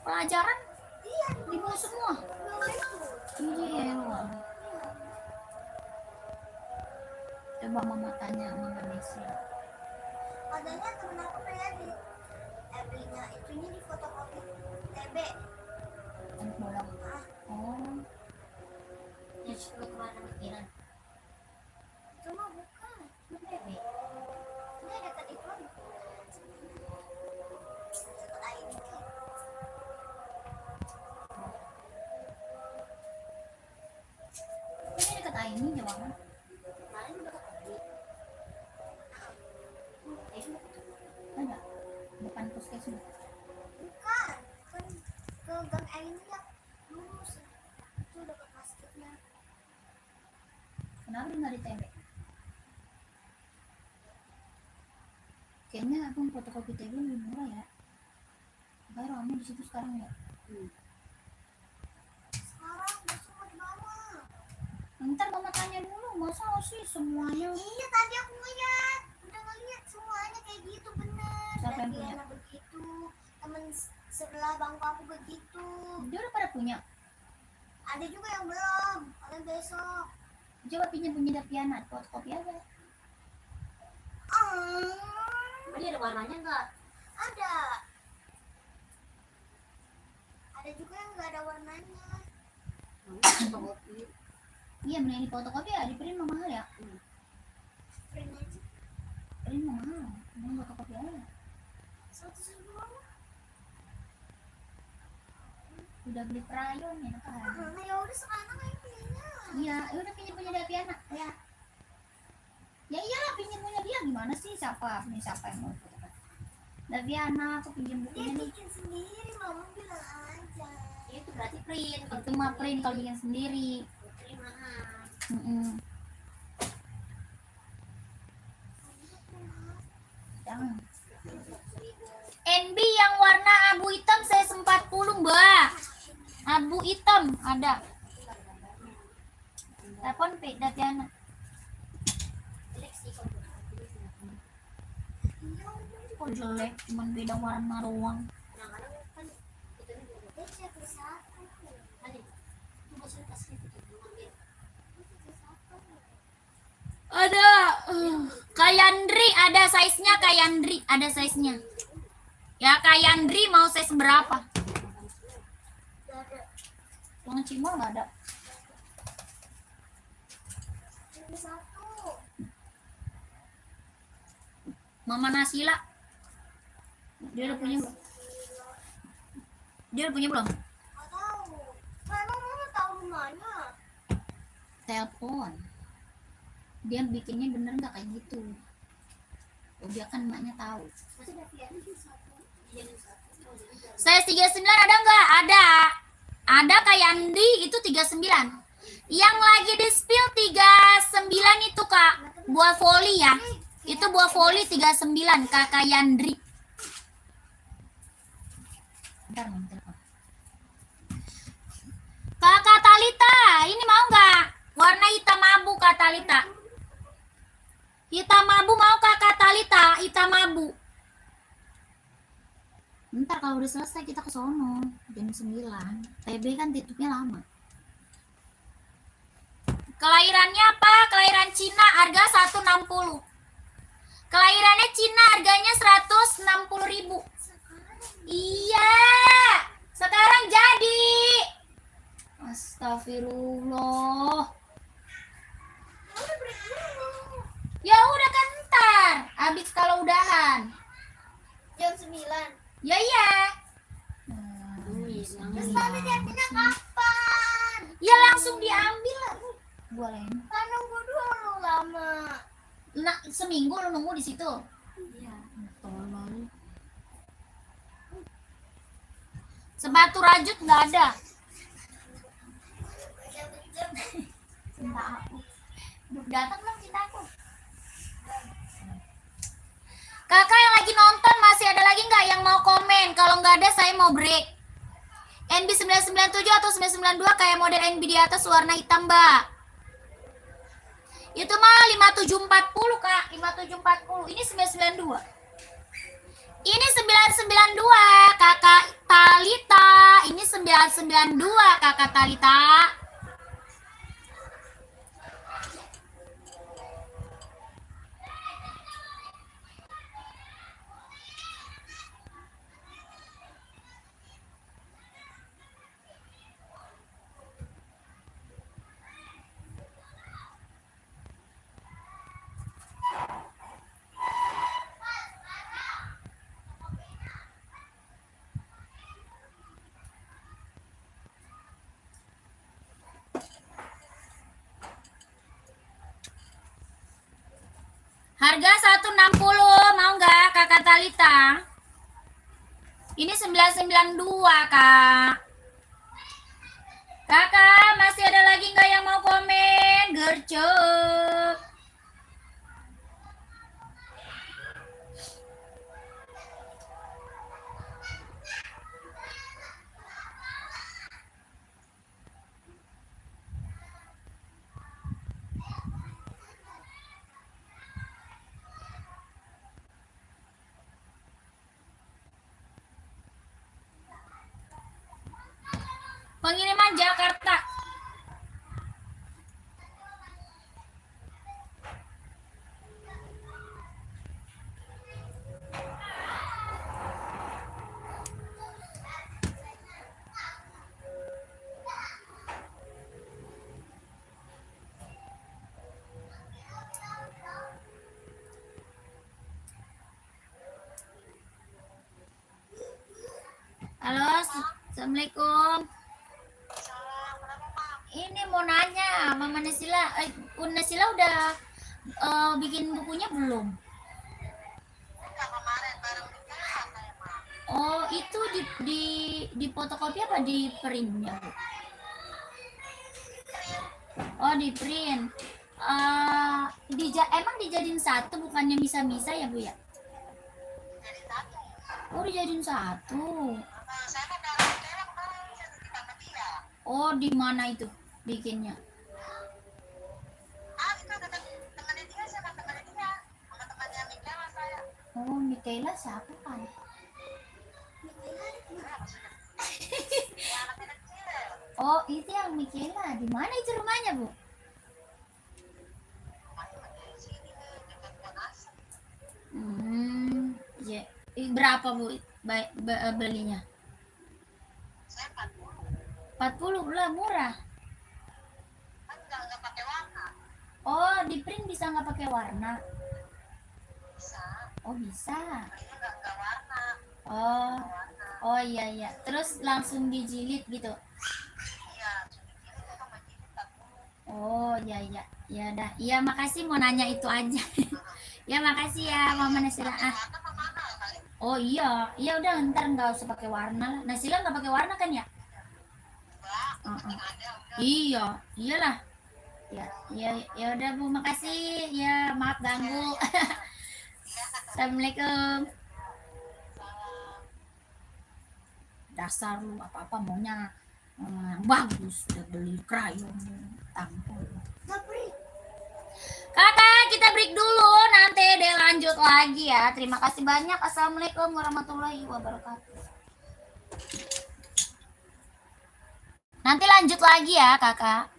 pelajaran Iya, dibawa semua. itu. Iya, coba mama tanya sama Nesya. Padahal temen aku pengen belinya itunya di fotokopi TB. Anak bola. Ah, Oh, Ya sudah kemana pikiran? itu mah bukan. Itu TB. Ini dekat itu. Dekat ID. ini dekat Aini coba kan? Kemarin udah ketemu. Ada depan puskesmas. Bukan. Kan ke gang ini ya. Lurus. Itu dekat masjidnya. Kenapa dia nggak di TB? Kayaknya abang fotokopi TB lebih murah ya. Kayak ramai di situ sekarang ya. Sekarang besok mau di bawah. Ntar mama tanya dulu, masa sih semuanya? Iya tadi aku ngeliat, udah ngeliat semuanya kayak gitu bener. Siapa yang Dan punya? Diana begitu, temen sebelah bangku aku begitu. Dia udah pada punya. Ada juga yang belum, kalian besok. Coba pinjam punya Daviana, fotokopi aja. Ini ada warnanya enggak? Ada. Ada juga yang nggak ada warnanya. Fotokopi. Iya, mending di fotokopi ya, di print mah mahal ya. Print aja. Print mah mahal, mending fotokopi aja. 100.000 mama. Udah beli krayon ya kan? Nah ya udah sekarang ayo belinya. Iya, ya udah pinjam punya Daviana ya. Ya iyalah pinjam punya dia, gimana sih, siapa yang mau fotokopi? Daviana, aku pinjam Dia bukunya nih. bikin sendiri, mama bilang aja. Itu berarti print. Itu mah print kalau bikin sendiri. Print mahal. Jangan. NB yang warna abu hitam saya 40 mbak. Abu hitam ada. Telepon P Daviana. Kok jelek, cuman beda warna doang. Dia siapa satu. Ada Kayandri, ada size-nya Kayandri, ada size-nya. Ya Kayandri mau size berapa? Yang Cimol nggak ada. Siapa satu. Mama Nasila. Dia udah punya belum? Dia udah punya belum? Nggak tahu. Memang mama tahu rumahnya. Telepon. Dia bikinnya bener nggak kayak gitu? Oh, dia kan emaknya tahu. Masih ada Fian di satu. Saya 39 ada nggak? Ada. Ada Kayandri itu 39. Yang lagi di spill 39 itu Kak. Buah voli ya. Itu buah voli 39 Kak Kayandri. Bentar, Mama, telepon. Kakak Talita, ini mau nggak? Warna hitam abu Kak Talita. Hitam abu mau Kakak Talita? Hitam abu. Ntar kalau udah selesai kita ke sono jam 9. TB kan tutupnya lama. Kelahirannya apa? Kelahiran Cina, harga 160. Kelahirannya Cina, harganya 160.000. Iya. Sekarang jadi. Astaga. Astagfirullah. Udah break dulu. Ya udah kan ntar. Habis kalau udahan. Jam 9. Ya iya. Terus tadi jadinya kapan? Ya langsung diambil lah. Boleh. Kan nunggu dulu lama. Nah, seminggu lu nunggu di situ. Iya. Tolong. Sepatu rajut nggak ada. Cinta aku. Udah datang belum cintaku? Kakak yang lagi nonton masih ada lagi nggak yang mau komen? Kalau nggak ada saya mau break. NB 997 atau 992 kayak model NB di atas warna hitam, Mbak. Itu mah 5740, Kak. 5740. Ini 992. Ini 992, Kakak Talita. Ini 992, Kakak Talita. Harga 160, mau nggak Kakak Talita? Ini 992, Kak. Kakak, masih ada lagi nggak yang mau komen? Gercep. Pengiriman Jakarta. Halo, Assalamualaikum. Ini mau nanya, Mama Nasila, Bun Nasila udah bikin bukunya belum? Oh, itu di fotokopi apa di printnya, Bu? Oh, di print. Emang dijadiin satu, bukannya misa-misa ya, Bu ya? Oh, dijadiin satu. Oh, di mana itu bikinnya? Oh, Mikaela siapa kan? Oh, itu yang Mikaela. Di mana itu rumahnya, Bu? Ya. Berapa, Bu? Belinya? 40 lah, murah. Oh, di print bisa nggak pakai warna? Oh, bisa. Oh iya iya. Terus langsung dijilid gitu. Oh iya iya. Ya dah. Iya, makasih, mau nanya itu aja. Ya makasih ya, Mama Nasila. Oh iya, iya udah, ntar nggak usah pakai warna. Nasila nggak pakai warna kan ya? Iya, iyalah. Ya udah, Bu, makasih. Ya, maaf ganggu. Assalamualaikum. Dasar lu apa-apa maunya bagus, udah beli krayon tampol. Kakak, kita break dulu, nanti deh lanjut lagi ya. Terima kasih banyak. Assalamualaikum warahmatullahi wabarakatuh. Nanti lanjut lagi ya, Kakak.